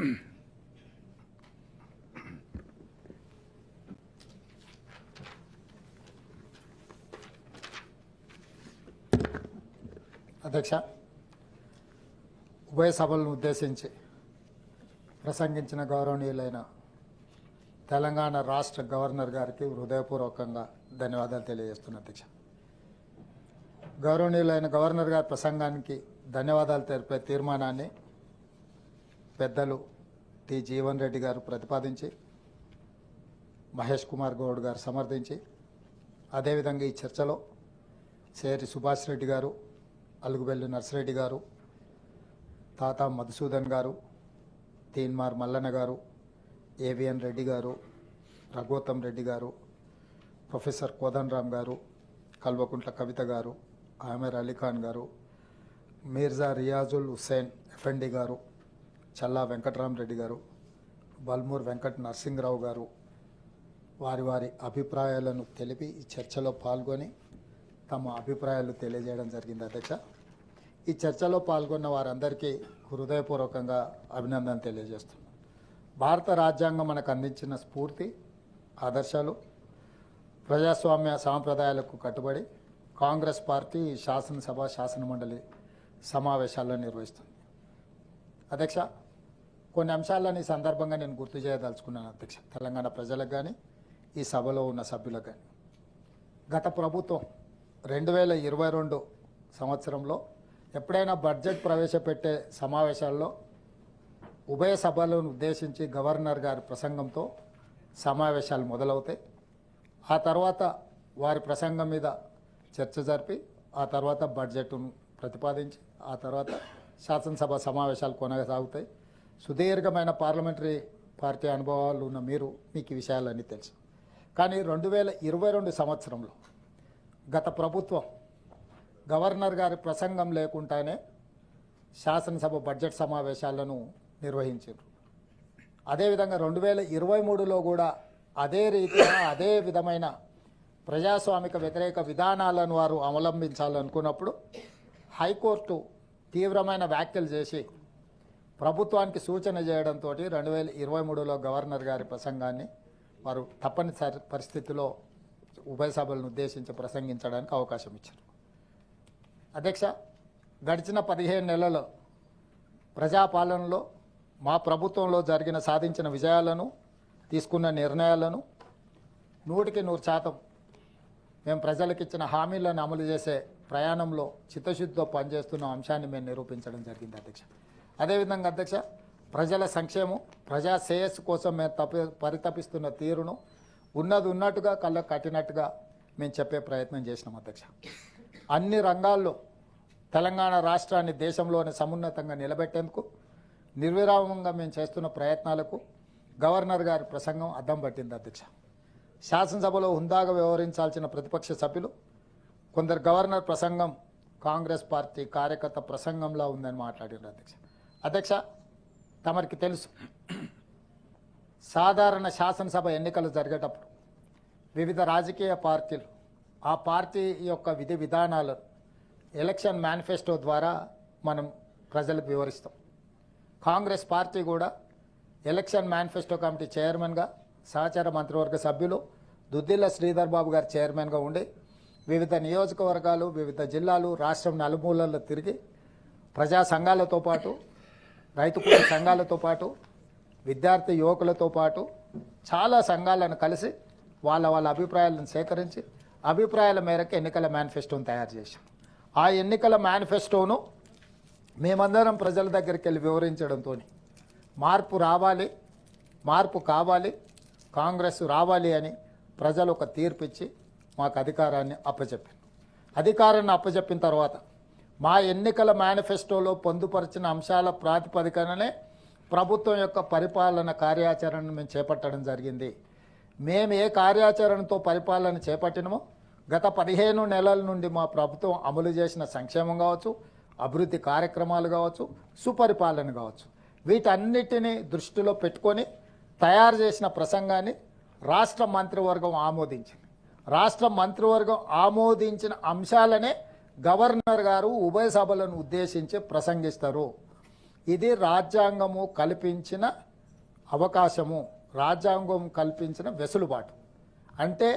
అధ్యక్ష, ఉభయ సభలను ఉద్దేశించి ప్రసంగించిన గౌరవనీయులైన తెలంగాణ రాష్ట్ర గవర్నర్ గారికి హృదయపూర్వకంగా ధన్యవాదాలు తెలియజేస్తున్నా. అధ్యక్ష, గౌరవనీయులైన గవర్నర్ గారి ప్రసంగానికి ధన్యవాదాలు తెలిపే తీర్మానాన్ని పెద్దలు టి జీవన్ రెడ్డి గారు ప్రతిపాదించి, మహేష్ కుమార్ గౌడ్ గారు సమర్థించి, అదేవిధంగా ఈ చర్చలో సేరి సుభాష్ రెడ్డి గారు, అలుగుబెల్లి నర్సిరెడ్డి గారు, తాతా మధుసూదన్ గారు, తీన్మార్ మల్లన్న గారు, ఏవిఎన్ రెడ్డి గారు, రఘోత్తమ్ రెడ్డి గారు, ప్రొఫెసర్ కోదండరామ్ గారు, కల్వకుంట్ల కవిత గారు, ఆమెర్ అలీఖాన్ గారు, మీర్జా రియాజుల్ హుస్సేన్ ఎఫ్ఎండి గారు, చల్లా వెంకటరామరెడ్డి గారు, బల్మూర్ వెంకట నరసింహరావు గారు వారి వారి అభిప్రాయాలను తెలిపి ఈ చర్చలో పాల్గొని తమ అభిప్రాయాలు తెలియజేయడం జరిగింది. అధ్యక్ష, ఈ చర్చలో పాల్గొన్న వారందరికీ హృదయపూర్వకంగా అభినందన తెలియజేస్తున్నాను. భారత రాజ్యాంగం మనకు అందించిన స్ఫూర్తి, ఆదర్శాలు, ప్రజాస్వామ్య సాంప్రదాయాలకు కట్టుబడి కాంగ్రెస్ పార్టీ శాసనసభ శాసనమండలి సమావేశాలను నిర్వహిస్తుంది. అధ్యక్ష, కొన్ని అంశాలను ఈ సందర్భంగా నేను గుర్తు చేయదలుచుకున్నాను. అధ్యక్ష, తెలంగాణ ప్రజలకు కానీ ఈ సభలో ఉన్న సభ్యులకు కానీ, గత ప్రభుత్వం 2022 సంవత్సరంలో ఎప్పుడైనా బడ్జెట్ ప్రవేశపెట్టే సమావేశాల్లో ఉభయ సభలను ఉద్దేశించి గవర్నర్ గారి ప్రసంగంతో సమావేశాలు మొదలవుతాయి. ఆ తర్వాత వారి ప్రసంగం మీద చర్చ జరిపి, ఆ తర్వాత బడ్జెట్ను ప్రతిపాదించి, ఆ తర్వాత శాసనసభ సమావేశాలు కొనసాగుతాయి. సుదీర్ఘమైన పార్లమెంటరీ పార్టీ అనుభవాలు ఉన్న మీకు ఈ విషయాలన్నీ తెలుసు. కానీ 2022 సంవత్సరంలో గత ప్రభుత్వం గవర్నర్ గారి ప్రసంగం లేకుండానే శాసనసభ బడ్జెట్ సమావేశాలను నిర్వహించారు. అదేవిధంగా 2023లో కూడా అదే రీతిగా అదే విధమైన ప్రజాస్వామిక వ్యతిరేక విధానాలను వారు అవలంబించాలనుకున్నప్పుడు హైకోర్టు తీవ్రమైన వ్యాఖ్యలు చేసి ప్రభుత్వానికి సూచన చేయడంతో 2023లో గవర్నర్ గారి ప్రసంగాన్ని వారు తప్పనిసరి పరిస్థితిలో ఉభయ సభలను ఉద్దేశించి ప్రసంగించడానికి అవకాశం ఇచ్చారు. అధ్యక్ష, గడిచిన 15 నెలల్లో ప్రజాపాలనలో మా ప్రభుత్వంలో సాధించిన విజయాలను, తీసుకున్న నిర్ణయాలను 100% మేము ప్రజలకు ఇచ్చిన హామీలను అమలు చేసే ప్రయాణంలో చిత్తశుద్ధితో పనిచేస్తున్న అంశాన్ని మేము నిరూపించడం జరిగింది. అధ్యక్ష, అదేవిధంగా అధ్యక్ష, ప్రజల సంక్షేమం, ప్రజా శ్రేయస్సు కోసం మేము పరితపిస్తున్న తీరును ఉన్నట్టుగా కళ్ళకు కట్టినట్టుగా మేము చెప్పే ప్రయత్నం చేసినాం. అధ్యక్ష, అన్ని రంగాల్లో తెలంగాణ రాష్ట్రాన్ని దేశంలోనే సమున్నతంగా నిలబెట్టేందుకు నిర్విరామంగా మేము చేస్తున్న ప్రయత్నాలకు గవర్నర్ గారి ప్రసంగం అద్దం పట్టింది. అధ్యక్ష, శాసనసభలో హుందాగా వ్యవహరించాల్సిన ప్రతిపక్ష సభ్యులు కొందరు గవర్నర్ ప్రసంగం కాంగ్రెస్ పార్టీ కార్యకర్త ప్రసంగంలా ఉందని మాట్లాడారు. అధ్యక్ష, తమరికి తెలుసు, సాధారణ శాసనసభ ఎన్నికలు జరిగేటప్పుడు వివిధ రాజకీయ పార్టీలు ఆ పార్టీ యొక్క విధి విధానాలను ఎలక్షన్ మేనిఫెస్టో ద్వారా మనం ప్రజలకు వివరిస్తాం. కాంగ్రెస్ పార్టీ కూడా ఎలక్షన్ మేనిఫెస్టో కమిటీ చైర్మన్గా, సహచార మంత్రివర్గ సభ్యులు దుద్దిల్ల శ్రీధర్ బాబు గారు చైర్మన్గా ఉండి వివిధ నియోజకవర్గాలు, వివిధ జిల్లాలు, రాష్ట్రం నలుమూలల్లో తిరిగి ప్రజా సంఘాలతో పాటు, రైతు కూలీల సంఘాలతో పాటు, విద్యార్థి యువకులతో పాటు చాలా సంఘాలను కలిసి వాళ్ళ అభిప్రాయాలను సేకరించి అభిప్రాయాల మేరకు ఎన్నికల మేనిఫెస్టోను తయారు చేశాం. ఆ ఎన్నికల మేనిఫెస్టోను మేమందరం ప్రజల దగ్గరికి వెళ్ళి వివరించడంతో మార్పు రావాలి, మార్పు కావాలి, కాంగ్రెస్ రావాలి అని ప్రజలు ఒక తీర్పిచ్చి మాకు అధికారాన్ని అప్పచెప్పారు. అధికారాన్ని అప్పచెప్పిన తర్వాత మా ఎన్నికల మేనిఫెస్టోలో పొందుపరిచిన అంశాల ప్రాతిపదికననే ప్రభుత్వం యొక్క పరిపాలన కార్యాచరణను మేము చేపట్టడం జరిగింది. మేము ఏ కార్యాచరణతో పరిపాలన చేపట్టినమో గత 15 నెలల నుండి మా ప్రభుత్వం అమలు చేసిన సంక్షేమం కావచ్చు, అభివృద్ధి కార్యక్రమాలు కావచ్చు, సుపరిపాలన కావచ్చు, వీటన్నిటిని దృష్టిలో పెట్టుకొని తయారు చేసిన ప్రసంగాన్ని రాష్ట్ర మంత్రివర్గం ఆమోదించింది. రాష్ట్ర మంత్రివర్గం ఆమోదించిన అంశాలనే గవర్నర్ గారు ఉభయ సభలను ఉద్దేశించి ప్రసంగిస్తారు. ఇది రాజ్యాంగము కల్పించిన అవకాశము, రాజ్యాంగం కల్పించిన వెసులుబాటు. అంటే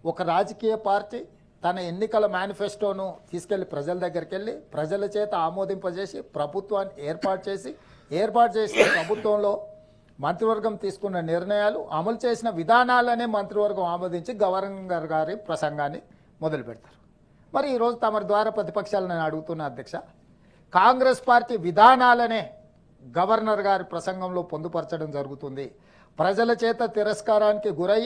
ఒక రాజకీయ పార్టీ తన ఎన్నికల మేనిఫెస్టోను తీసుకెళ్లి ప్రజల దగ్గరికి వెళ్ళి ప్రజల చేత ఆమోదింపజేసి ప్రభుత్వాన్ని ఏర్పాటు చేసిన ప్రభుత్వంలో మంత్రివర్గం తీసుకున్న నిర్ణయాలు అమలు చేసిన విధానాలనే మంత్రివర్గం ఆమోదించి గవర్నర్ గారి ప్రసంగాన్ని మొదలు పెడతారు. మరి ఈరోజు తమ ద్వారా ప్రతిపక్షాలను నేను అడుగుతున్న అధ్యక్ష, కాంగ్రెస్ పార్టీ విధానాలనే గవర్నర్ గారి ప్రసంగంలో పొందుపరచడం జరుగుతుంది. ప్రజల చేత తిరస్కారానికి గురై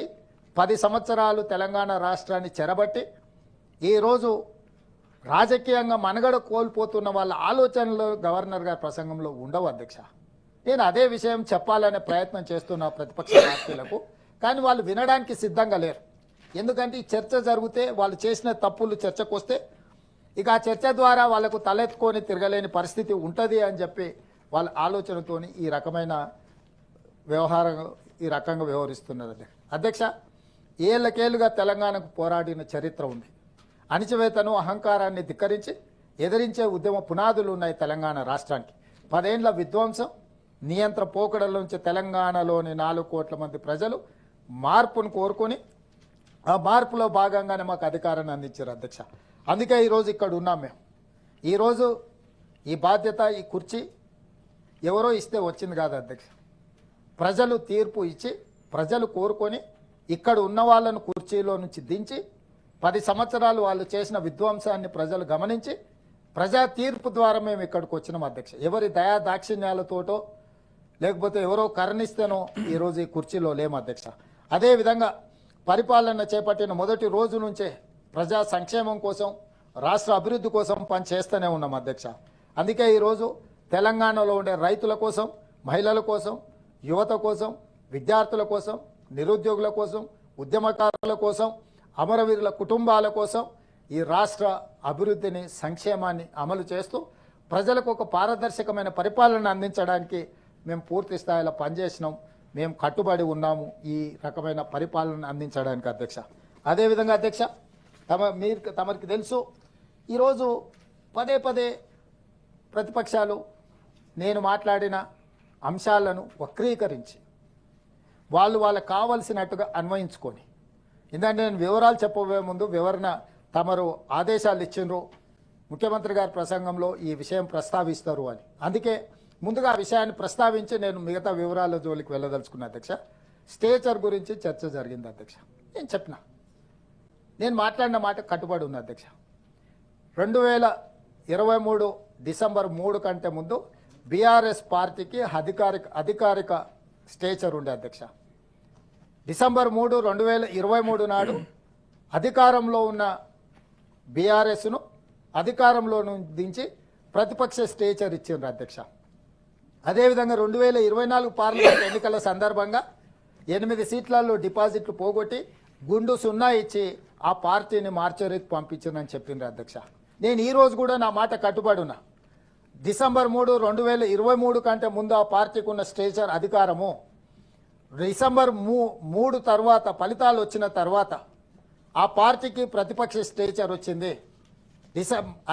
10 సంవత్సరాలు తెలంగాణ రాష్ట్రాన్ని చెరబట్టి ఈరోజు రాజకీయంగా మనుగడ కోల్పోతున్న వాళ్ళ ఆలోచనలు గవర్నర్ గారి ప్రసంగంలో ఉండవు అధ్యక్ష. నేను అదే విషయం చెప్పాలనే ప్రయత్నం చేస్తున్న ప్రతిపక్ష పార్టీలకు, కానీ వాళ్ళు వినడానికి సిద్ధంగా లేరు. ఎందుకంటే ఈ చర్చ జరిగితే వాళ్ళు చేసిన తప్పులు చర్చకు వస్తే ఇక ఆ చర్చ ద్వారా వాళ్ళకు తలెత్తుకొని తిరగలేని పరిస్థితి ఉంటుంది అని చెప్పి వాళ్ళ ఆలోచనతోని ఈ రకంగా వ్యవహరిస్తున్నారు అధ్యక్ష. ఏళ్ళకేళ్ళుగా తెలంగాణకు పోరాడిన చరిత్ర ఉంది. అణిచివేతను అహంకారాన్ని ధిక్కరించి ఎదిరించే ఉద్యమ పునాదులు ఉన్నాయి తెలంగాణ రాష్ట్రానికి. 10 ఏళ్ల విధ్వంసం నియంత్రణ పోకడల నుంచి తెలంగాణలోని 4 కోట్ల మంది ప్రజలు మార్పును కోరుకొని ఆ మార్పులో భాగంగానే మాకు అధికారాన్ని అందించారు అధ్యక్ష. అందుకే ఈరోజు ఇక్కడ ఉన్నాం మేము. ఈరోజు ఈ బాధ్యత, ఈ కుర్చీ ఎవరో ఇస్తే వచ్చింది కాదు అధ్యక్ష. ప్రజలు తీర్పు ఇచ్చి ప్రజలు కోరుకొని ఇక్కడ ఉన్న వాళ్ళను కుర్చీలో నుంచి దించి 10 సంవత్సరాలు వాళ్ళు చేసిన విధ్వంసాన్ని ప్రజలు గమనించి ప్రజా తీర్పు ద్వారా మేము ఇక్కడికి వచ్చినాం అధ్యక్ష. ఎవరి దయా దాక్షిణ్యాలతోటో లేకపోతే ఎవరో కరుణిస్తేనో ఈరోజు ఈ కుర్చీలో లేము అధ్యక్ష. అదేవిధంగా పరిపాలన చేపట్టిన మొదటి రోజు నుంచే ప్రజా సంక్షేమం కోసం, రాష్ట్ర అభివృద్ధి కోసం పనిచేస్తూనే ఉన్నాం అధ్యక్ష. అందుకే ఈరోజు తెలంగాణలో ఉండే రైతుల కోసం, మహిళల కోసం, యువత కోసం, విద్యార్థుల కోసం, నిరుద్యోగుల కోసం, ఉద్యమకారుల కోసం, అమరవీరుల కుటుంబాల కోసం ఈ రాష్ట్ర అభివృద్ధిని, సంక్షేమాన్ని అమలు చేస్తూ ప్రజలకు ఒక పారదర్శకమైన పరిపాలన అందించడానికి మేము పూర్తి స్థాయిలో పనిచేసినాం. మేము కట్టుబడి ఉన్నాము ఈ రకమైన పరిపాలన అందించడానికి అధ్యక్ష. అదేవిధంగా అధ్యక్ష, తమరికి తెలుసు, ఈరోజు పదే ప్రతిపక్షాలు నేను మాట్లాడిన అంశాలను వక్రీకరించి వాళ్ళకు కావలసినట్టుగా అన్వయించుకొని, ఎందుకంటే నేను వివరాలు చెప్పబోయే ముందు వివరణ తమరు ఆదేశాలు ఇచ్చిండ్రు, ముఖ్యమంత్రి గారి ప్రసంగంలో ఈ విషయం ప్రస్తావిస్తారు అని. అందుకే ముందుగా ఆ విషయాన్ని ప్రస్తావించి నేను మిగతా వివరాల జోలికి వెళ్ళదలుచుకున్నా అధ్యక్ష. స్టేచర్ గురించి చర్చ జరిగింది అధ్యక్ష. నేను మాట్లాడిన మాట కట్టుబడి ఉంది అధ్యక్ష. 2023 డిసెంబర్ 3 కంటే ముందు బీఆర్ఎస్ పార్టీకి అధికారిక స్టేచర్ ఉండే అధ్యక్ష. డిసెంబర్ 3, 2023 నాడు అధికారంలో ఉన్న బీఆర్ఎస్ను అధికారంలో దించి ప్రతిపక్ష స్టేచర్ ఇచ్చిండ్రు అధ్యక్ష. అదేవిధంగా 2024 పార్లమెంట్ ఎన్నికల సందర్భంగా 8 సీట్లలో డిపాజిట్లు పోగొట్టి గుండు 0 ఇచ్చి ఆ పార్టీని మార్చరీకి పంపించిందని చెప్పిండ్రు అధ్యక్ష. నేను ఈరోజు కూడా నా మాట కట్టుబడి ఉన్నా. డిసెంబర్ 3, 2023 కంటే ముందు ఆ పార్టీకి ఉన్న స్టేచర్ అధికారము డిసెంబర్ 3 తర్వాత ఫలితాలు వచ్చిన తర్వాత ఆ పార్టీకి ప్రతిపక్ష స్టేచర్ వచ్చింది.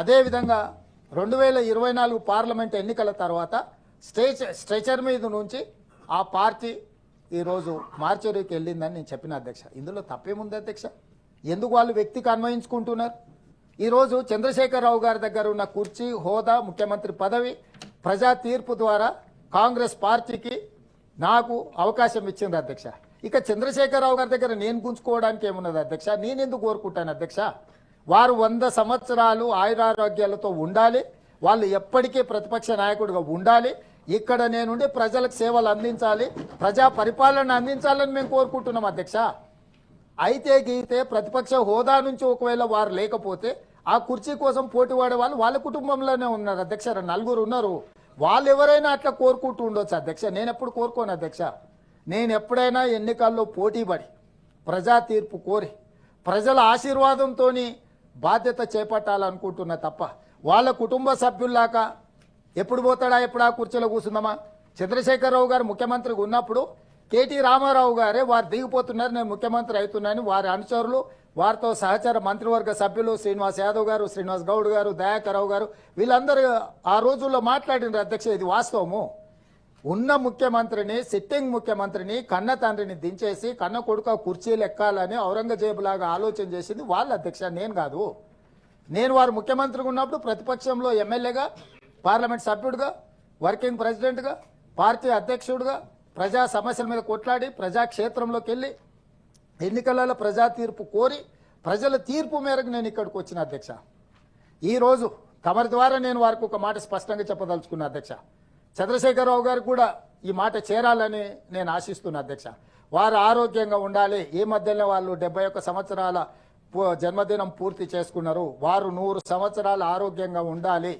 అదేవిధంగా 2024 పార్లమెంట్ ఎన్నికల తర్వాత స్ట్రెచర్ మీద నుంచి ఆ పార్టీ ఈరోజు మార్చరీకి వెళ్ళిందని నేను చెప్పిన అధ్యక్ష. ఇందులో తప్పేముంది అధ్యక్ష? ఎందుకు వాళ్ళు వ్యక్తికి అన్వయించుకుంటున్నారు? ఈరోజు చంద్రశేఖరరావు గారి దగ్గర ఉన్న కుర్చీ, హోదా, ముఖ్యమంత్రి పదవి ప్రజా తీర్పు ద్వారా కాంగ్రెస్ పార్టీకి నాకు అవకాశం ఇచ్చింది అధ్యక్ష. ఇక చంద్రశేఖరరావు గారి దగ్గర నేను గుంజుకోవడానికి ఏమున్నది అధ్యక్ష? నేను ఎందుకు కోరుకుంటాను అధ్యక్ష? వారు 100 సంవత్సరాలు ఆయురారోగ్యాలతో ఉండాలి, వాళ్ళు ఎప్పటికీ ప్రతిపక్ష నాయకుడిగా ఉండాలి, ఇక్కడ నేనుండి ప్రజలకు సేవలు అందించాలి, ప్రజా పరిపాలన అందించాలని మేము కోరుకుంటున్నాం అధ్యక్ష. అయితే గీతే ప్రతిపక్ష హోదా నుంచి ఒకవేళ వారు లేకపోతే ఆ కుర్చీ కోసం పోటీ పడే వాళ్ళు వాళ్ళ కుటుంబంలోనే ఉన్నారు అధ్యక్ష. 4 ఉన్నారు. వాళ్ళు ఎవరైనా అట్లా కోరుకుంటూ ఉండొచ్చు అధ్యక్ష. నేను ఎప్పుడు కోరుకోను అధ్యక్ష. నేను ఎప్పుడైనా ఎన్నికల్లో పోటీ పడి ప్రజా తీర్పు కోరి ప్రజల ఆశీర్వాదంతో బాధ్యత చేపట్టాలనుకుంటున్నా తప్ప వాళ్ళ కుటుంబ సభ్యుల్లాగా ఎప్పుడు పోతాడా, ఎప్పుడు ఆ కుర్చీలో కూర్చుందామా? చంద్రశేఖరరావు గారు ముఖ్యమంత్రిగా ఉన్నప్పుడు కేటీ రామారావు గారే వారు దిగిపోతున్నారు, నేను ముఖ్యమంత్రి అవుతున్నాను, వారి అనుచరులు వారితో సహచర మంత్రివర్గ సభ్యులు శ్రీనివాస్ యాదవ్ గారు, శ్రీనివాస్ గౌడ్ గారు, దయాకరావు గారు వీళ్ళందరూ ఆ రోజుల్లో మాట్లాడిన అధ్యక్ష. ఇది వాస్తవము. ఉన్న ముఖ్యమంత్రిని, సిట్టింగ్ ముఖ్యమంత్రిని, కన్న తండ్రిని దించేసి కన్న కొడుక కుర్చీలు ఎక్కాలని ఔరంగజేబు లాగా ఆలోచన చేసింది వాళ్ళ అధ్యక్ష, నేను కాదు. నేను వారు ముఖ్యమంత్రిగా ఉన్నప్పుడు ప్రతిపక్షంలో ఎమ్మెల్యేగా, పార్లమెంట్ సభ్యుడిగా, వర్కింగ్ ప్రెసిడెంట్గా, పార్టీ అధ్యక్షుడిగా ప్రజా సమస్యల మీద కొట్లాడి ప్రజాక్షేత్రంలోకి వెళ్ళి ఎన్నికలలో ప్రజా తీర్పు కోరి ప్రజల తీర్పు మేరకు నేను ఇక్కడికి వచ్చిన అధ్యక్ష. ఈరోజు తమరి ద్వారా నేను వారికి ఒక మాట స్పష్టంగా చెప్పదలుచుకున్నా అధ్యక్ష. చంద్రశేఖరరావు గారు కూడా ఈ మాట చేరాలని నేను ఆశిస్తున్నా అధ్యక్ష. వారు ఆరోగ్యంగా ఉండాలి. ఈ మధ్యలో వాళ్ళు 71 సంవత్సరాల జన్మదినం పూర్తి చేసుకున్నారు. వారు 100 సంవత్సరాలు ఆరోగ్యంగా ఉండాలి.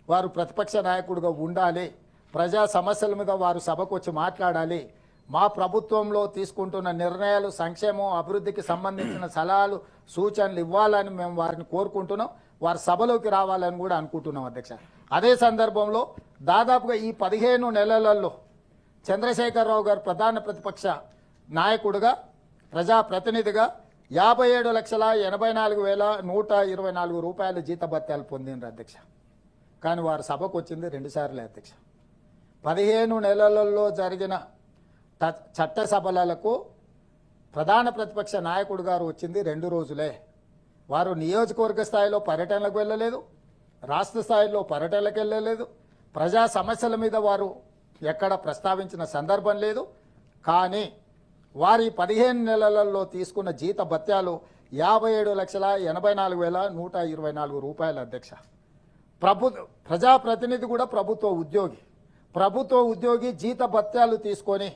వారు ప్రతిపక్ష నాయకుడిగా ఉండాలి. ప్రజా సమస్యల మీద వారు సభకు వచ్చి మాట్లాడాలి. మా ప్రభుత్వంలో తీసుకుంటున్న నిర్ణయాలు, సంక్షేమం, అభివృద్ధికి సంబంధించిన సలహాలు, సూచనలు ఇవ్వాలని మేము వారిని కోరుకుంటున్నాం. వారి సభలోకి రావాలని కూడా అనుకుంటున్నాం అధ్యక్ష. అదే సందర్భంలో దాదాపుగా ఈ 15 నెలలలో చంద్రశేఖరరావు గారు ప్రధాన ప్రతిపక్ష నాయకుడిగా, ప్రజాప్రతినిధిగా 57,84,124 రూపాయల జీతభత్యాలు పొందినారు అధ్యక్ష. కానీ వారు సభకు వచ్చింది 2 సార్లే అధ్యక్ష. 15 నెలలలో జరిగిన చట్టసభలకు ప్రధాన ప్రతిపక్ష నాయకుడు గారు వచ్చింది 2 రోజులే. వారు నియోజకవర్గ స్థాయిలో పర్యటనలకు వెళ్ళలేదు, రాష్ట్ర స్థాయిలో పర్యటనలకు వెళ్ళలేదు, ప్రజా సమస్యల మీద వారు ఎక్కడ ప్రస్తావించిన సందర్భం లేదు. కానీ వారి 15 నెలలలో తీసుకున్న జీత భత్యాలు 57,84,124 రూపాయల అధ్యక్ష. ప్రజాప్రతినిధి కూడా ప్రభుత్వ ఉద్యోగి జీత భత్యాలు తీసుకొని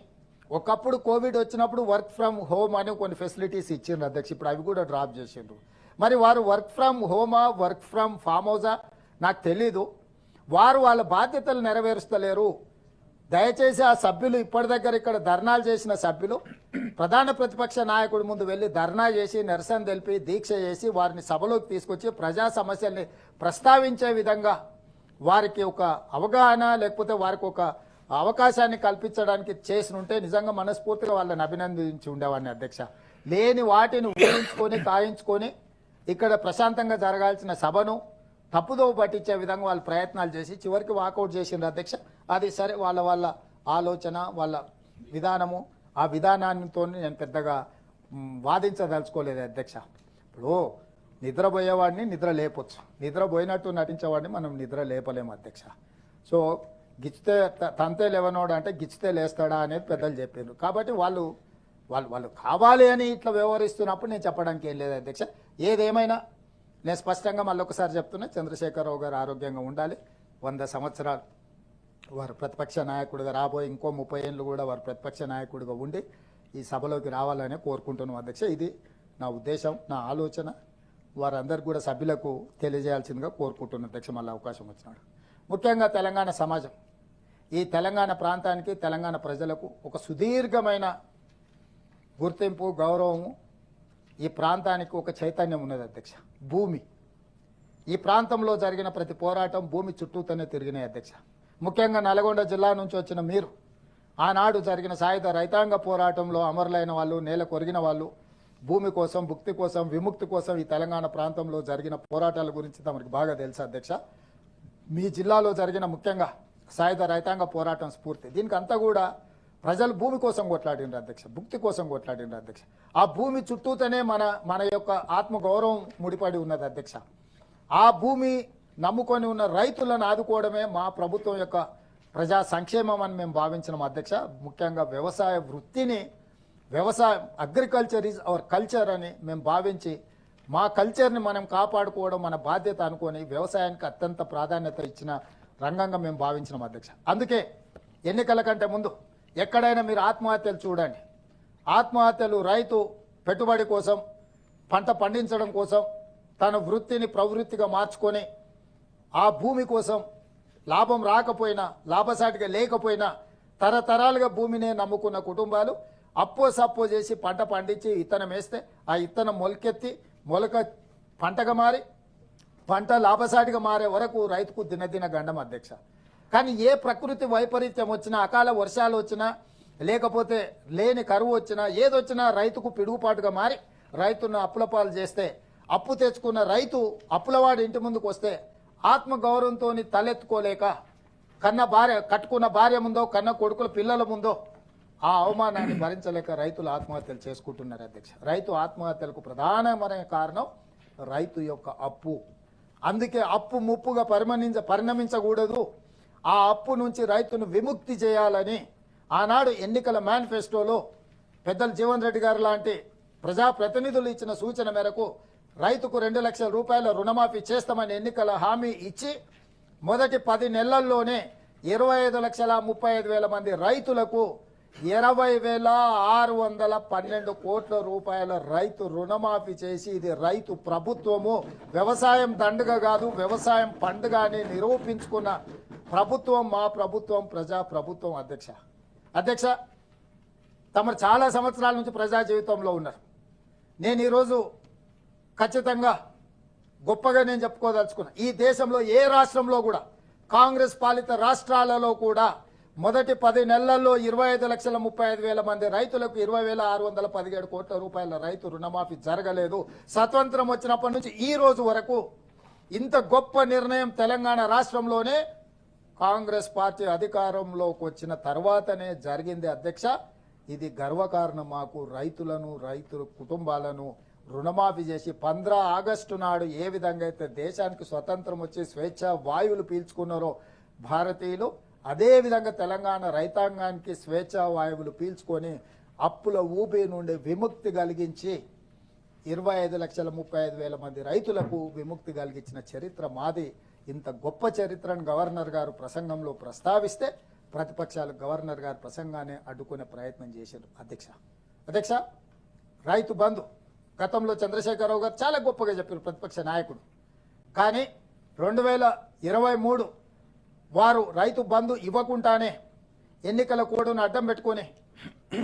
ఒకప్పుడు కోవిడ్ వచ్చినప్పుడు వర్క్ ఫ్రమ్ హోమ్ అని కొన్ని ఫెసిలిటీస్ ఇచ్చిండ్రు అధ్యక్ష. ఇప్పుడు అవి కూడా డ్రాప్ చేసిండ్రు. మరి వారు వర్క్ ఫ్రమ్ హోమా, వర్క్ ఫ్రమ్ ఫామ్ హౌసా నాకు తెలీదు. వారు వాళ్ళ బాధ్యతలు నెరవేరుస్తలేరు. దయచేసి ఆ సభ్యులు ఇప్పటి దగ్గర ఇక్కడ ధర్నాలు చేసిన సభ్యులు ప్రధాన ప్రతిపక్ష నాయకుడి ముందు వెళ్ళి ధర్నా చేసి, నిరసన తెలిపి, దీక్ష చేసి వారిని సభలోకి తీసుకొచ్చి ప్రజా సమస్యల్ని ప్రస్తావించే విధంగా వారికి ఒక అవగాహన, లేకపోతే వారికి ఒక అవకాశాన్ని కల్పించడానికి చేసినుంటే నిజంగా మనస్ఫూర్తిగా వాళ్ళని అభినందించి ఉండేవాడిని అధ్యక్ష. లేని వాటిని ఊహించుకొని, కాయించుకొని ఇక్కడ ప్రశాంతంగా జరగాల్సిన సభను తప్పుదో పట్టించే విధంగా వాళ్ళు ప్రయత్నాలు చేసి చివరికి వాకౌట్ చేసిండ్రు అధ్యక్ష. అది సరే, వాళ్ళ ఆలోచన, వాళ్ళ విధానము, ఆ విధానాలతో నేను పెద్దగా వాదించదలుచుకోలేదు అధ్యక్ష. ఇప్పుడు నిద్రపోయేవాడిని నిద్ర లేపొచ్చు, నిద్రపోయినట్టు నటించేవాడిని మనం నిద్ర లేపలేము అధ్యక్ష. సో గిచ్చితే తంతే లేవనోడు అంటే గిచ్చితే లేస్తాడా అనేది పెద్దలు చెప్పారు. కాబట్టి వాళ్ళు కావాలి అని ఇట్లా వ్యవహరిస్తున్నప్పుడు నేను చెప్పడానికి ఏం లేదు అధ్యక్ష. ఏదేమైనా నేను స్పష్టంగా మళ్ళొకసారి చెప్తున్నా, చంద్రశేఖరరావు గారు ఆరోగ్యంగా ఉండాలి. 100 సంవత్సరాలు వారు ప్రతిపక్ష నాయకుడిగా రాబోయే ఇంకో 30 ఏళ్ళు కూడా వారు ప్రతిపక్ష నాయకుడిగా ఉండి ఈ సభలోకి రావాలని కోరుకుంటున్నాం అధ్యక్ష. ఇది నా ఉద్దేశం, నా ఆలోచన. వారందరికీ కూడా సభ్యులకు తెలియజేయాల్సిందిగా కోరుకుంటున్నాను అధ్యక్ష. మళ్ళీ అవకాశం వచ్చినాడు. ముఖ్యంగా తెలంగాణ సమాజం, ఈ తెలంగాణ ప్రాంతానికి, తెలంగాణ ప్రజలకు ఒక సుదీర్ఘమైన గుర్తింపు, గౌరవము, ఈ ప్రాంతానికి ఒక చైతన్యం ఉన్నది అధ్యక్ష. భూమి, ఈ ప్రాంతంలో జరిగిన ప్రతి పోరాటం భూమి చుట్టూతోనే తిరిగినాయి అధ్యక్ష. ముఖ్యంగా నల్గొండ జిల్లా నుంచి వచ్చిన మీరు ఆనాడు జరిగిన సాయుధ రైతాంగ పోరాటంలో అమరులైన వాళ్ళు, నేల కొరిగిన వాళ్ళు, భూమి కోసం, భుక్తి కోసం, విముక్తి కోసం ఈ తెలంగాణ ప్రాంతంలో జరిగిన పోరాటాల గురించి తమకు బాగా తెలుసు అధ్యక్ష. మీ జిల్లాలో జరిగిన ముఖ్యంగా సాయుధ రైతాంగ పోరాటం స్ఫూర్తి, దీనికి అంతా కూడా ప్రజలు భూమి కోసం కొట్లాడిండ్రు అధ్యక్ష, భుక్తి కోసం కొట్లాడిండ్రు అధ్యక్ష. ఆ భూమి చుట్టూతోనే మన యొక్క ఆత్మగౌరవం ముడిపడి ఉన్నది అధ్యక్ష. ఆ భూమి నమ్ముకొని ఉన్న రైతులను ఆదుకోవడమే మా ప్రభుత్వం యొక్క ప్రజా సంక్షేమం అని మేము భావించినాం అధ్యక్ష. ముఖ్యంగా వ్యవసాయ వృత్తిని, అగ్రికల్చర్ ఈజ్ అవర్ కల్చర్ అని మేము భావించి మా కల్చర్ని మనం కాపాడుకోవడం మన బాధ్యత అనుకొని వ్యవసాయానికి అత్యంత ప్రాధాన్యత ఇచ్చిన రంగంగా మేము భావించినాం అధ్యక్ష. అందుకే ఎన్నికల కంటే ముందు ఎక్కడైనా మీరు ఆత్మహత్యలు చూడండి. ఆత్మహత్యలు రైతు పెట్టుబడి కోసం, పంట పండించడం కోసం, తన వృత్తిని ప్రవృత్తిగా మార్చుకొని ఆ భూమి కోసం లాభం రాకపోయినా, లాభసాటిగా లేకపోయినా తరతరాలుగా భూమినే నమ్ముకున్న కుటుంబాలు అప్పో సప్పో చేసి పంట పండించి ఇత్తనం వేస్తే ఆ ఇత్తనం మొలకెత్తి మొలక పంటగా మారి పంట లాభసాటిగా మారే వరకు రైతుకు దినదిన గండం అధ్యక్ష. కానీ ఏ ప్రకృతి వైపరీత్యం వచ్చినా, అకాల వర్షాలు వచ్చినా, లేకపోతే లేని కరువు వచ్చినా ఏదొచ్చినా రైతుకు పిడుగుపాటుగా మారి రైతును అప్పులపాలు చేస్తే అప్పు తెచ్చుకున్న రైతు అప్పులవాడి ఇంటి ముందుకు వస్తే ఆత్మగౌరవంతో తలెత్తుకోలేక కట్టుకున్న భార్య ముందో కన్న కొడుకుల పిల్లల ముందో ఆ అవమానాన్ని భరించలేక రైతులు ఆత్మహత్యలు చేసుకుంటున్నారు అధ్యక్ష. రైతు ఆత్మహత్యలకు ప్రధానమైన కారణం రైతు యొక్క అప్పు. అందుకే అప్పు ముప్పుగా పరిణమించకూడదు. ఆ అప్పు నుంచి రైతును విముక్తి చేయాలని ఆనాడు ఎన్నికల మేనిఫెస్టోలో పెద్దలు జీవన్ రెడ్డి గారు లాంటి ప్రజాప్రతినిధులు ఇచ్చిన సూచన మేరకు రైతుకు 2 లక్షల రూపాయల రుణమాఫీ చేస్తామని ఎన్నికల హామీ ఇచ్చి మొదటి 10 నెలల్లోనే 25,35,000 మంది రైతులకు 20,612 కోట్ల రూపాయల రైతు రుణమాఫీ చేసి ఇది రైతు ప్రభుత్వము, వ్యవసాయం దండుగ కాదు వ్యవసాయం పండుగ అని నిరూపించుకున్న ప్రభుత్వం మా ప్రభుత్వం, ప్రజా ప్రభుత్వం. అధ్యక్ష తమరు చాలా సంవత్సరాల నుంచి ప్రజా జీవితంలో ఉన్నారు. నేను ఈరోజు ఖచ్చితంగా గొప్పగా నేను చెప్పుకోదలుచుకున్నా, ఈ దేశంలో ఏ రాష్ట్రంలో కూడా కాంగ్రెస్ పాలిత రాష్ట్రాలలో కూడా మొదటి 10 నెలల్లో 25,35,000 మంది రైతులకు 20,617 కోట్ల రూపాయల రైతు రుణమాఫీ జరగలేదు. స్వతంత్రం వచ్చినప్పటి నుంచి ఈ రోజు వరకు ఇంత గొప్ప నిర్ణయం తెలంగాణ రాష్ట్రంలోనే కాంగ్రెస్ పార్టీ అధికారంలోకి వచ్చిన తర్వాతనే జరిగింది అధ్యక్ష. ఇది గర్వకారణం మాకు. రైతుల కుటుంబాలను రుణమాఫీ చేసి 15 ఆగస్టు నాడు ఏ విధంగా అయితే దేశానికి స్వతంత్రం వచ్చి స్వేచ్ఛ వాయువులు పీల్చుకున్నారో భారతీయులు, అదేవిధంగా తెలంగాణ రైతాంగానికి స్వేచ్ఛ వాయువులు పీల్చుకొని అప్పుల ఊబి నుండి విముక్తి కలిగించి 25,35,000 మంది రైతులకు విముక్తి కలిగించిన చరిత్ర మాది. ఇంత గొప్ప చరిత్రను గవర్నర్ గారు ప్రసంగంలో ప్రస్తావిస్తే ప్రతిపక్షాలు గవర్నర్ గారు ప్రసంగాన్ని అడ్డుకునే ప్రయత్నం చేశారు అధ్యక్ష. రైతు బంధు గతంలో చంద్రశేఖరరావు గారు చాలా గొప్పగా చెప్పారు ప్రతిపక్ష నాయకుడు. కానీ 2023 వారు రైతు బంధు ఇవ్వకుండానే ఎన్నికల కోడ్ను అడ్డం పెట్టుకొని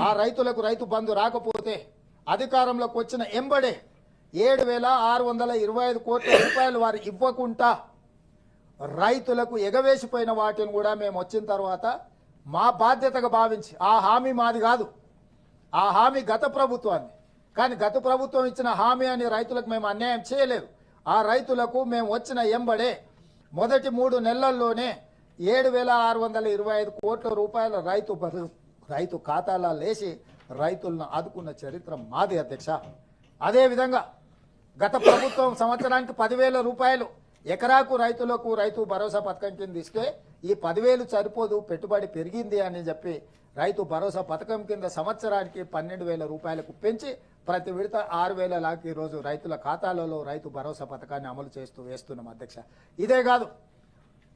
ఆ రైతులకు రైతు బంధు రాకపోతే అధికారంలోకి వచ్చిన ఎంబడే 7,625 కోట్ల రూపాయలు వారు ఇవ్వకుండా రైతులకు ఎగవేసిపోయిన వాటిని కూడా మేము వచ్చిన తర్వాత మా బాధ్యతగా భావించి, ఆ హామీ మాది కాదు, ఆ హామీ గత ప్రభుత్వాన్ని, కానీ గత ప్రభుత్వం ఇచ్చిన హామీ అని రైతులకు మేము అన్యాయం చేయలేదు. ఆ రైతులకు మేము వచ్చిన ఎంబడే మొదటి 3 నెలల్లోనే 7,625 కోట్ల రూపాయల రైతు ఖాతాలో లేచి రైతులను ఆదుకున్న చరిత్ర మాది అధ్యక్ష. అదేవిధంగా గత ప్రభుత్వం సంవత్సరానికి 10,000 రూపాయలు ఎకరాకు రైతులకు రైతు భరోసా పథకం కింద ఇస్తే ఈ 10,000 సరిపోదు, పెట్టుబడి పెరిగింది అని చెప్పి రైతు భరోసా పథకం కింద సంవత్సరానికి 12,000 రూపాయలకు పెంచి ప్రతి విడత 6,000 లాగా ఈరోజు రైతుల ఖాతాలలో రైతు భరోసా పథకాన్ని అమలు చేస్తూ వేస్తున్నాం అధ్యక్ష. ఇదే కాదు,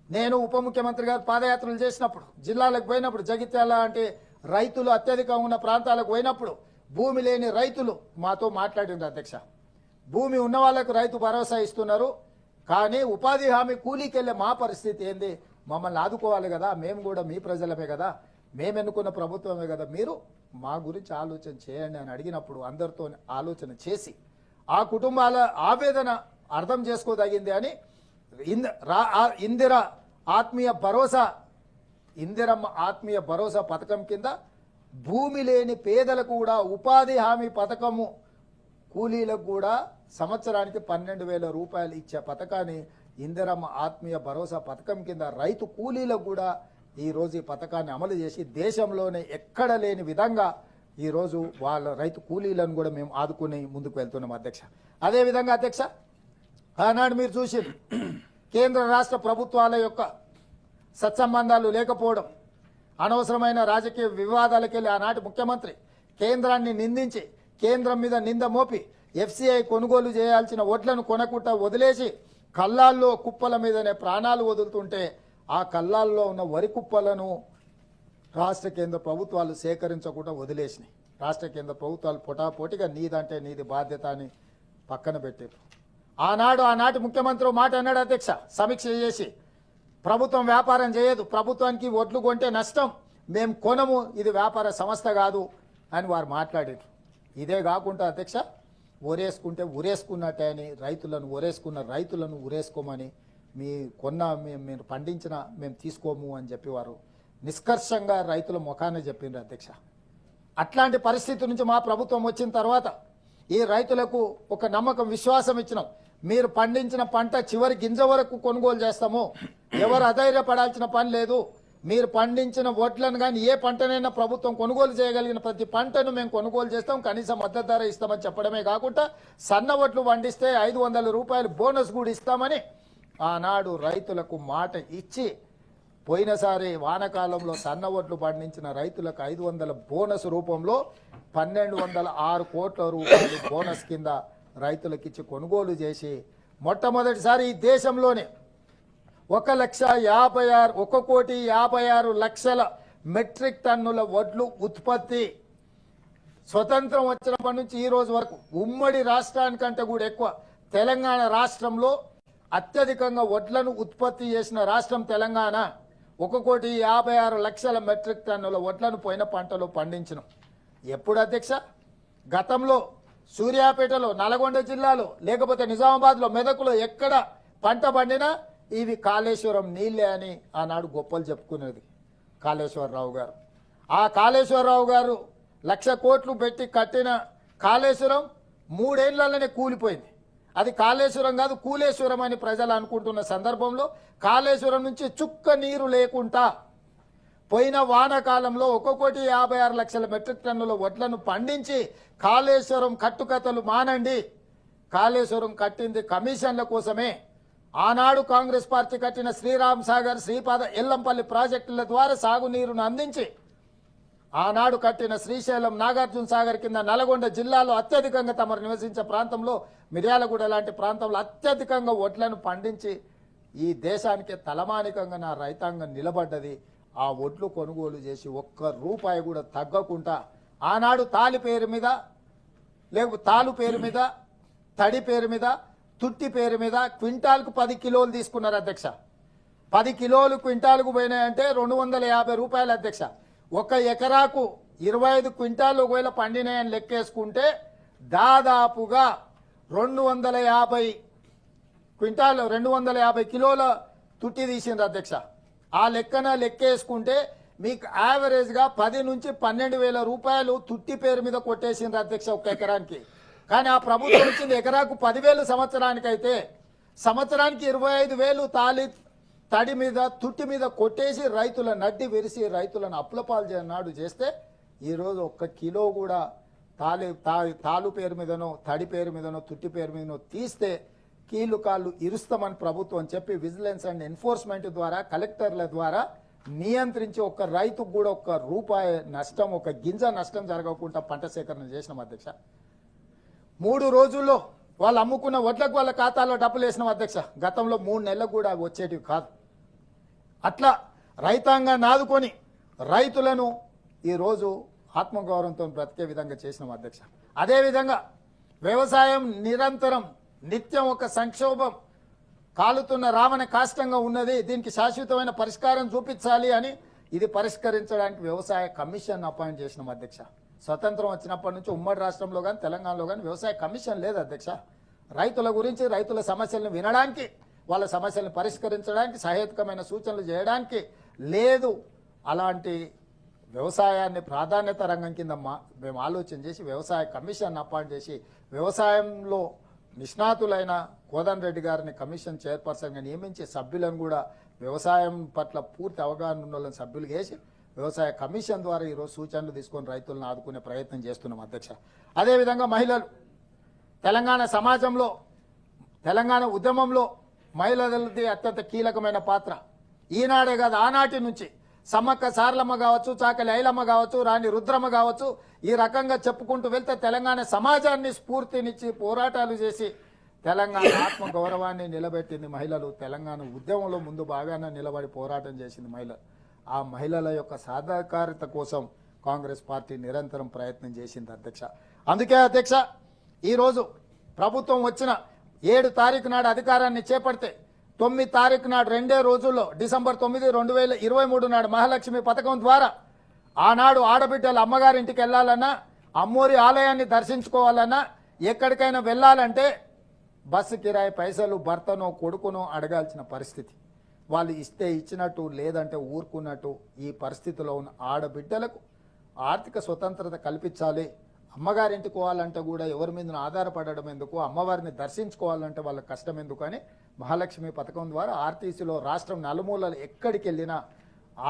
నేను ఉప ముఖ్యమంత్రి గారు పాదయాత్రలు చేసినప్పుడు జిల్లాలకు పోయినప్పుడు జగిత్యాల అంటే రైతులు అత్యధికంగా ఉన్న ప్రాంతాలకు పోయినప్పుడు భూమి లేని రైతులు మాతో మాట్లాడిండ్రు అధ్యక్ష. భూమి ఉన్న వాళ్ళకు రైతు భరోసా ఇస్తున్నారు, కానీ ఉపాధి హామీ కూలీకి వెళ్ళే మా పరిస్థితి ఏంది? మమ్మల్ని ఆదుకోవాలి కదా, మేము కూడా మీ ప్రజలమే కదా, మేము ఎన్నుకున్న ప్రభుత్వమే కదా, మీరు మా గురించి ఆలోచన చేయండి అని అడిగినప్పుడు అందరితో ఆలోచన చేసి ఆ కుటుంబాల ఆవేదన అర్థం చేసుకోదగింది అని ఇందిరమ్మ ఆత్మీయ భరోసా పథకం కింద భూమి లేని పేదలకు కూడా ఉపాధి హామీ పథకము కూలీలకు కూడా సంవత్సరానికి 12,000 రూపాయలు ఇచ్చే పథకాన్ని ఇందిరమ్మ ఆత్మీయ భరోసా పథకం కింద రైతు కూలీలకు కూడా ఈరోజు ఈ పథకాన్ని అమలు చేసి దేశంలోనే ఎక్కడ లేని విధంగా ఈరోజు వాళ్ళ రైతు కూలీలను కూడా మేము ఆదుకుని ముందుకు వెళ్తున్నాం అధ్యక్ష. అదేవిధంగా అధ్యక్ష, ఆనాడు మీరు చూసి కేంద్ర రాష్ట్ర ప్రభుత్వాల యొక్క సత్సంబంధాలు లేకపోవడం, అనవసరమైన రాజకీయ వివాదాలకు వెళ్ళి ఆనాటి ముఖ్యమంత్రి కేంద్రాన్ని నిందించి కేంద్రం మీద నింద మోపి FCI కొనుగోలు చేయాల్సిన వడ్లను కొనకుండా వదిలేసి కల్లాల్లో కుప్పల మీదనే ప్రాణాలు వదులుతుంటే ఆ కల్లాల్లో ఉన్న వరి కుప్పలను రాష్ట్ర కేంద్ర ప్రభుత్వాలు సేకరించకుండా వదిలేసినాయి. రాష్ట్ర కేంద్ర ప్రభుత్వాలు పోటాపోటీగా నీదంటే నీది బాధ్యత అని పక్కన పెట్టారు. ఆనాటి ముఖ్యమంత్రి మాట అన్నాడు అధ్యక్ష, సమీక్ష చేసి ప్రభుత్వం వ్యాపారం చేయదు, ప్రభుత్వానికి వడ్లు కొంటే నష్టం, మేము కొనము, ఇది వ్యాపార సంస్థ కాదు అని వారు మాట్లాడారు. ఇదే కాకుండా అధ్యక్ష, ఊరేసుకుంటే ఊరేసుకున్నట్టే అని రైతులను ఊరేసుకోమని మీరు పండించిన మేము తీసుకోము అని చెప్పి వారు నిష్కర్షంగా రైతుల ముఖాన్ని చెప్పిండ్రు అధ్యక్ష. అట్లాంటి పరిస్థితి నుంచి మా ప్రభుత్వం వచ్చిన తర్వాత ఈ రైతులకు ఒక నమ్మకం, విశ్వాసం ఇచ్చినాం. మీరు పండించిన పంట చివరి గింజ వరకు కొనుగోలు చేస్తాము, ఎవరు అధైర్యపడాల్సిన పని లేదు. మీరు పండించిన వడ్లను కానీ ఏ పంటనైనా ప్రభుత్వం కొనుగోలు చేయగలిగిన ప్రతి పంటను మేము కొనుగోలు చేస్తాం, కనీస మద్దతు ధర ఇస్తామని చెప్పడమే కాకుండా సన్న వడ్లు పండిస్తే 500 రూపాయలు బోనస్ కూడా ఇస్తామని ఆనాడు రైతులకు మాట ఇచ్చి, పోయినసారి వానకాలంలో సన్న వడ్లు పండించిన రైతులకు 500 బోనస్ రూపంలో 1206 కోట్ల రూపాయలు బోనస్ కింద రైతులకు ఇచ్చి కొనుగోలు చేసి మొట్టమొదటిసారి ఈ దేశంలోనే 1,56,00,000 మెట్రిక్ టన్నుల వడ్లు ఉత్పత్తి స్వతంత్రం వచ్చినప్పటి నుంచి ఈ రోజు వరకు ఉమ్మడి రాష్ట్రానికంటే కూడా ఎక్కువ తెలంగాణ రాష్ట్రంలో అత్యధికంగా వడ్లను ఉత్పత్తి చేసిన రాష్ట్రం తెలంగాణ. 1,56,00,000 మెట్రిక్ టన్నుల వడ్లను పోయిన పంటలో పండించడం. ఎప్పుడు అధ్యక్ష? గతంలో సూర్యాపేటలో, నల్గొండ జిల్లాలో, లేకపోతే నిజామాబాద్లో, మెదకులో ఎక్కడ పంట పండినా ఇవి కాళేశ్వరం నీళ్ళే అని ఆనాడు గొప్పలు చెప్పుకునేది కాళేశ్వరరావు గారు. ఆ కాళేశ్వరరావు గారు 1,00,000 కోట్లు పెట్టి కట్టిన కాళేశ్వరం 3 ఏళ్లలోనే కూలిపోయింది. అది కాళేశ్వరం కాదు, కూలేశ్వరం అని ప్రజలు అనుకుంటున్న సందర్భంలో కాళేశ్వరం నుంచి చుక్క నీరు లేకుండా పోయిన వానాకాలంలో 1,56,00,000 మెట్రిక్ టన్నుల వడ్లను పండించి కాళేశ్వరం కట్టుకథలు మానండి, కాళేశ్వరం కట్టింది కమిషన్ల కోసమే. ఆనాడు కాంగ్రెస్ పార్టీ కట్టిన శ్రీరామ్ సాగర్, శ్రీపాద, ఎల్లంపల్లి ప్రాజెక్టుల ద్వారా సాగునీరును అందించి ఆనాడు కట్టిన శ్రీశైలం, నాగార్జున సాగర్ కింద నల్గొండ జిల్లాలో అత్యధికంగా తమరు నివసించే ప్రాంతంలో, మిర్యాలగూడ లాంటి ప్రాంతంలో అత్యధికంగా వడ్లను పండించి ఈ దేశానికి తలమానికంగా నా రైతాంగం నిలబడ్డది. ఆ వడ్లు కొనుగోలు చేసి 1 రూపాయి కూడా తగ్గకుండా ఆనాడు తాలి పేరు మీద, లేకపోతే తాలు పేరు మీద, తడి పేరు మీద, తుట్టి పేరు మీద క్వింటాల్కు 10 కిలోలు తీసుకున్నారు అధ్యక్ష. 10 కిలోలు క్వింటాల్కు పోయినాయంటే 250 రూపాయలు అధ్యక్ష. 1 ఎకరాకు 25 క్వింటాలు ఒకవేళ పండినాయని లెక్కేసుకుంటే దాదాపుగా 250 క్వింటాలు, 250 కిలోల తుట్టి తీసిండ్రు అధ్యక్ష. ఆ లెక్కేసుకుంటే మీకు యావరేజ్గా 10 నుంచి 12,000 రూపాయలు తుట్టి పేరు మీద కొట్టేసిండ్రు అధ్యక్ష 1 ఎకరానికి. కానీ ఆ ప్రభుత్వం ఇచ్చింది ఎకరాకు 10,000 సంవత్సరానికైతే, సంవత్సరానికి 25,000 తడి మీద, తుట్టి మీద కొట్టేసి రైతుల నడ్డి విరిసి రైతులను అప్పులపాలు నాడు చేస్తే ఈరోజు 1 కిలో కూడా తాలు పేరు మీదనో, తడి పేరు మీదనో, తుట్టి పేరు మీదనో తీస్తే కీళ్ళు కాళ్ళు ఇరుస్తామని ప్రభుత్వం చెప్పి విజిలెన్స్ అండ్ ఎన్ఫోర్స్మెంట్ ద్వారా, కలెక్టర్ల ద్వారా నియంత్రించి 1 రైతుకు కూడా 1 రూపాయి నష్టం, 1 గింజ నష్టం జరగకుండా పంట సేకరణ చేసినాం అధ్యక్ష. 3 రోజుల్లో వాళ్ళు అమ్ముకున్న వడ్లకు వాళ్ళ ఖాతాలో డబ్బులు వేసినాం అధ్యక్ష. గతంలో 3 నెలలకు కూడా వచ్చేటివి కాదు. అట్లా రైతాంగాన్ని ఆదుకొని రైతులను ఈరోజు ఆత్మగౌరవంతో బ్రతికే విధంగా చేసినాం అధ్యక్ష. అదేవిధంగా వ్యవసాయం నిరంతరం నిత్యం ఒక సంక్షోభం, కాలుతున్న రావణ కాష్టంగా ఉన్నది. దీనికి శాశ్వతమైన పరిష్కారం చూపించాలి అని ఇది పరిష్కరించడానికి వ్యవసాయ కమిషన్ అపాయింట్ చేసినాం అధ్యక్ష. స్వతంత్రం వచ్చినప్పటి నుంచి ఉమ్మడి రాష్ట్రంలో కానీ తెలంగాణలో కానీ వ్యవసాయ కమిషన్ లేదు అధ్యక్ష. రైతుల గురించి, రైతుల సమస్యలను వినడానికి, వాళ్ళ సమస్యలను పరిష్కరించడానికి, సహేతుకమైన సూచనలు చేయడానికి లేదు. అలాంటి వ్యవసాయాన్ని ప్రాధాన్యత రంగం కింద మేము ఆలోచన చేసి వ్యవసాయ కమిషన్ అపాయింట్ చేసి వ్యవసాయంలో నిష్ణాతులైన కోదండ రెడ్డి గారిని కమిషన్ చైర్పర్సన్గా నియమించి సభ్యులను కూడా వ్యవసాయం పట్ల పూర్తి అవగాహన ఉన్న వాళ్ళని సభ్యులు చేసి వ్యవసాయ కమిషన్ ద్వారా ఈరోజు సూచనలు తీసుకొని రైతులను ఆదుకునే ప్రయత్నం చేస్తున్నాం అధ్యక్ష. అదేవిధంగా మహిళలు తెలంగాణ సమాజంలో, తెలంగాణ ఉద్యమంలో మహిళలది అత్యంత కీలకమైన పాత్ర. ఈనాడే కాదు, ఆనాటి నుంచి సమ్మక్క సారలమ్మ కావచ్చు, చాకలి ఐలమ్మ కావచ్చు, రాణి రుద్రమ్మ కావచ్చు, ఈ రకంగా చెప్పుకుంటూ వెళ్తే తెలంగాణ సమాజాన్ని స్ఫూర్తినిచ్చి పోరాటాలు చేసి తెలంగాణ ఆత్మ గౌరవాన్ని నిలబెట్టింది మహిళలు. తెలంగాణ ఉద్యమంలో ముందు బాగానే నిలబడి పోరాటం చేసింది మహిళలు. ఆ మహిళల యొక్క సాధికారత కోసం కాంగ్రెస్ పార్టీ నిరంతరం ప్రయత్నం చేసింది అధ్యక్ష. అందుకే అధ్యక్ష ఈరోజు ప్రభుత్వం వచ్చిన 7 తారీఖు నాడు అధికారాన్ని చేపడితే 9 తారీఖు నాడు 2 రోజుల్లో డిసెంబర్ 9, 2023 నాడు మహాలక్ష్మి పథకం ద్వారా ఆనాడు ఆడబిడ్డలు అమ్మగారింటికి వెళ్ళాలన్నా, అమ్మోరి ఆలయాన్ని దర్శించుకోవాలన్నా, ఎక్కడికైనా వెళ్ళాలంటే బస్సు కిరాయి పైసలు భర్తనో కొడుకునో అడగాల్సిన పరిస్థితి. వాళ్ళు ఇస్తే ఇచ్చినట్టు లేదంటే ఊరుకున్నట్టు ఈ పరిస్థితిలో ఉన్న ఆడబిడ్డలకు ఆర్థిక స్వతంత్రత కల్పించాలి. అమ్మగారింటికి పోవాలంటే కూడా ఎవరి మీద ఆధారపడడం ఎందుకు, అమ్మవారిని దర్శించుకోవాలంటే వాళ్ళ కష్టం ఎందుకు అని మహాలక్ష్మి పథకం ద్వారా ఆర్టీసీలో రాష్ట్రం నలుమూలలు ఎక్కడికి వెళ్ళినా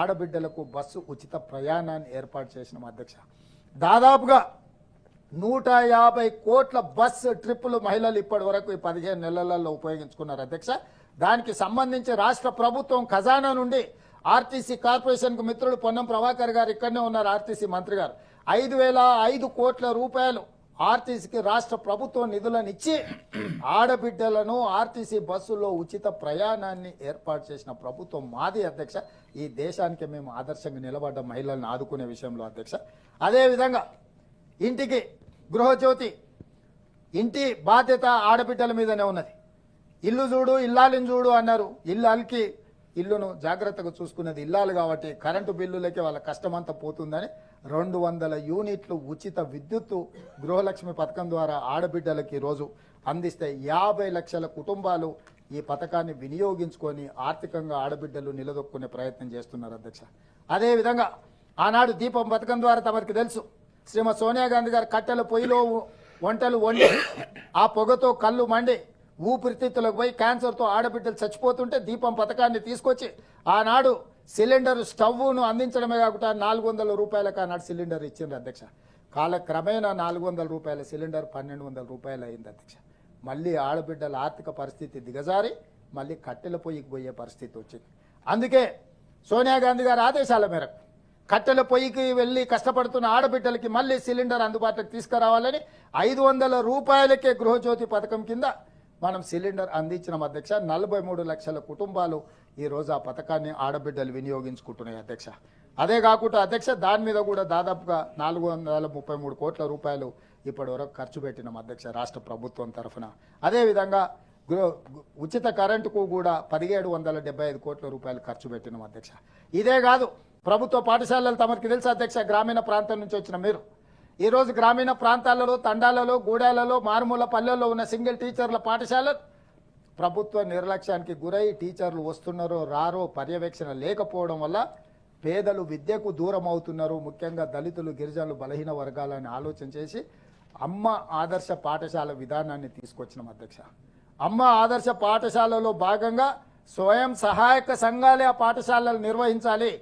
ఆడబిడ్డలకు బస్సు ఉచిత ప్రయాణాన్ని ఏర్పాటు చేసిన అధ్యక్ష. దాదాపుగా 150 కోట్ల బస్సు ట్రిప్పులు మహిళలు ఇప్పటి వరకు ఈ 15 నెలలలో ఉపయోగించుకున్నారు అధ్యక్ష. దానికి సంబంధించి రాష్ట్ర ప్రభుత్వం ఖజానా నుండి ఆర్టీసీ కార్పొరేషన్కు మిత్రుడు పొన్నం ప్రభాకర్ గారు ఇక్కడనే ఉన్నారు, ఆర్టీసీ మంత్రి గారు, 5,005 కోట్ల రూపాయలు ఆర్టీసీకి రాష్ట్ర ప్రభుత్వం నిధులను ఇచ్చి ఆడబిడ్డలను ఆర్టీసీ బస్సుల్లో ఉచిత ప్రయాణాన్ని ఏర్పాటు చేసిన ప్రభుత్వం మాది అధ్యక్ష. ఈ దేశానికి మేము ఆదర్శంగా నిలబడ్డ మహిళలను ఆదుకునే విషయంలో అధ్యక్ష. అదేవిధంగా ఇంటికి గృహజ్యోతి, ఇంటి బాధ్యత ఆడబిడ్డల మీదనే ఉన్నది. ఇల్లు చూడు ఇల్లాలిని చూడు అన్నారు. ఇల్లాలకి ఇల్లును జాగ్రత్తగా చూసుకునేది ఇల్లాలు కాబట్టి కరెంటు బిల్లులకి వాళ్ళ కష్టమంతా పోతుందని 200 యూనిట్లు ఉచిత విద్యుత్తు గృహలక్ష్మి పథకం ద్వారా ఆడబిడ్డలకి ఈరోజు అందిస్తే 50 లక్షల కుటుంబాలు ఈ పథకాన్ని వినియోగించుకొని ఆర్థికంగా ఆడబిడ్డలు నిలదొక్కునే ప్రయత్నం చేస్తున్నారు అధ్యక్ష. అదేవిధంగా ఆనాడు దీపం పథకం ద్వారా తమకు తెలుసు, శ్రీమతి సోనియా గాంధీ గారు కట్టెల పొయ్యిలో వంటలు వండి ఆ పొగతో కళ్ళు మండి ఊపిరితిత్తులకు పోయి క్యాన్సర్తో ఆడబిడ్డలు చచ్చిపోతుంటే దీపం పథకాన్ని తీసుకొచ్చి ఆనాడు సిలిండర్ స్టవ్ను అందించడమే కాకుండా 400 రూపాయలకు ఆనాడు సిలిండర్ ఇచ్చింది అధ్యక్ష. కాలక్రమేణా 400 రూపాయల సిలిండర్ 1200 రూపాయలు అయింది అధ్యక్ష. మళ్ళీ ఆడబిడ్డల ఆర్థిక పరిస్థితి దిగజారి మళ్ళీ కట్టెల పొయ్యికి పోయే పరిస్థితి వచ్చింది. అందుకే సోనియా గాంధీ గారి ఆదేశాల మేరకు కట్టెల పొయ్యికి వెళ్ళి కష్టపడుతున్న ఆడబిడ్డలకి మళ్ళీ సిలిండర్ అందుబాటులోకి తీసుకురావాలని 500 రూపాయలకే గృహజ్యోతి పథకం కింద మనం సిలిండర్ అందించిన అధ్యక్ష. 43 లక్షల కుటుంబాలు ఈరోజు ఆ పథకాన్ని ఆడబిడ్డలు వినియోగించుకుంటున్నాయి అధ్యక్ష. అదే కాకుండా అధ్యక్ష దాని మీద కూడా దాదాపుగా 433 కోట్ల రూపాయలు ఇప్పటి వరకు ఖర్చు పెట్టినాం అధ్యక్ష రాష్ట్ర ప్రభుత్వం తరఫున. అదేవిధంగా ఉచిత కరెంటుకు కూడా 1775 కోట్ల రూపాయలు ఖర్చు పెట్టినాం అధ్యక్ష. ఇదే కాదు, ప్రభుత్వ పాఠశాలలు తమకు తెలుసు అధ్యక్ష, గ్రామీణ ప్రాంతం నుంచి వచ్చిన మీరు ఈరోజు గ్రామీణ ప్రాంతాలలో, తండాలలో, గూడాలలో, మారుమూల పల్లెల్లో ఉన్న సింగిల్ టీచర్ల పాఠశాలలు ప్రభుత్వ నిర్లక్ష్యానికి గురై టీచర్లు వస్తున్నారో రారో పర్యవేక్షణ లేకపోవడం వల్ల పేదలు విద్యకు దూరం అవుతున్నారు. ముఖ్యంగా దళితులు, గిరిజనులు, బలహీన వర్గాలని ఆలోచన చేసి అమ్మ ఆదర్శ పాఠశాల విధానాన్ని తీసుకొచ్చిన అధ్యక్ష. అమ్మ ఆదర్శ పాఠశాలలో భాగంగా స్వయం సహాయక సంఘాలే ఆ పాఠశాలలు నిర్వహించాలి.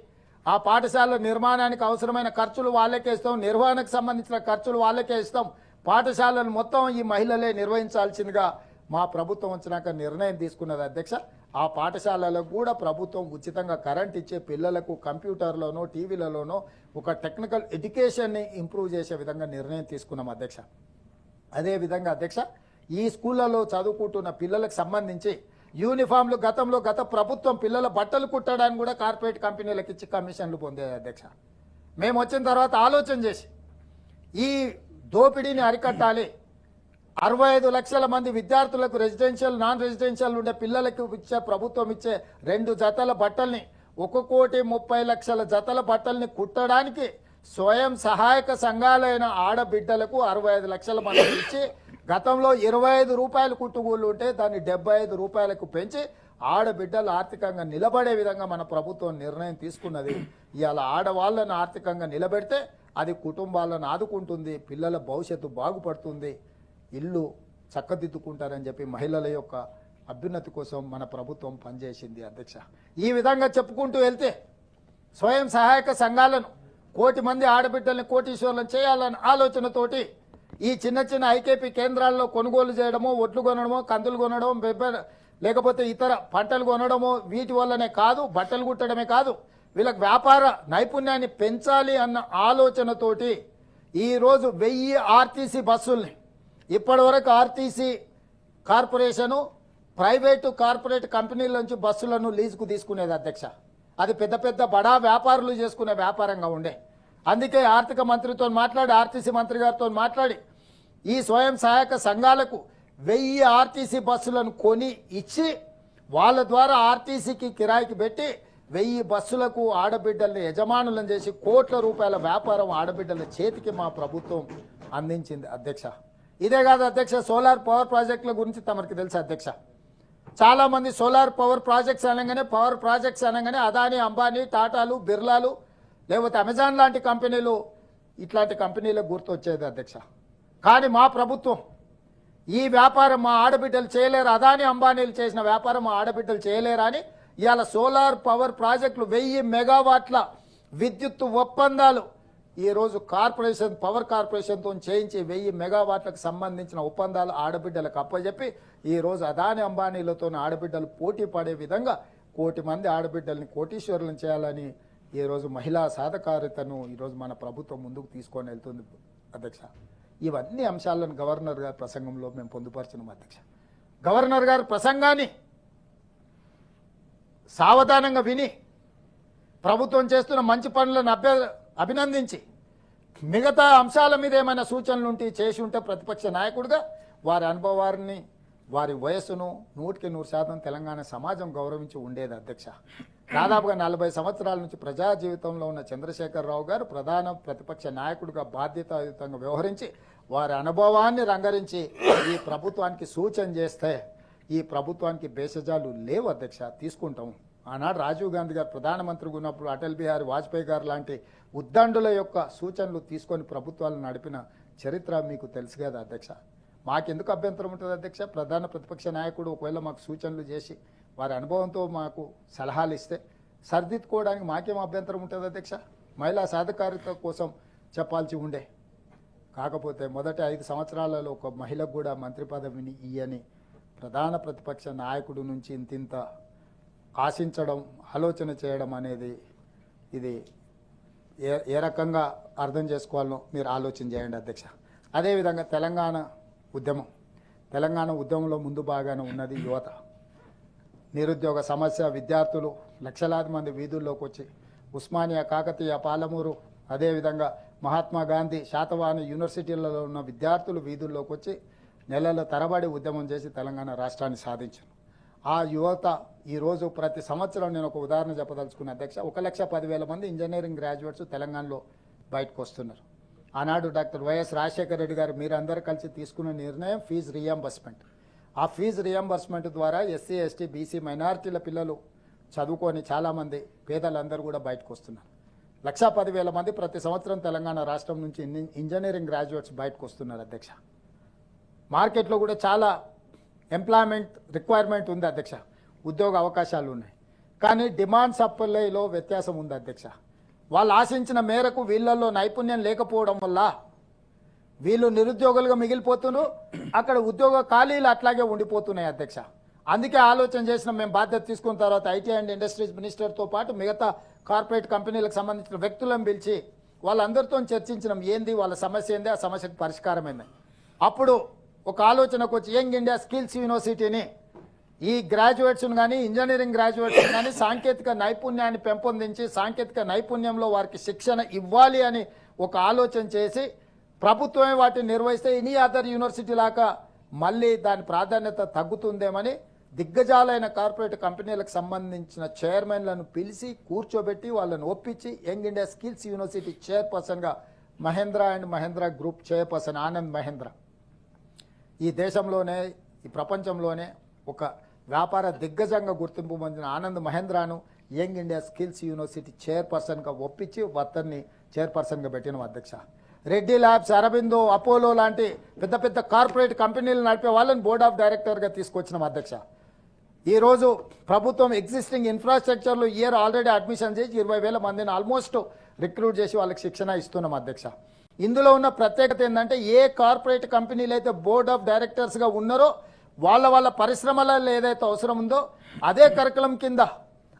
ఆ పాఠశాల నిర్మాణానికి అవసరమైన ఖర్చులు వాళ్ళకే ఇస్తాం, నిర్వహణకు సంబంధించిన ఖర్చులు వాళ్ళకే ఇస్తాం, పాఠశాలను మొత్తం ఈ మహిళలే నిర్వహించాల్సిందిగా మా ప్రభుత్వం వచ్చినాక నిర్ణయం తీసుకున్నది అధ్యక్ష. ఆ పాఠశాలలకు కూడా ప్రభుత్వం ఉచితంగా కరెంట్ ఇచ్చే పిల్లలకు కంప్యూటర్లోనో టీవీలలోనో ఒక టెక్నికల్ ఎడ్యుకేషన్ని ఇంప్రూవ్ చేసే విధంగా నిర్ణయం తీసుకున్నాం అధ్యక్ష. అదేవిధంగా అధ్యక్ష ఈ స్కూళ్ళలో చదువుకుంటున్న పిల్లలకు సంబంధించి యూనిఫామ్లు గత ప్రభుత్వం పిల్లల బట్టలు కుట్టడానికి కూడా కార్పొరేట్ కంపెనీలకు ఇచ్చి కమిషన్లు పొందేది అధ్యక్ష. మేము వచ్చిన తర్వాత ఆలోచన చేసి ఈ దోపిడీని అరికట్టాలి. 65 లక్షల మంది విద్యార్థులకు రెసిడెన్షియల్, నాన్ రెసిడెన్షియల్ ఉండే పిల్లలకు ఇచ్చే ప్రభుత్వం ఇచ్చే 2 జతల బట్టల్ని 1,30,00,000 జతల బట్టల్ని కుట్టడానికి స్వయం సహాయక సంఘాలైన ఆడబిడ్డలకు 65 లక్షల మంది ఇచ్చి గతంలో 25 రూపాయలు కుట్టుగూళ్ళు ఉంటే దాన్ని 75 రూపాయలకు పెంచి ఆడబిడ్డలు ఆర్థికంగా నిలబడే విధంగా మన ప్రభుత్వం నిర్ణయం తీసుకున్నది. ఇవాళ ఆడవాళ్ళను ఆర్థికంగా నిలబెడితే అది కుటుంబాలను ఆదుకుంటుంది, పిల్లల భవిష్యత్తు బాగుపడుతుంది, ఇల్లు చక్కదిద్దుకుంటారని చెప్పి మహిళల యొక్క అభ్యున్నతి కోసం మన ప్రభుత్వం పనిచేసింది అధ్యక్ష. ఈ విధంగా చెప్పుకుంటూ వెళ్తే స్వయం సహాయక సంఘాలను 1 కోటి మంది ఆడబిడ్డల్ని కోటీశ్వర్లను చేయాలన్న ఆలోచనతోటి ఈ చిన్న చిన్న ఐకేపీ కేంద్రాల్లో కొనుగోలు చేయడమో, ఒడ్లు కొనడమో, కందులు కొనడం, లేకపోతే ఇతర పంటలు కొనడమో వీటి వల్లనే కాదు, బట్టలు కుట్టడమే కాదు, వీళ్ళకి వ్యాపార నైపుణ్యాన్ని పెంచాలి అన్న ఆలోచనతోటి ఈరోజు 1000 ఆర్టీసీ బస్సుల్ని ఇప్పటి వరకు ఆర్టీసీ కార్పొరేషను ప్రైవేటు కార్పొరేట్ కంపెనీల నుంచి బస్సులను లీజుకు తీసుకునేది అధ్యక్ష. అది పెద్ద పెద్ద బడా వ్యాపారులు చేసుకునే వ్యాపారంగా ఉండే. అందుకే ఆర్థిక మంత్రితో మాట్లాడి, ఆర్టీసీ మంత్రి గారితో మాట్లాడి ఈ స్వయం సహాయక సంఘాలకు 1000 ఆర్టీసీ బస్సులను కొని ఇచ్చి వాళ్ళ ద్వారా ఆర్టీసీకి కిరాయికి పెట్టి 1000 బస్సులకు ఆడబిడ్డల్ని యజమానులను చేసి కోట్ల రూపాయల వ్యాపారం ఆడబిడ్డల చేతికి మా ప్రభుత్వం అందించింది అధ్యక్ష. ఇదే కాదు అధ్యక్ష, సోలార్ పవర్ ప్రాజెక్టుల గురించి తమరికి తెలుసు అధ్యక్ష. చాలామంది సోలార్ పవర్ ప్రాజెక్ట్స్ అనగానే అదానీ, అంబానీ, టాటాలు, బిర్లాలు లేకపోతే అమెజాన్ లాంటి కంపెనీలు, ఇట్లాంటి కంపెనీలకు గుర్తొచ్చేది అధ్యక్ష. కానీ మా ప్రభుత్వం ఈ వ్యాపారం మా ఆడబిడ్డలు చేయలేరు, అదానీ అంబానీలు చేసిన వ్యాపారం మా ఆడబిడ్డలు చేయలేరు అని ఇవాళ సోలార్ పవర్ ప్రాజెక్టులు 1000 మెగావాట్ల విద్యుత్ ఒప్పందాలు ఈరోజు పవర్ కార్పొరేషన్తో చేయించి 1000 మెగావాట్లకు సంబంధించిన ఒప్పందాలు ఆడబిడ్డలకు అప్పచెప్పి ఈరోజు అదానీ అంబానీలతో ఆడబిడ్డలు పోటీ పడే విధంగా 1 కోటి మంది ఆడబిడ్డల్ని కోటీశ్వరులను చేయాలని ఈరోజు మహిళా సాధకారితను ఈరోజు మన ప్రభుత్వం ముందుకు తీసుకొని వెళ్తుంది అధ్యక్ష. ఇవన్నీ అంశాలను గవర్నర్ గారి ప్రసంగంలో మేము పొందుపరిచినాం అధ్యక్ష. గవర్నర్ గారి ప్రసంగాన్ని సావధానంగా విని ప్రభుత్వం చేస్తున్న మంచి పనులను అభినందించి మిగతా అంశాల మీద ఏమైనా సూచనలు ఉంటే చేసి ఉంటే ప్రతిపక్ష నాయకుడిగా వారి అనుభవాన్ని, వారి వయస్సును 100% తెలంగాణ సమాజం గౌరవించి ఉండేది అధ్యక్ష. దాదాపుగా 40 సంవత్సరాల నుంచి ప్రజా జీవితంలో ఉన్న చంద్రశేఖరరావు గారు ప్రధాన ప్రతిపక్ష నాయకుడిగా బాధ్యతాయుతంగా వ్యవహరించి వారి అనుభవాన్ని రంగరించి ఈ ప్రభుత్వానికి సూచన చేస్తే ఈ ప్రభుత్వానికి భేషజాలు లేవు అధ్యక్ష, తీసుకుంటాం. ఆనాడు రాజీవ్ గాంధీ గారు ప్రధానమంత్రిగా ఉన్నప్పుడు అటల్ బిహారీ వాజ్పేయి గారు లాంటి ఉద్దండుల యొక్క సూచనలు తీసుకొని ప్రభుత్వాలను నడిపిన చరిత్ర మీకు తెలుసు కదా అధ్యక్ష. మాకెందుకు అభ్యంతరం ఉంటుంది అధ్యక్ష? ప్రధాన ప్రతిపక్ష నాయకుడు ఒకవేళ మాకు సూచనలు చేసి వారి అనుభవంతో మాకు సలహాలు ఇస్తే సరిదిద్దుకోవడానికి మాకేం అభ్యంతరం ఉంటుంది అధ్యక్ష? మహిళా సాధికారిత కోసం చెప్పాల్సి ఉండే. కాకపోతే మొదటి 5 సంవత్సరాలలో ఒక మహిళకు కూడా మంత్రి పదవిని ఇయ్యని ప్రధాన ప్రతిపక్ష నాయకుడు నుంచి ఇంతింత ఆశించడం, ఆలోచన చేయడం అనేది ఇది ఏ రకంగా అర్థం చేసుకోవాలో మీరు ఆలోచన చేయండి అధ్యక్ష. అదేవిధంగా తెలంగాణ ఉద్యమంలో ముందు బాగానే ఉన్నది యువత. నిరుద్యోగ సమస్య, విద్యార్థులు లక్షలాది మంది వీధుల్లోకి వచ్చి ఉస్మానియా, కాకతీయ, పాలమూరు, అదేవిధంగా మహాత్మా గాంధీ, శాతవాహన యూనివర్సిటీలలో ఉన్న విద్యార్థులు వీధుల్లోకి వచ్చి నెలల తరబడి ఉద్యమం చేసి తెలంగాణ రాష్ట్రాన్ని సాధించారు. ఆ యువత ఈరోజు ప్రతి సంవత్సరం నేను ఒక ఉదాహరణ చెప్పదలుచుకున్న అధ్యక్ష, 1,10,000 మంది ఇంజనీరింగ్ గ్రాడ్యుయేట్స్ తెలంగాణలో బయటకు వస్తున్నారు. ఆనాడు డాక్టర్ వైఎస్ రాజశేఖర రెడ్డి గారు మీరందరూ కలిసి తీసుకున్న నిర్ణయం ఫీజు రియంబర్స్మెంట్. ఆ ఫీజు రియంబర్స్మెంట్ ద్వారా ఎస్సీ, ఎస్టీ, బీసీ, మైనారిటీల పిల్లలు చదువుకొని చాలామంది పేదలందరూ కూడా బయటకు వస్తున్నారు. 1,10,000 మంది ప్రతి సంవత్సరం తెలంగాణ రాష్ట్రం నుంచి ఇంజనీరింగ్ గ్రాడ్యుయేట్స్ బయటకు వస్తున్నారు అధ్యక్ష. మార్కెట్లో కూడా చాలా ఎంప్లాయ్మెంట్ రిక్వైర్మెంట్ ఉంది అధ్యక్ష, ఉద్యోగ అవకాశాలు ఉన్నాయి. కానీ డిమాండ్ సప్లైలో వ్యత్యాసం ఉంది అధ్యక్ష. వాళ్ళు ఆశించిన మేరకు వీళ్ళల్లో నైపుణ్యం లేకపోవడం వల్ల వీళ్ళు నిరుద్యోగులుగా మిగిలిపోతున్నారు. అక్కడ ఉద్యోగ ఖాళీలు అట్లాగే ఉండిపోతున్నాయి అధ్యక్ష. అందుకే ఆలోచన చేసిన మేము బాధ్యత తీసుకున్న తర్వాత ఐటీ అండ్ ఇండస్ట్రీస్ మినిస్టర్తో పాటు మిగతా కార్పొరేట్ కంపెనీలకు సంబంధించిన వ్యక్తులను పిలిచి వాళ్ళందరితో చర్చించడం ఏంది, వాళ్ళ సమస్య ఏంది, ఆ సమస్యకు పరిష్కారం ఏంది. అప్పుడు ఒక ఆలోచనకు వచ్చి యంగ్ ఇండియా స్కిల్స్ యూనివర్సిటీని ఈ గ్రాడ్యుయేట్స్ను కానీ ఇంజనీరింగ్ గ్రాడ్యుయేట్స్ను కానీ సాంకేతిక నైపుణ్యాన్ని పెంపొందించి సాంకేతిక నైపుణ్యంలో వారికి శిక్షణ ఇవ్వాలి అని ఒక ఆలోచన చేసి ప్రభుత్వమే వాటిని నిర్వహిస్తే ఎనీ అదర్ యూనివర్సిటీ లాగా మళ్ళీ దాని ప్రాధాన్యత తగ్గుతుందేమని దిగ్గజాలైన కార్పొరేట్ కంపెనీలకు సంబంధించిన చైర్మన్లను పిలిచి కూర్చోబెట్టి వాళ్ళని ఒప్పించి యంగ్ ఇండియా స్కిల్స్ యూనివర్సిటీ చైర్పర్సన్గా Mahindra and Mahindra group chairperson Anand Mahindra ఈ దేశంలోనే ఈ ప్రపంచంలోనే ఒక వ్యాపార దిగ్గజంగా గుర్తింపు పొందిన ఆనంద్ మహేంద్రను యంగ్ ఇండియా స్కిల్స్ యూనివర్సిటీ చైర్పర్సన్గా ఒప్పించి అతన్ని చైర్పర్సన్గా పెట్టిన అధ్యక్ష. రెడ్డి ల్యాబ్స్, అరబిందో, అపోలో లాంటి పెద్ద పెద్ద కార్పొరేట్ కంపెనీలు నడిపే వాళ్ళని బోర్డ్ ఆఫ్ డైరెక్టర్గా తీసుకొచ్చిన అధ్యక్ష. ఈరోజు ప్రభుత్వం ఎగ్జిస్టింగ్ ఇన్ఫ్రాస్ట్రక్చర్లో ఇయర్ ఆల్రెడీ అడ్మిషన్ చేసి 20,000 మందిని ఆల్మోస్ట్ రిక్రూట్ చేసి వాళ్ళకి శిక్షణ ఇస్తున్నాం అధ్యక్ష. ఇందులో ఉన్న ప్రత్యేకత ఏంటంటే ఏ కార్పొరేట్ కంపెనీలు అయితే బోర్డ్ ఆఫ్ డైరెక్టర్స్గా ఉన్నారో వాళ్ళ పరిశ్రమలలో ఏదైతే అవసరం ఉందో అదే కరికులం కింద,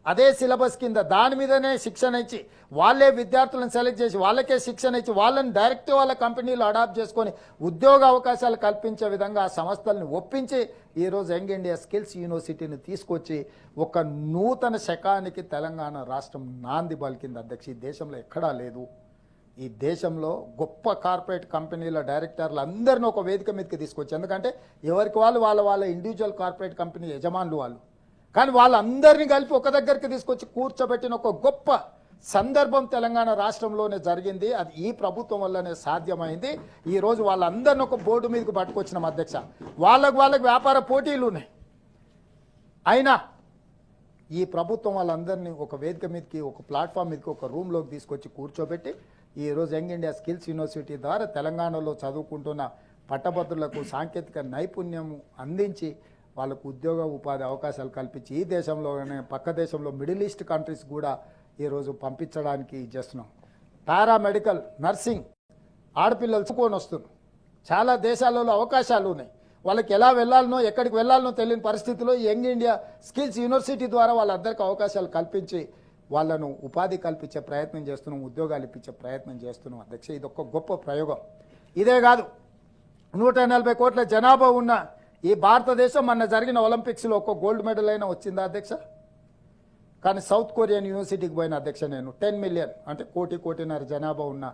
అదే సిలబస్ కింద దాని మీదనే శిక్షణ ఇచ్చి వాళ్ళే విద్యార్థులను సెలెక్ట్ చేసి వాళ్ళకే శిక్షణ ఇచ్చి వాళ్ళని డైరెక్ట్ వాళ్ళ కంపెనీలు అడాప్ట్ చేసుకొని ఉద్యోగ అవకాశాలు కల్పించే విధంగా ఆ సంస్థలను ఒప్పించి ఈరోజు యంగ్ ఇండియా స్కిల్స్ యూనివర్సిటీని తీసుకొచ్చి ఒక నూతన శకానికి తెలంగాణ రాష్ట్రం నాంది పలికింది అధ్యక్ష. ఈ దేశంలో ఎక్కడా లేదు. ఈ దేశంలో గొప్ప కార్పొరేట్ కంపెనీల డైరెక్టర్లు అందరినీ ఒక వేదిక మీదకి తీసుకొచ్చి, ఎందుకంటే ఎవరికి వాళ్ళ ఇండివిజువల్ కార్పొరేట్ కంపెనీ యజమానులు వాళ్ళు, కానీ వాళ్ళందరినీ కలిపి ఒక దగ్గరికి తీసుకొచ్చి కూర్చోబెట్టిన ఒక గొప్ప సందర్భం తెలంగాణ రాష్ట్రంలోనే జరిగింది. అది ఈ ప్రభుత్వం వల్లనే సాధ్యమైంది. ఈరోజు వాళ్ళందరినీ ఒక బోర్డు మీదకి పట్టుకొచ్చిన అధ్యక్ష. వాళ్ళకు వ్యాపార పోటీలు ఉన్నాయి. అయినా ఈ ప్రభుత్వం వాళ్ళందరినీ ఒక వేదిక మీదకి, ఒక ప్లాట్ఫామ్ మీదకి, ఒక రూమ్లోకి తీసుకొచ్చి కూర్చోబెట్టి ఈరోజు యంగ్ ఇండియా స్కిల్స్ యూనివర్సిటీ ద్వారా తెలంగాణలో చదువుకుంటున్న పట్టభద్రులకు సాంకేతిక నైపుణ్యం అందించి వాళ్ళకు ఉద్యోగ ఉపాధి అవకాశాలు కల్పించి ఈ దేశంలోనే పక్క దేశంలో మిడిల్ ఈస్ట్ కంట్రీస్ కూడా ఈరోజు పంపించడానికి చేస్తున్నాం. పారామెడికల్, నర్సింగ్ ఆడపిల్లలు చదువుకొని వస్తున్నారు. చాలా దేశాలలో అవకాశాలు ఉన్నాయి. వాళ్ళకి ఎలా వెళ్ళాలనో ఎక్కడికి వెళ్ళాలనో తెలియని పరిస్థితుల్లో యంగ్ ఇండియా స్కిల్స్ యూనివర్సిటీ ద్వారా వాళ్ళందరికీ అవకాశాలు కల్పించి వాళ్ళను ఉపాధి కల్పించే ప్రయత్నం చేస్తున్నాం, ఉద్యోగాలు ఇప్పించే ప్రయత్నం చేస్తున్నాం అధ్యక్ష. ఇది ఒక గొప్ప ప్రయోగం. ఇదే కాదు, 140 కోట్ల జనాభా ఉన్న ఈ భారతదేశం మొన్న జరిగిన ఒలింపిక్స్లో ఒక్క గోల్డ్ మెడల్ అయినా వచ్చిందా అధ్యక్ష? కానీ సౌత్ కొరియన్ యూనివర్సిటీకి పోయిన అధ్యక్ష నేను 10 మిలియన్ అంటే కోటిన్నర జనాభా ఉన్న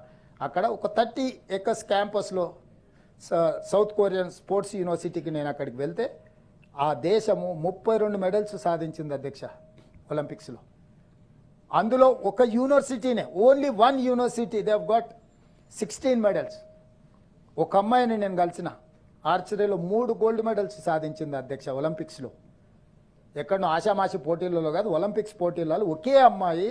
అక్కడ ఒక 30 ఎకర్స్ క్యాంపస్లో సౌత్ కొరియన్ స్పోర్ట్స్ యూనివర్సిటీకి నేను అక్కడికి వెళ్తే ఆ దేశము 32 మెడల్స్ సాధించింది అధ్యక్ష ఒలింపిక్స్లో. అందులో ఒక యూనివర్సిటీనే, only one university they have got 16 medals. ఒక అమ్మాయిని నేను కలిసిన ఆర్చరీలో 3 గోల్డ్ మెడల్స్ సాధించింది అధ్యక్ష ఒలింపిక్స్లో. ఎక్కడనో ఆషామాషి పోటీలలో కాదు, ఒలింపిక్స్ పోటీలలో ఒకే అమ్మాయి,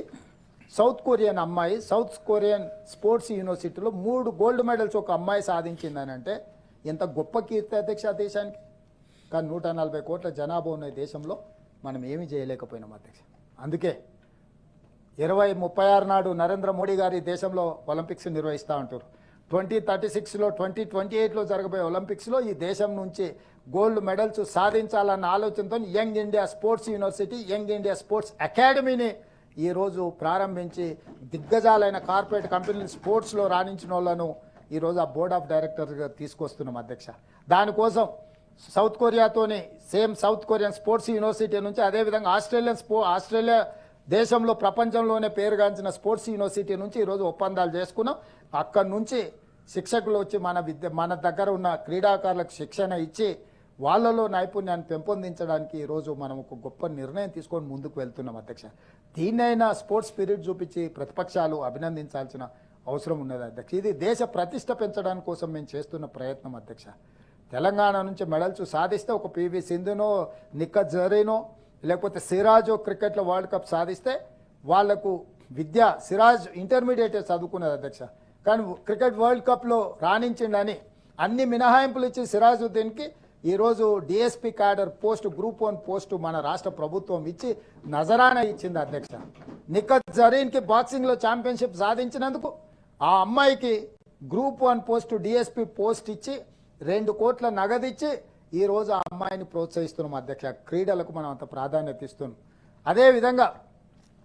సౌత్ కొరియన్ అమ్మాయి, సౌత్ కొరియన్ స్పోర్ట్స్ యూనివర్సిటీలో 3 గోల్డ్ మెడల్స్ ఒక అమ్మాయి సాధించిందని అంటే ఎంత గొప్ప కీర్తి అధ్యక్ష ఆ దేశానికి. కానీ 140 కోట్ల జనాభా ఉన్న దేశంలో మనం ఏమీ చేయలేకపోయినాం అధ్యక్ష. అందుకే 2036 నాడు నరేంద్ర మోడీ గారి దేశంలో ఒలింపిక్స్ నిర్వహిస్తూ ఉంటారు. 2036లో 2028లో జరగబోయే ఒలింపిక్స్లో ఈ దేశం నుంచి గోల్డ్ మెడల్స్ సాధించాలన్న ఆలోచనతో young India sports university, young India sports అకాడమీని ఈరోజు ప్రారంభించి దిగ్గజాలైన కార్పొరేట్ కంపెనీలు స్పోర్ట్స్లో రాణించిన వాళ్ళను ఈరోజు ఆ బోర్డ్ ఆఫ్ డైరెక్టర్గా తీసుకొస్తున్నాం అధ్యక్ష. దానికోసం సౌత్ కొరియాతోని same south Korean sports university నుంచి, అదేవిధంగా ఆస్ట్రేలియా దేశంలో ప్రపంచంలోనే పేరుగాంచిన స్పోర్ట్స్ యూనివర్సిటీ నుంచి ఈరోజు ఒప్పందాలు చేసుకున్నాం. అక్కడి నుంచి శిక్షకులు వచ్చి మన దగ్గర ఉన్న క్రీడాకారులకు శిక్షణ ఇచ్చి వాళ్ళలో నైపుణ్యాన్ని పెంపొందించడానికి ఈరోజు మనం ఒక గొప్ప నిర్ణయం తీసుకొని ముందుకు వెళ్తున్నాం అధ్యక్ష. దీన్నైనా స్పోర్ట్స్ స్పిరిట్ చూపించి ప్రతిపక్షాలు అభినందించాల్సిన అవసరం ఉన్నది అధ్యక్ష. ఇది దేశ ప్రతిష్ట పెంచడానికి కోసం మేము చేస్తున్న ప్రయత్నం అధ్యక్ష. తెలంగాణ నుంచి మెడల్స్ సాధిస్తే ఒక పివి సింధునో, నిఖత్ జరీనో, లేకపోతే సిరాజో క్రికెట్లో వరల్డ్ కప్ సాధిస్తే వాళ్లకు సిరాజ్ ఇంటర్మీడియట్ చదువుకున్నది అధ్యక్ష. కానీ క్రికెట్ వరల్డ్ కప్లో రాణించిండని అన్ని మినహాయింపులు ఇచ్చి సిరాజుద్దీన్కి ఈరోజు DSP cadre post, group 1 post మన రాష్ట్ర ప్రభుత్వం ఇచ్చి నజరానా ఇచ్చింది అధ్యక్ష. నిఖత్ జరీన్కి బాక్సింగ్లో ఛాంపియన్షిప్ సాధించినందుకు ఆ అమ్మాయికి గ్రూప్ 1 పోస్టు డిఎస్పీ పోస్ట్ ఇచ్చి 2 కోట్ల నగదిచ్చి ఈరోజు ఆ అమ్మాయిని ప్రోత్సహిస్తున్నాం అధ్యక్ష. క్రీడలకు మనం అంత ప్రాధాన్యత ఇస్తున్నాం. అదేవిధంగా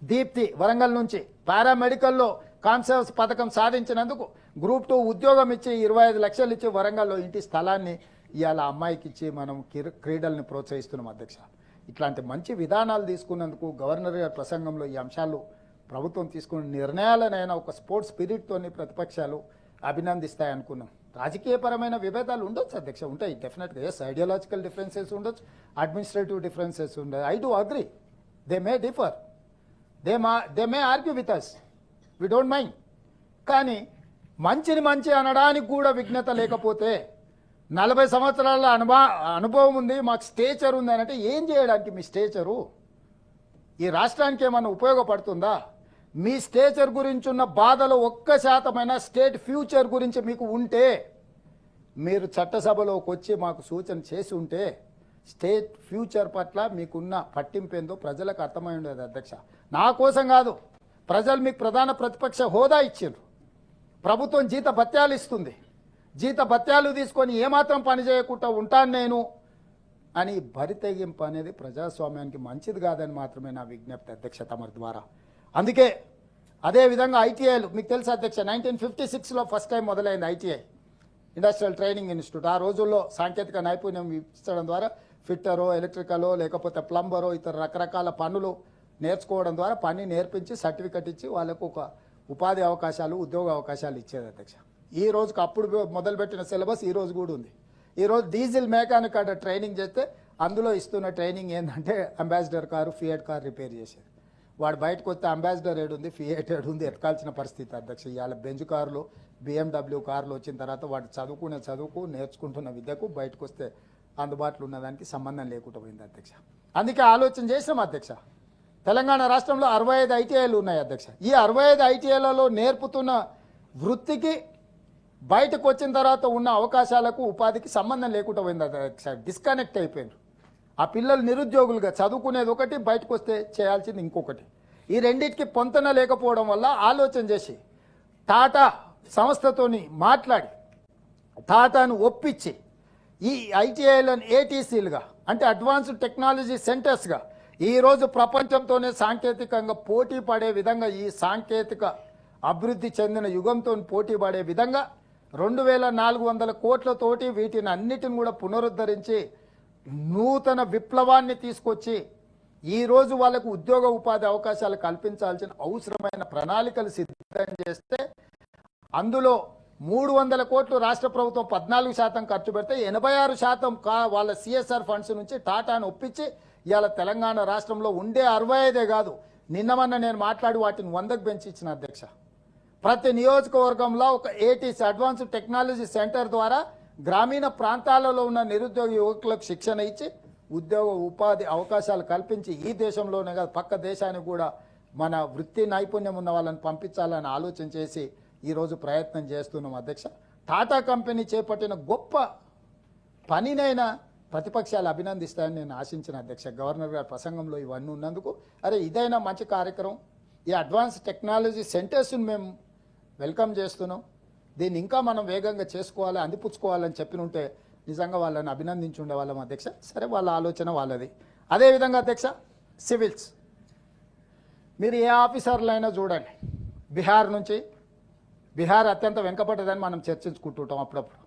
దీప్తి వరంగల్ నుంచి పారామెడికల్లో కాన్సెప్ట్స్ పథకం సాధించినందుకు గ్రూప్ 2 ఉద్యోగం ఇచ్చి 25 లక్షలు ఇచ్చి వరంగల్లో ఇంటి స్థలాన్ని ఇవాళ అమ్మాయికి ఇచ్చి మనం క్రీడల్ని ప్రోత్సహిస్తున్నాం అధ్యక్ష. ఇట్లాంటి మంచి విధానాలు తీసుకున్నందుకు గవర్నర్ గారి ప్రసంగంలో ఈ అంశాలు ప్రభుత్వం తీసుకున్న నిర్ణయాలనైనా ఒక స్పోర్ట్స్ స్పిరిట్తోని ప్రతిపక్షాలు అభినందిస్తాయనుకున్నాం. రాజకీయపరమైన విభేదాలు ఉండొచ్చు అధ్యక్ష, ఉంటాయి డెఫినెట్గా. ఎస్, ఐడియాలజికల్ డిఫరెన్సెస్ ఉండొచ్చు, అడ్మినిస్ట్రేటివ్ డిఫరెన్సెస్ ఉండదు. I do agree, they may differ, they may argue with us, we don't mind. కానీ మంచిని మంచి అనడానికి కూడా విఘ్నత లేకపోతే 40 సంవత్సరాల అనుభవం ఉంది, మాకు స్టేచర్ ఉంది అని అంటే ఏం చేయడానికి మీ స్టేచరు? ఈ రాష్ట్రానికి ఏమన్నా ఉపయోగపడుతుందా? మీ స్టేచర్ గురించి ఉన్న బాధలు 1% స్టేట్ ఫ్యూచర్ గురించి మీకు ఉంటే మీరు చట్టసభలోకి వచ్చి మాకు సూచన చేసి ఉంటే స్టేట్ ఫ్యూచర్ పట్ల మీకున్న పట్టింపేందో ప్రజలకు అర్థమై ఉండేది అధ్యక్ష. నా కోసం కాదు, ప్రజలు మీకు ప్రధాన ప్రతిపక్ష హోదా ఇచ్చిండ్రు, ప్రభుత్వం జీత భత్యాలు ఇస్తుంది, జీత భత్యాలు తీసుకొని ఏమాత్రం పని చేయకుండా ఉంటాను నేను అని బరితెగింపు అనేది ప్రజాస్వామ్యానికి మంచిది కాదని మాత్రమే నా విజ్ఞప్తి అధ్యక్ష తమరి ద్వారా. అందుకే అదేవిధంగా ఐటీఐలు మీకు తెలుసు అధ్యక్ష, 1956లో ఫస్ట్ టైం మొదలైంది ఐటీఐ, ఇండస్ట్రియల్ ట్రైనింగ్ ఇన్స్టిట్యూట్. ఆ రోజుల్లో సాంకేతిక నైపుణ్యం ఇచ్చడం ద్వారా ఫిట్టరో, ఎలక్ట్రికలో, లేకపోతే ప్లంబరో, ఇతర రకరకాల పనులు నేర్చుకోవడం ద్వారా పని నేర్పించి సర్టిఫికెట్ ఇచ్చి వాళ్ళకు ఒక ఉపాధి అవకాశాలు, ఉద్యోగ అవకాశాలు ఇచ్చేది అధ్యక్ష. ఈ రోజుకి అప్పుడు మొదలుపెట్టిన సిలబస్ ఈ రోజు కూడా ఉంది. ఈరోజు డీజిల్ మెకానిక్ అక్కడ ట్రైనింగ్ చేస్తే అందులో ఇస్తున్న ట్రైనింగ్ ఏంటంటే ambassador car, fiat car repair చేసేది. వాడు బయటకు వస్తే అంబాసిడర్ ఏడుంది, ఫియట్ ఏడుంది ఎత్తుకాల్సిన పరిస్థితి అధ్యక్ష. ఇవాళ బెంజ్ కార్లు, BMW కార్లు వచ్చిన తర్వాత వాడు చదువుకునే చదువుకు, నేర్చుకుంటున్న విద్యకు బయటకు వస్తే అందుబాటులో ఉన్నదానికి సంబంధం లేకుండా పోయింది అధ్యక్ష. అందుకే ఆలోచన చేసినాం అధ్యక్ష. తెలంగాణ రాష్ట్రంలో 65 ఐటీఐలు ఉన్నాయి అధ్యక్ష. ఈ 65 ఐటీఐలలో నేర్పుతున్న వృత్తికి బయటకు వచ్చిన తర్వాత ఉన్న అవకాశాలకు ఉపాధికి సంబంధం లేకుండా పోయింది అధ్యక్ష. డిస్కనెక్ట్ అయిపోయింది. ఆ పిల్లలు నిరుద్యోగులుగా చదువుకునేది ఒకటి, బయటకు వస్తే చేయాల్సింది ఇంకొకటి. ఈ రెండింటికి పొంతన లేకపోవడం వల్ల ఆలోచన చేసి టాటా సంస్థతోని మాట్లాడి టాటాను ఒప్పించి ఈ ఐటీఐలను ఏటీసీలుగా అంటే అడ్వాన్స్డ్ టెక్నాలజీ సెంటర్స్గా ఈరోజు ప్రపంచంతోనే సాంకేతికంగా పోటీ పడే విధంగా, ఈ సాంకేతిక అభివృద్ధి చెందిన యుగంతో పోటీ పడే విధంగా 2400 కోట్లతోటి వీటిని అన్నిటిని కూడా పునరుద్ధరించి నూతన విప్లవాన్ని తీసుకొచ్చి ఈరోజు వాళ్ళకు ఉద్యోగ ఉపాధి అవకాశాలు కల్పించాల్సిన అవసరమైన ప్రణాళికలు సిద్ధం చేస్తే అందులో 300 కోట్లు రాష్ట్ర ప్రభుత్వం 14% ఖర్చు పెడితే 86% వాళ్ళ సిఎస్ఆర్ ఫండ్స్ నుంచి టాటాను ఒప్పించి ఇవాళ తెలంగాణ రాష్ట్రంలో ఉండే 65 కాదు, నిన్నమన్న నేను మాట్లాడి వాటిని 100కు పెంచి ఇచ్చిన అధ్యక్ష. ప్రతి నియోజకవర్గంలో ఒక ఏటీసీ అడ్వాన్స్డ్ టెక్నాలజీ సెంటర్ ద్వారా గ్రామీణ ప్రాంతాలలో ఉన్న నిరుద్యోగ యువకులకు శిక్షణ ఇచ్చి ఉద్యోగ ఉపాధి అవకాశాలు కల్పించి ఈ దేశంలోనే కాదు పక్క దేశానికి కూడా మన వృత్తి నైపుణ్యం ఉన్న వాళ్ళని పంపించాలని ఆలోచన చేసి ఈరోజు ప్రయత్నం చేస్తున్నాం అధ్యక్ష. టాటా కంపెనీ చేపట్టిన గొప్ప పనినైనా ప్రతిపక్షాలు అభినందిస్తాయని నేను ఆశించిన అధ్యక్ష. గవర్నర్ గారి ప్రసంగంలో ఇవన్నీ ఉన్నందుకు అరే ఇదైనా మంచి కార్యక్రమం, ఈ అడ్వాన్స్ టెక్నాలజీ సెంటర్స్ని మేము వెల్కమ్ చేస్తున్నాం, దీన్ని ఇంకా మనం వేగంగా చేసుకోవాలి అందిపుచ్చుకోవాలని చెప్పినుంటే నిజంగా వాళ్ళని అభినందించి ఉండేవాళ్ళం అధ్యక్ష. సరే వాళ్ళ ఆలోచన వాళ్ళది. అదేవిధంగా అధ్యక్ష సివిల్స్ మీరు ఏ ఆఫీసర్లైనా చూడండి, బీహార్ అత్యంత వెనుకబడ్డదని మనం చర్చించుకుంటుంటాం అప్పుడప్పుడు.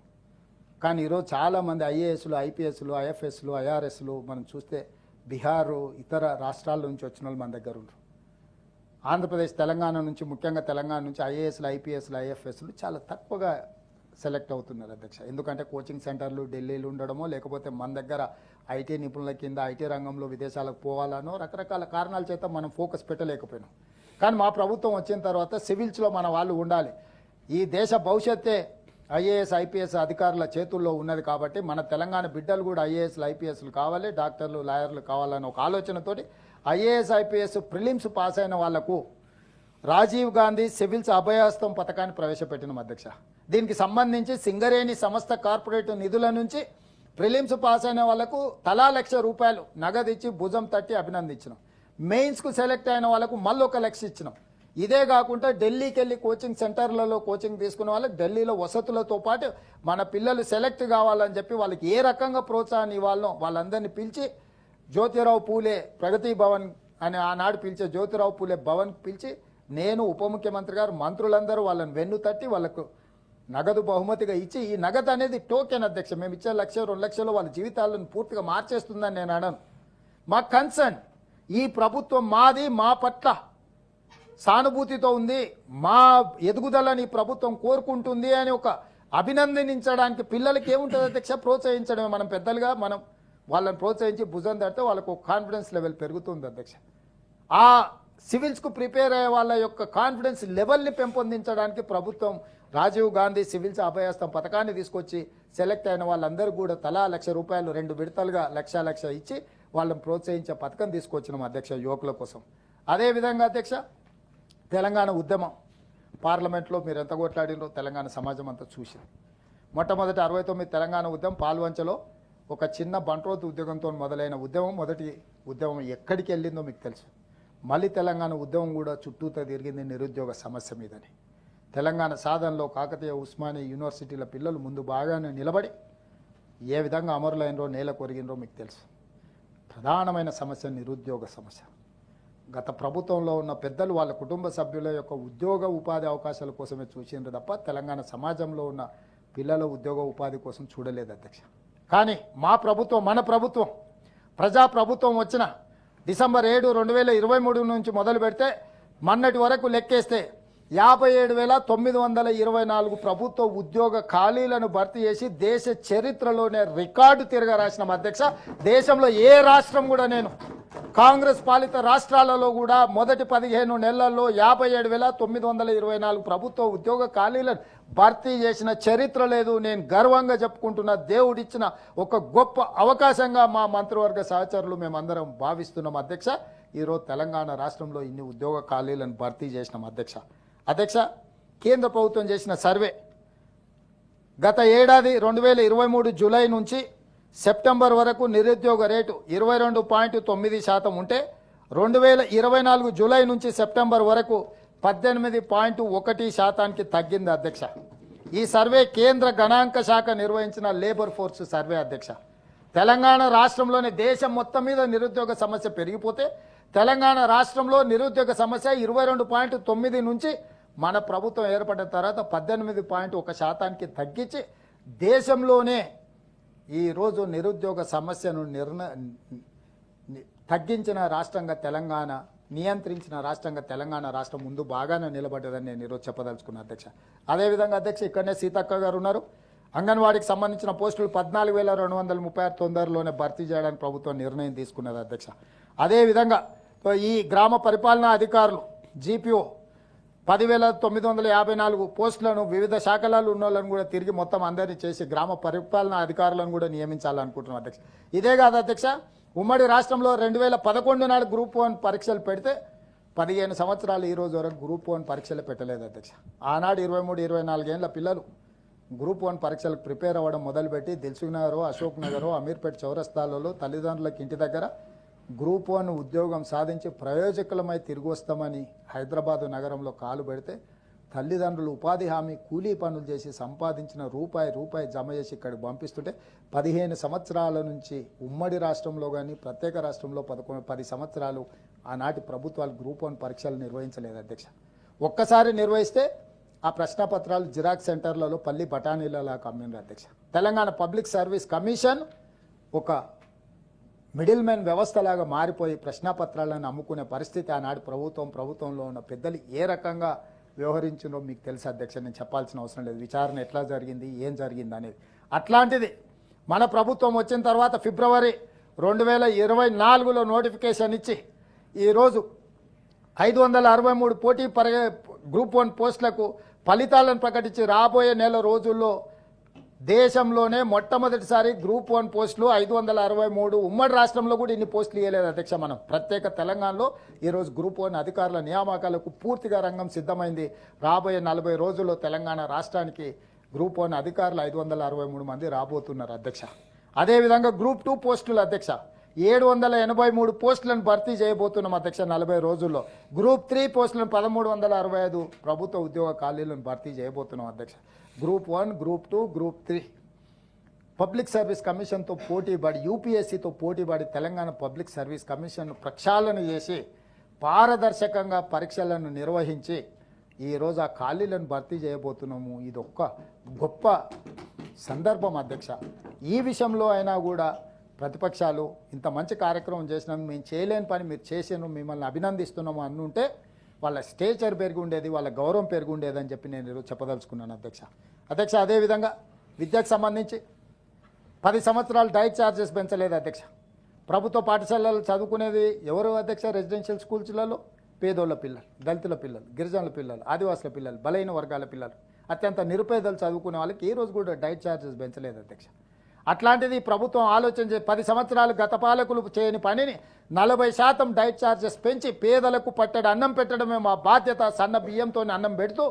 కానీ ఈరోజు చాలామంది ఐఏఎస్లు, ఐపీఎస్లు, ఐఎఫ్ఎస్లు, ఐఆర్ఎస్లు మనం చూస్తే బీహారు ఇతర రాష్ట్రాల నుంచి వచ్చిన వాళ్ళు మన దగ్గర ఉన్నారు. ఆంధ్రప్రదేశ్ తెలంగాణ నుంచి, ముఖ్యంగా తెలంగాణ నుంచి ఐఏఎస్లు, ఐపీఎస్లు, ఐఎఫ్ఎస్లు చాలా తక్కువగా సెలెక్ట్ అవుతున్నారు అధ్యక్ష. ఎందుకంటే కోచింగ్ సెంటర్లు ఢిల్లీలో ఉండడమో లేకపోతే మన దగ్గర ఐటీ నిపుణుల కింద ఐటీ రంగంలో విదేశాలకు పోవాలనో రకరకాల కారణాల చేత మనం ఫోకస్ పెట్టలేకపోయినాం. కానీ మా ప్రభుత్వం వచ్చిన తర్వాత సివిల్స్లో మన వాళ్ళు ఉండాలి, ఈ దేశ భవిష్యత్తే ఐఏఎస్, ఐపీఎస్ అధికారుల చేతుల్లో ఉన్నది కాబట్టి మన తెలంగాణ బిడ్డలు కూడా ఐఏఎస్లు, ఐపీఎస్లు కావాలి, డాక్టర్లు, లాయర్లు కావాలని ఒక ఆలోచనతోటి ఐఏఎస్, ఐపీఎస్ ప్రిలిమ్స్ పాస్ అయిన వాళ్లకు రాజీవ్ గాంధీ సివిల్స్ అభయహస్తం పథకాన్ని ప్రవేశపెట్టిన అధ్యక్ష. దీనికి సంబంధించి సింగరేణి సంస్థ కార్పొరేట్ నిధుల నుంచి ప్రిలిమ్స్ పాస్ అయిన వాళ్లకు తలా ₹1,00,000 నగదు ఇచ్చి భుజం తట్టి అభినందించినాం. మెయిన్స్కు సెలెక్ట్ అయిన వాళ్ళకు మళ్ళీ ₹1,00,000 ఇచ్చినాం. ఇదే కాకుండా ఢిల్లీకి వెళ్ళి కోచింగ్ సెంటర్లలో కోచింగ్ తీసుకున్న వాళ్ళకి ఢిల్లీలో వసతులతో పాటు మన పిల్లలు సెలెక్ట్ కావాలని చెప్పి వాళ్ళకి ఏ రకంగా ప్రోత్సాహాన్ని ఇవ్వాలనో వాళ్ళందరినీ పిలిచి జ్యోతిరావు పూలే ప్రగతి భవన్ అని ఆనాడు పిలిచే జ్యోతిరావు పూలే భవన్ పిలిచి నేను, ఉప ముఖ్యమంత్రి గారు, మంత్రులందరూ వాళ్ళని వెన్ను తట్టి వాళ్ళకు నగదు బహుమతిగా ఇచ్చి, ఈ నగదు అనేది టోకెన్ అధ్యక్ష, మేము ఇచ్చే 1,00,000, 2,00,000 వాళ్ళ జీవితాలను పూర్తిగా మార్చేస్తుందని నేను అనను. మా కన్సర్న్ ఈ ప్రభుత్వం మాది, మా పట్ల సానుభూతితో ఉంది, మా ఎదుగుదలని ప్రభుత్వం కోరుకుంటుంది అని ఒక అభినందించడానికి పిల్లలకి ఏముంటుంది అధ్యక్ష? ప్రోత్సహించడమే. మనం పెద్దలుగా మనం వాళ్ళని ప్రోత్సహించి భుజం తడితే వాళ్ళకు కాన్ఫిడెన్స్ లెవెల్ పెరుగుతుంది అధ్యక్ష. ఆ సివిల్స్కు ప్రిపేర్ అయ్యే వాళ్ళ యొక్క కాన్ఫిడెన్స్ లెవెల్ని పెంపొందించడానికి ప్రభుత్వం రాజీవ్ గాంధీ సివిల్స్ అభయహస్తం పథకాన్ని తీసుకొచ్చి సెలెక్ట్ అయిన వాళ్ళందరూ కూడా తలా ₹1,00,000 2 విడతలుగా లక్ష ఇచ్చి వాళ్ళని ప్రోత్సహించే పథకం తీసుకొచ్చినాం అధ్యక్ష యువకుల కోసం. అదేవిధంగా అధ్యక్ష తెలంగాణ ఉద్యమం పార్లమెంట్లో మీరు ఎంత కొట్లాడినో తెలంగాణ సమాజం అంతా చూసింది. మొట్టమొదటి 69 తెలంగాణ ఉద్యమం పాల్వంచలో ఒక చిన్న బంట్రోతు ఉద్యోగంతో మొదలైన ఉద్యమం, మొదటి ఉద్యమం ఎక్కడికి వెళ్ళిందో మీకు తెలుసు. మళ్ళీ తెలంగాణ ఉద్యమం కూడా చుట్టూతో తిరిగింది నిరుద్యోగ సమస్య మీదని. తెలంగాణ సాధనలో కాకతీయ, ఉస్మానియా యూనివర్సిటీల పిల్లలు ముందు బాగానే నిలబడి ఏ విధంగా అమరులైనరో, నేల కొరిగినరో మీకు తెలుసు. ప్రధానమైన సమస్య నిరుద్యోగ సమస్య. గత ప్రభుత్వంలో ఉన్న పెద్దలు వాళ్ళ కుటుంబ సభ్యుల యొక్క ఉద్యోగ ఉపాధి అవకాశాల కోసమే చూసిండ్రు తప్ప తెలంగాణ సమాజంలో ఉన్న పిల్లల ఉద్యోగ ఉపాధి కోసం చూడలేదు అధ్యక్ష. కానీ మా ప్రభుత్వం, మన ప్రభుత్వం, ప్రజా ప్రభుత్వం వచ్చిన డిసెంబర్ 7, 2023 నుంచి మొదలు పెడితే మొన్నటి వరకు లెక్కేస్తే 57,924 ప్రభుత్వ ఉద్యోగ ఖాళీలను భర్తీ చేసి దేశ చరిత్రలోనే రికార్డు తిరగరాసిన అధ్యక్ష. దేశంలో ఏ రాష్ట్రం కూడా నేను కాంగ్రెస్ పాలిత రాష్ట్రాలలో కూడా మొదటి 15 నెలల్లో 57,924 ప్రభుత్వ ఉద్యోగ ఖాళీలను భర్తీ చేసిన చరిత్ర లేదు. నేను గర్వంగా చెప్పుకుంటున్న దేవుడిచ్చిన ఒక గొప్ప అవకాశంగా మా మంత్రివర్గ సహచరులు మేమందరం భావిస్తున్నాం అధ్యక్ష. ఈరోజు తెలంగాణ రాష్ట్రంలో ఇన్ని ఉద్యోగ ఖాళీలను భర్తీ చేసినాం అధ్యక్ష. కేంద్ర ప్రభుత్వం చేసిన సర్వే గత ఏడాది 2023 జూలై నుంచి సెప్టెంబర్ వరకు నిరుద్యోగ రేటు 22.9% ఉంటే 2024 జూలై నుంచి సెప్టెంబర్ వరకు 18.1% తగ్గింది అధ్యక్ష. ఈ సర్వే కేంద్ర గణాంక శాఖ నిర్వహించిన లేబర్ ఫోర్స్ సర్వే అధ్యక్ష. తెలంగాణ రాష్ట్రంలోని దేశం మొత్తం మీద నిరుద్యోగ సమస్య పెరిగిపోతే తెలంగాణ రాష్ట్రంలో నిరుద్యోగ సమస్య 22.9 నుంచి మన ప్రభుత్వం ఏర్పడిన తర్వాత 18.1% తగ్గించి దేశంలోనే ఈరోజు నిరుద్యోగ సమస్యను తగ్గించిన రాష్ట్రంగా తెలంగాణ, నియంత్రించిన రాష్ట్రంగా తెలంగాణ రాష్ట్రం ముందు బాగానే నిలబడ్డదని నేను ఈరోజు చెప్పదలుచుకున్నాను అధ్యక్ష. అదేవిధంగా అధ్యక్ష ఇక్కడనే సీతక్క గారు ఉన్నారు. అంగన్వాడీకి సంబంధించిన పోస్టులు 14,236 తొందరలోనే భర్తీ చేయడానికి ప్రభుత్వం నిర్ణయం తీసుకున్నది అధ్యక్ష. అదేవిధంగా ఈ గ్రామ పరిపాలనా అధికారులు జీపీఓ 10,954 పోస్టులను వివిధ శాఖలలో ఉన్న వాళ్ళని కూడా తిరిగి మొత్తం అందరినీ చేసి గ్రామ పరిపాలనా అధికారులను కూడా నియమించాలనుకుంటున్నాం అధ్యక్ష. ఇదే కాదు అధ్యక్ష, ఉమ్మడి రాష్ట్రంలో 2011 నాడు గ్రూప్ 1 పరీక్షలు పెడితే 15 సంవత్సరాలు ఈ రోజు వరకు గ్రూప్ 1 పరీక్షలు పెట్టలేదు అధ్యక్ష. ఆనాడు 23-24 ఏళ్ళ పిల్లలు గ్రూప్ 1 పరీక్షలకు ప్రిపేర్ అవ్వడం మొదలుపెట్టి దిల్సుఖ్ నగర్, అశోక్ నగర్, అమీర్పేట్ చౌరస్తాలలో తల్లిదండ్రులకు ఇంటి దగ్గర గ్రూప్ 1 ఉద్యోగం సాధించి ప్రయోజకులమై తిరిగి వస్తామని హైదరాబాదు నగరంలో కాలు పెడితే తల్లిదండ్రులు ఉపాధి హామీ కూలీ పనులు చేసి సంపాదించిన రూపాయి జమ చేసి ఇక్కడికి పంపిస్తుంటే 15 సంవత్సరాల నుంచి ఉమ్మడి రాష్ట్రంలో కానీ ప్రత్యేక రాష్ట్రంలో 10 సంవత్సరాలు ఆనాటి ప్రభుత్వాలు గ్రూప్ 1 పరీక్షలు నిర్వహించలేదు అధ్యక్ష. ఒక్కసారి నిర్వహిస్తే ఆ ప్రశ్నపత్రాలు జిరాక్స్ సెంటర్లలో పల్లి బఠానీలలా కమ్మినారు అధ్యక్ష. తెలంగాణ పబ్లిక్ సర్వీస్ కమిషన్ ఒక మిడిల్ మ్యాన్ వ్యవస్థలాగా మారిపోయి ప్రశ్నపత్రాలను అమ్ముకునే పరిస్థితి ఆనాడు ప్రభుత్వంలో ఉన్న పెద్దలు ఏ రకంగా వ్యవహరించినో మీకు తెలుసు అధ్యక్ష. నేను చెప్పాల్సిన అవసరం లేదు. విచారణ ఎట్లా జరిగింది, ఏం జరిగింది అనేది. అట్లాంటిది మన ప్రభుత్వం వచ్చిన తర్వాత ఫిబ్రవరి 2024లో నోటిఫికేషన్ ఇచ్చి ఈరోజు 563 గ్రూప్ 1 పోస్టులకు ఫలితాలను ప్రకటించి రాబోయే నెల రోజుల్లో దేశంలోనే మొట్టమొదటిసారి గ్రూప్ 1 పోస్టులు 563 ఉమ్మడి రాష్ట్రంలో కూడా ఇన్ని పోస్టులు ఇవ్వలేదు అధ్యక్ష. మనం ప్రత్యేక తెలంగాణలో ఈరోజు గ్రూప్ 1 అధికారుల నియామకాలకు పూర్తిగా రంగం సిద్ధమైంది. రాబోయే 40 రోజుల్లో తెలంగాణ రాష్ట్రానికి గ్రూప్ 1 అధికారులు 563 మంది రాబోతున్నారు అధ్యక్ష. అదేవిధంగా గ్రూప్ 2 పోస్టులు అధ్యక్ష 783 పోస్టులను భర్తీ చేయబోతున్నాం అధ్యక్ష 40 రోజుల్లో. గ్రూప్ 3 పోస్టులను 1365 ప్రభుత్వ ఉద్యోగ ఖాళీలను భర్తీ చేయబోతున్నాం అధ్యక్ష. Group 1, group 2, group 3 public service కమిషన్తో పోటీపడి యూపీఎస్సీతో పోటీపడి తెలంగాణ పబ్లిక్ సర్వీస్ కమిషన్ను ప్రక్షాళన చేసి పారదర్శకంగా పరీక్షలను నిర్వహించి ఈరోజు ఆ ఖాళీలను భర్తీ చేయబోతున్నాము. ఇది ఒక్క గొప్ప సందర్భం అధ్యక్ష. ఈ విషయంలో అయినా కూడా ప్రతిపక్షాలు ఇంత మంచి కార్యక్రమం చేసినాము, మేము చేయలేని పని మీరు చేసాను, మిమ్మల్ని అభినందిస్తున్నాము అనుంటే వాళ్ళ స్టేచర్ పెరిగి ఉండేది, వాళ్ళ గౌరవం పెరిగి ఉండేది అని చెప్పి నేను ఈరోజు చెప్పదలుచుకున్నాను అధ్యక్ష. అదేవిధంగా విద్యకు సంబంధించి 10 సంవత్సరాలు డైట్ ఛార్జెస్ పెంచలేదు అధ్యక్ష. ప్రభుత్వ పాఠశాలలు చదువుకునేది ఎవరు అధ్యక్ష? రెసిడెన్షియల్ స్కూల్స్లలో పేదోళ్ళ పిల్లలు, దళితుల పిల్లలు, గిరిజనుల పిల్లలు, ఆదివాసుల పిల్లలు, బలైన వర్గాల పిల్లలు, అత్యంత నిరుపేదలు చదువుకునే వాళ్ళకి ఈ రోజు కూడా డైట్ ఛార్జెస్ పెంచలేదు అధ్యక్ష. అట్లాంటిది ప్రభుత్వం ఆలోచించే 10 సంవత్సరాలు గత పాలకులు చేయని పనిని 40% డైట్ ఛార్జెస్ పెంచి పేదలకు పట్టెడు అన్నం పెట్టడమే మా బాధ్యత. సన్న బియ్యంతో అన్నం పెడుతూ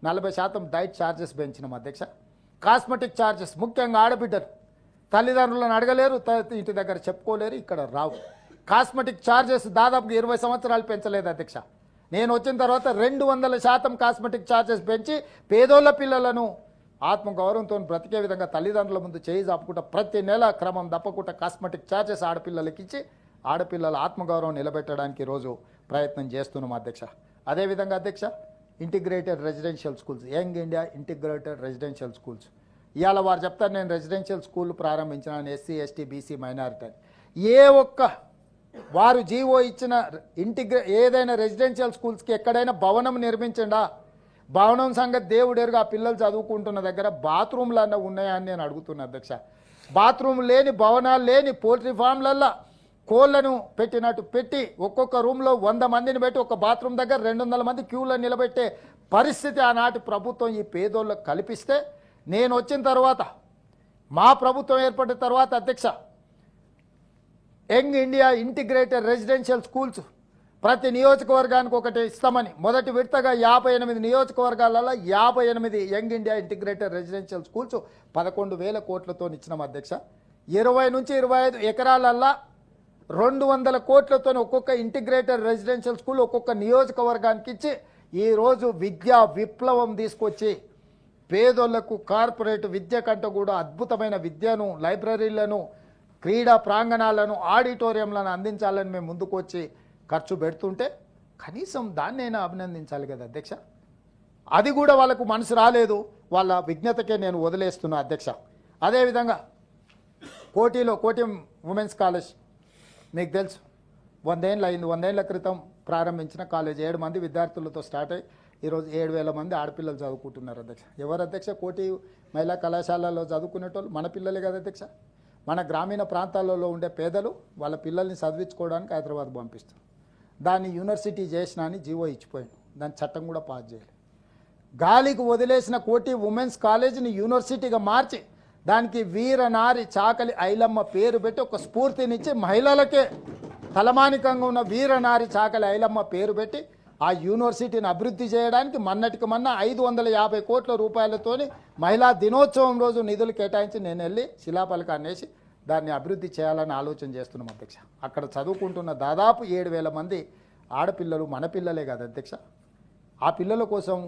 40% డైట్ ఛార్జెస్ పెంచినాం అధ్యక్ష. కాస్మెటిక్ ఛార్జెస్ ముఖ్యంగా ఆడబిడ్డలు తల్లిదండ్రులను అడగలేరు, ఇంటి దగ్గర చెప్పుకోలేరు, ఇక్కడ రావు. కాస్మెటిక్ ఛార్జెస్ దాదాపుగా 20 సంవత్సరాలు పెంచలేదు అధ్యక్ష. నేను వచ్చిన తర్వాత 200% కాస్మెటిక్ ఛార్జెస్ పెంచి పేదోళ్ళ పిల్లలను ఆత్మగౌరవంతో బ్రతికే విధంగా తల్లిదండ్రుల ముందు చేయి చాపుకుంటా ప్రతి నెల క్రమం తప్పకుండా కాస్మెటిక్ ఛార్జెస్ ఆడపిల్లలకి ఇచ్చి ఆడపిల్లల ఆత్మగౌరవం నిలబెట్టడానికి ఈరోజు ప్రయత్నం చేస్తున్నాం అధ్యక్ష. అదేవిధంగా అధ్యక్ష integrated residential schools, young India integrated residential schools, ఇవాళ వారు చెప్తారు నేను రెసిడెన్షియల్ స్కూల్ ప్రారంభించినాను ఎస్సీ ఎస్టీ బీసీ మైనారిటీ అని. ఏ ఒక్క వారు జీవో ఇచ్చిన ఏదైనా రెసిడెన్షియల్ స్కూల్స్కి ఎక్కడైనా భవనం నిర్మించండా? భవనం సంగతి దేవుడేరుగా పిల్లలు చదువుకుంటున్న దగ్గర బాత్రూమ్లు అన్న ఉన్నాయా అని నేను అడుగుతున్నా అధ్యక్ష. బాత్రూమ్ లేని భవనాలు లేని పోల్ట్రీ ఫామ్లల్లో కోళ్లను పెట్టినట్టు పెట్టి ఒక్కొక్క రూమ్లో 100 మందిని పెట్టి ఒక బాత్రూమ్ దగ్గర 200 మంది క్యూలో నిలబెట్టే పరిస్థితి ఆనాటి ప్రభుత్వం ఈ పేదోళ్ళకు కల్పిస్తే నేను వచ్చిన తర్వాత మా ప్రభుత్వం ఏర్పడిన తర్వాత అధ్యక్ష young India integrated residential schools ప్రతి నియోజకవర్గానికి ఒకటి ఇస్తామని మొదటి విడతగా 58 నియోజకవర్గాలలో 58 young India integrated residential schools 11,000 కోట్లతో ఇచ్చినాం అధ్యక్ష. 20 నుంచి 25 ఎకరాలల్లా 200 కోట్లతో ఒక్కొక్క ఇంటిగ్రేటెడ్ రెసిడెన్షియల్ స్కూల్ ఒక్కొక్క నియోజకవర్గానికి ఇచ్చి ఈరోజు విద్యా విప్లవం తీసుకొచ్చి పేదోళ్లకు కార్పొరేట్ విద్య కంటే కూడా అద్భుతమైన విద్యను, లైబ్రరీలను, క్రీడా ప్రాంగణాలను, ఆడిటోరియంలను అందించాలని మేము ముందుకు వచ్చి ఖర్చు పెడుతుంటే కనీసం దాన్నైనా అభినందించాలి కదా అధ్యక్ష. అది కూడా వాళ్ళకు మనసు రాలేదు. వాళ్ళ విజ్ఞతకే నేను వదిలేస్తున్నా అధ్యక్ష. అదేవిధంగా కోటి ఉమెన్స్ కాలేజ్ మీకు తెలుసు 100 ఏళ్ళు అయింది. 100 ఏళ్ల క్రితం ప్రారంభించిన కాలేజ్ 7 మంది విద్యార్థులతో స్టార్ట్ అయ్యి ఈరోజు 7,000 మంది ఆడపిల్లలు చదువుకుంటున్నారు అధ్యక్ష. ఎవరు అధ్యక్ష? కోటి మహిళా కళాశాలలో చదువుకునేటోళ్ళు మన పిల్లలే కదా అధ్యక్ష. మన గ్రామీణ ప్రాంతాలలో ఉండే పేదలు వాళ్ళ పిల్లల్ని చదివించుకోవడానికి హైదరాబాద్ పంపిస్తారు. దాన్ని యూనివర్సిటీ చేసినా అని జీవో ఇచ్చిపోయాడు. దాని చట్టం కూడా పాస్ చేయలేదు. గాలికి వదిలేసిన కోటి ఉమెన్స్ కాలేజీని యూనివర్సిటీగా మార్చి దానికి వీరనారి చాకలి ఐలమ్మ పేరు పెట్టి ఒక స్ఫూర్తినిచ్చి మహిళలకే తలమానికంగా ఉన్న వీరనారి చాకలి ఐలమ్మ పేరు పెట్టి ఆ యూనివర్సిటీని అభివృద్ధి చేయడానికి మొన్నటికి మొన్న 550 కోట్ల రూపాయలతోని మహిళా దినోత్సవం రోజు నిధులు కేటాయించి నేను వెళ్ళి శిలాఫలకాన్ని వేసి దాన్ని అభివృద్ధి చేయాలని ఆలోచన చేస్తున్నాం అధ్యక్ష. అక్కడ చదువుకుంటున్న దాదాపు 7,000 మంది ఆడపిల్లలు మన పిల్లలే కదా అధ్యక్ష. ఆ పిల్లల కోసం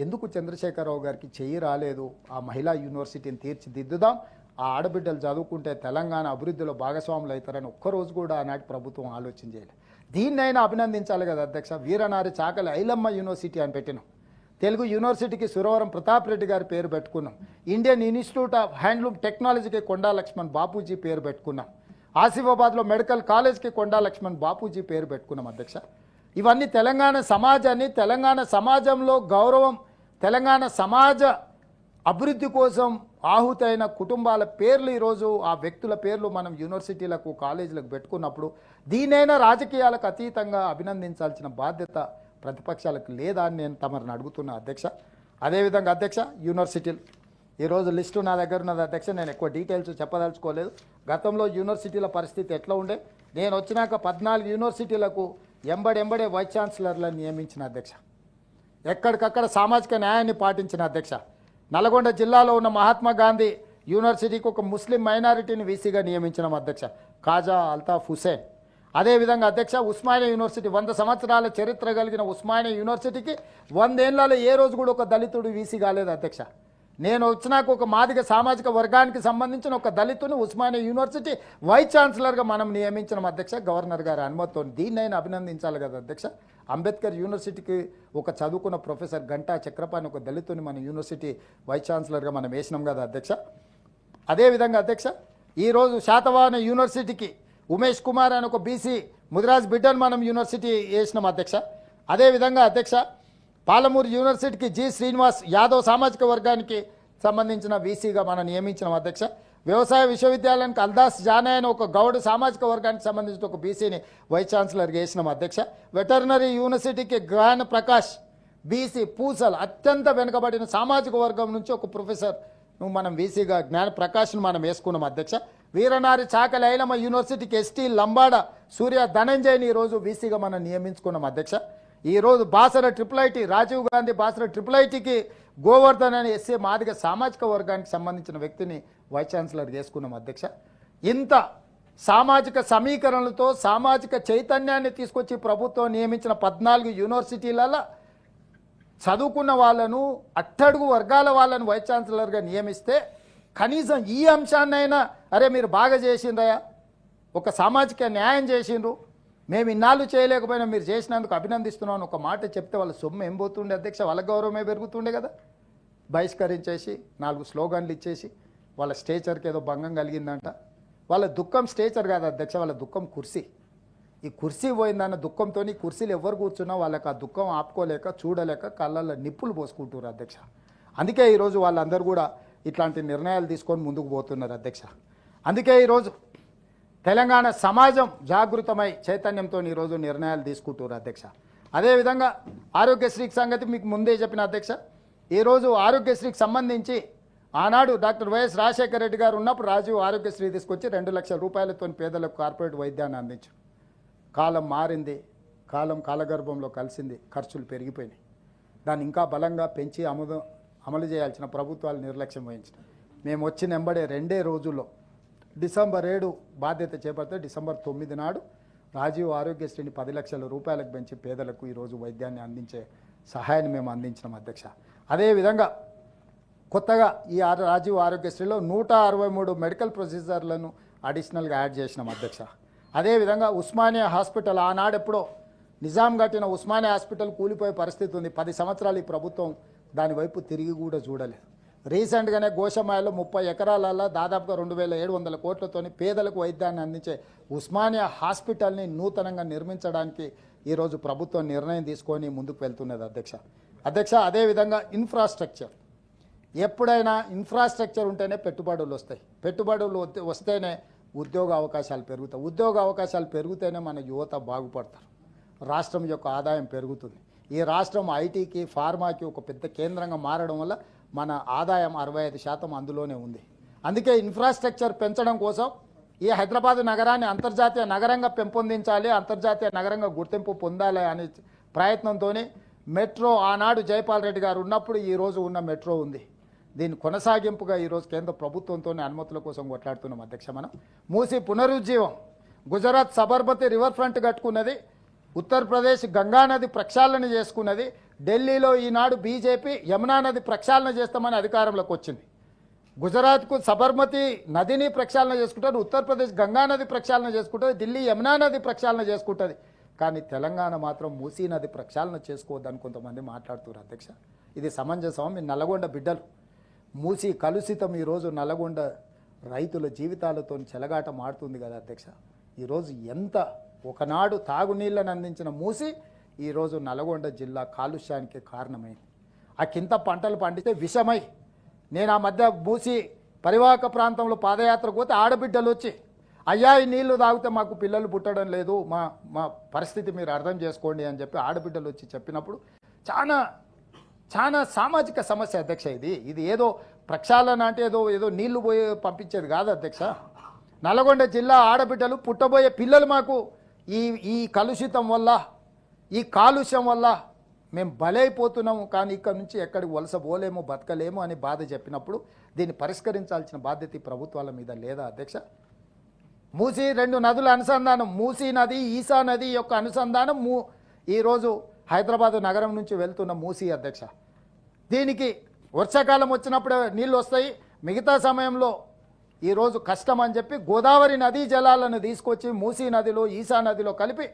ఎందుకు చంద్రశేఖరరావు గారికి చెయ్యి రాలేదు? ఆ మహిళా యూనివర్సిటీని తీర్చిదిద్దుదాం, ఆ ఆడబిడ్డలు చదువుకుంటే తెలంగాణ అభివృద్ధిలో భాగస్వాములు అవుతారని ఒక్కరోజు కూడా ఆనాటి ప్రభుత్వం ఆలోచన చేయలేదు. దీన్నైనా అభినందించాలి కదా అధ్యక్ష. వీరనారి చాకలి ఐలమ్మ యూనివర్సిటీ అని పెట్టినాం. తెలుగు యూనివర్సిటీకి సురవరం ప్రతాప్ రెడ్డి గారి పేరు పెట్టుకున్నాం. ఇండియన్ ఇన్స్టిట్యూట్ ఆఫ్ హ్యాండ్లూమ్ టెక్నాలజీకి కొండా లక్ష్మణ్ బాపూజీ పేరు పెట్టుకున్నాం. ఆసిఫాబాద్లో మెడికల్ కాలేజ్కి కొండా లక్ష్మణ్ బాపూజీ పేరు పెట్టుకున్నాం అధ్యక్ష. ఇవన్నీ తెలంగాణ సమాజాన్ని, తెలంగాణ సమాజంలో గౌరవం, తెలంగాణ సమాజ అభివృద్ధి కోసం ఆహుతైన కుటుంబాల పేర్లు ఈరోజు ఆ వ్యక్తుల పేర్లు మనం యూనివర్సిటీలకు, కాలేజీలకు పెట్టుకున్నప్పుడు దీనైనా రాజకీయాలకు అతీతంగా అభినందించాల్సిన బాధ్యత ప్రతిపక్షాలకు లేదా అని నేను తమరిని అడుగుతున్నా అధ్యక్ష. అదేవిధంగా అధ్యక్ష యూనివర్సిటీలు ఈరోజు లిస్టు నా దగ్గర ఉన్నది అధ్యక్ష. నేను ఎక్కువ డీటెయిల్స్ చెప్పదలుచుకోలేదు. గతంలో యూనివర్సిటీల పరిస్థితి ఎట్లా ఉండే, నేను వచ్చినాక 14 యూనివర్సిటీలకు ఎంబడే వైస్ ఛాన్సలర్లను నియమించిన అధ్యక్ష. ఎక్కడికక్కడ సామాజిక న్యాయాన్ని పాటించిన అధ్యక్ష. నల్గొండ జిల్లాలో ఉన్న మహాత్మా గాంధీ యూనివర్సిటీకి ఒక ముస్లిం మైనారిటీని వీసీగా నియమించిన అధ్యక్ష, ఖాజా అల్తాఫ్ హుసేన్. అదేవిధంగా అధ్యక్ష ఉస్మానియా యూనివర్సిటీ 100 సంవత్సరాల చరిత్ర కలిగిన ఉస్మానియా యూనివర్సిటీకి 100 ఏళ్లలో ఏ రోజు కూడా ఒక దళితుడు వీసీ కాలేదు అధ్యక్ష. నేను వచ్చినాక ఒక మాదిగ సామాజిక వర్గానికి సంబంధించిన ఒక దళితుని ఉస్మానియా యూనివర్సిటీ వైస్ ఛాన్సలర్గా మనం నియమించిన అధ్యక్ష, గవర్నర్ గారి అనుమతితో. దీన్నైనా అభినందించాలి కదా అధ్యక్ష. అంబేద్కర్ యూనివర్సిటీకి ఒక చదువుకున్న ప్రొఫెసర్ గంటా చక్రపాణి ఒక దళితుని మన యూనివర్సిటీ వైస్ ఛాన్సలర్గా మనం వేసినాం కదా అధ్యక్ష. అదేవిధంగా అధ్యక్ష ఈరోజు శాతవాహన యూనివర్సిటీకి ఉమేష్ కుమార్ అని ఒక బీసీ ముదిరాజ్ బిడ్డను మనం యూనివర్సిటీ వేసినాం అధ్యక్ష. అదేవిధంగా అధ్యక్ష పాలమూరు యూనివర్సిటీకి జి శ్రీనివాస్ యాదవ్ సామాజిక వర్గానికి సంబంధించిన వీసీగా మనం నియమించిన అధ్యక్ష. వ్యవసాయ విశ్వవిద్యాలయానికి అల్దాస్ జానయ్య అని ఒక గౌడ సామాజిక వర్గానికి సంబంధించిన ఒక బీసీని వైస్ ఛాన్సలర్గా వేసినాం అధ్యక్ష. వెటర్నరీ యూనివర్సిటీకి జ్ఞాన ప్రకాష్ బీసీ పూసల్ అత్యంత వెనుకబడిన సామాజిక వర్గం నుంచి ఒక ప్రొఫెసర్ మనం వీసీగా జ్ఞాన ప్రకాష్ను మనం వేసుకున్నాం అధ్యక్ష. వీరనారి చాకలి ఐలమ్మ యూనివర్సిటీకి ఎస్టీ లంబాడ సూర్య ధనంజయ్ని ఈరోజు వీసీగా మనం నియమించుకున్నాం అధ్యక్ష. ఈరోజు బాసర ట్రిపుల్ రాజీవ్ గాంధీ బాసర ట్రిపుల్ గోవర్ధన్ అని ఎస్సీ మాదిగ సామాజిక వర్గానికి సంబంధించిన వ్యక్తిని వైస్ ఛాన్సలర్ చేసుకున్నాం అధ్యక్ష. ఇంత సామాజిక సమీకరణలతో సామాజిక చైతన్యాన్ని తీసుకొచ్చి ప్రభుత్వం నియమించిన 14 యూనివర్సిటీలలో చదువుకున్న వాళ్ళను, అట్టడుగు వర్గాల వాళ్ళను వైస్ ఛాన్సలర్గా నియమిస్తే కనీసం ఈ అంశాన్నైనా అరే మీరు బాగా చేసిండ్రయా, ఒక సామాజిక న్యాయం చేసిండ్రు, మేము ఇన్నాళ్ళు చేయలేకపోయినా మీరు చేసినందుకు అభినందిస్తున్నాను ఒక మాట చెప్తే వాళ్ళ సొమ్ము ఏం పోతుండే అధ్యక్ష, వాళ్ళ గౌరవమే పెరుగుతుండే కదా. బహిష్కరించేసి 4 స్లోగన్లు ఇచ్చేసి వాళ్ళ స్టేచర్కి ఏదో భంగం కలిగిందంట. వాళ్ళ దుఃఖం స్టేచర్ కాదు అధ్యక్ష, వాళ్ళ దుఃఖం కుర్సీ. ఈ కుర్సీ పోయిందన్న దుఃఖంతో ఈ కుర్చీలు ఎవరు కూర్చున్నా వాళ్ళకి ఆ దుఃఖం ఆపుకోలేక చూడలేక కళ్ళల్లో నిప్పులు పోసుకుంటున్నారు అధ్యక్ష. అందుకే ఈరోజు వాళ్ళందరూ కూడా ఇట్లాంటి నిర్ణయాలు తీసుకొని ముందుకు పోతున్నారు అధ్యక్ష. అందుకే ఈరోజు తెలంగాణ సమాజం జాగృతమై చైతన్యంతో ఈరోజు నిర్ణయాలు తీసుకుంటున్నారు అధ్యక్ష. అదేవిధంగా ఆరోగ్యశ్రీకి సంగతి మీకు ముందే చెప్పిన అధ్యక్ష. ఈరోజు ఆరోగ్యశ్రీకి సంబంధించి ఆనాడు డాక్టర్ వైఎస్ రాజశేఖర రెడ్డి గారు ఉన్నప్పుడు రాజీవ్ ఆరోగ్యశ్రీ తీసుకొచ్చి 2 లక్షల రూపాయలతో పేదలకు కార్పొరేట్ వైద్యాన్ని అందించారు. కాలం మారింది, కాలగర్భంలో కలిసింది, ఖర్చులు పెరిగిపోయినాయి. దాన్ని ఇంకా బలంగా పెంచి అమలు చేయాల్సిన ప్రభుత్వాలు నిర్లక్ష్యం వహించిన. మేము వచ్చిన వెంబడే 2 రోజుల్లో డిసెంబర్ 7 బాధ్యత చేపడితే డిసెంబర్ 9 నాడు రాజీవ్ ఆరోగ్యశ్రీని 10 లక్షల రూపాయలకు పెంచి పేదలకు ఈరోజు వైద్యాన్ని అందించే సహాయాన్ని మేము అందించినాం అధ్యక్ష. అదేవిధంగా కొత్తగా ఈ రాజీవ్ ఆరోగ్యశ్రీలో 163 మెడికల్ ప్రొసీజర్లను అడిషనల్గా యాడ్ చేసినాం అధ్యక్ష. అదేవిధంగా ఉస్మానియా హాస్పిటల్ ఆనాడెప్పుడో నిజాం కట్టిన ఉస్మానియా హాస్పిటల్ కూలిపోయే పరిస్థితి ఉంది. 10 సంవత్సరాలు ఈ ప్రభుత్వం దాని వైపు తిరిగి కూడా చూడలేదు. రీసెంట్గానే గోషమాయలో 30 ఎకరాలలో దాదాపుగా 2700 కోట్లతోని పేదలకు వైద్యాన్ని అందించే ఉస్మానియా హాస్పిటల్ని నూతనంగా నిర్మించడానికి ఈరోజు ప్రభుత్వం నిర్ణయం తీసుకొని ముందుకు వెళ్తున్నది అధ్యక్ష. అదేవిధంగా ఇన్ఫ్రాస్ట్రక్చర్, ఎప్పుడైనా ఇన్ఫ్రాస్ట్రక్చర్ ఉంటేనే పెట్టుబడులు వస్తాయి. పెట్టుబడులు వస్తేనే ఉద్యోగ అవకాశాలు పెరుగుతాయి. ఉద్యోగ అవకాశాలు పెరిగితేనే మన యువత బాగుపడతారు, రాష్ట్రం యొక్క ఆదాయం పెరుగుతుంది. ఈ రాష్ట్రం ఐటీకి, ఫార్మాకి ఒక పెద్ద కేంద్రంగా మారడం వల్ల మన ఆదాయం 65% అందులోనే ఉంది. అందుకే ఇన్ఫ్రాస్ట్రక్చర్ పెంచడం కోసం ఈ హైదరాబాద్ నగరాన్ని అంతర్జాతీయ నగరంగా పెంపొందించాలి, అంతర్జాతీయ నగరంగా గుర్తింపు పొందాలి అనే ప్రయత్నంతో మెట్రో ఆనాడు జైపాల్ రెడ్డి గారు ఉన్నప్పుడు ఈరోజు ఉన్న మెట్రో ఉంది. దీని కొనసాగింపుగా ఈరోజు కేంద్ర ప్రభుత్వంతోనే అనుమతుల కోసం కొట్లాడుతున్నాం అధ్యక్ష. మనం మూసి పునరుజ్జీవం, గుజరాత్ సబర్మతి రివర్ ఫ్రంట్ కట్టుకున్నది, ఉత్తరప్రదేశ్ గంగానది ప్రక్షాళన చేసుకున్నది, ఢిల్లీలో ఈనాడు బీజేపీ యమునా నది ప్రక్షాళన చేస్తామని అధికారంలోకి వచ్చింది. గుజరాత్కు సబర్మతి నదిని ప్రక్షాళన చేసుకుంటారు, ఉత్తరప్రదేశ్ గంగానది ప్రక్షాళన చేసుకుంటుంది, ఢిల్లీ యమునా నది ప్రక్షాళన చేసుకుంటుంది. కానీ తెలంగాణ మాత్రం మూసీ నది ప్రక్షాళన చేసుకోవద్దని కొంతమంది మాట్లాడుతున్నారు అధ్యక్ష. ఇది సమంజసం? మీ నల్లగొండ బిడ్డలు మూసీ కలుషితం ఈరోజు నల్లగొండ రైతుల జీవితాలతో చెలగాట మారుతుంది కదా అధ్యక్ష. ఈరోజు ఎంత ఒకనాడు తాగునీళ్ళని అందించిన మూసి ఈరోజు నల్గొండ జిల్లా కాలుష్యానికి కారణమైంది. ఆ కింద పంటలు పండితే విషమై, నేను ఆ మధ్య మూసి పరివాహక ప్రాంతంలో పాదయాత్రకు పోతే ఆడబిడ్డలు వచ్చి, అయ్యా ఈ నీళ్లు తాగితే మాకు పిల్లలు పుట్టడం లేదు, మా పరిస్థితి మీరు అర్థం చేసుకోండి అని చెప్పి ఆడబిడ్డలు వచ్చి చెప్పినప్పుడు చాలా సామాజిక సమస్య అధ్యక్ష. ఇది ఏదో ప్రక్షాళన అంటే ఏదో నీళ్లు పోయి పంపించేది కాదు అధ్యక్ష. నల్గొండ జిల్లా ఆడబిడ్డలు పుట్టబోయే పిల్లలు మాకు ఈ కలుషితం వల్ల, ఈ కాలుష్యం వల్ల మేము బలైపోతున్నాము, కానీ ఇక్కడ నుంచి ఎక్కడికి వలస పోలేము, బతకలేము అని బాధ చెప్పినప్పుడు దీన్ని పరిష్కరించాల్సిన బాధ్యత ఈ ప్రభుత్వాల మీద లేదా అధ్యక్ష? మూసీ 2 నదుల అనుసంధానం, మూసీ నది, ఈసా నది యొక్క అనుసంధానం ఈరోజు హైదరాబాద్ నగరం నుంచి వెళ్తున్న మూసీ అధ్యక్ష. దీనికి వర్షాకాలం వచ్చినప్పుడే నీళ్ళు వస్తాయి, మిగతా సమయంలో ఈరోజు కష్టం అని చెప్పి గోదావరి నదీ జలాలను తీసుకొచ్చి మూసీ నదిలో, ఈసా నదిలో కలిపి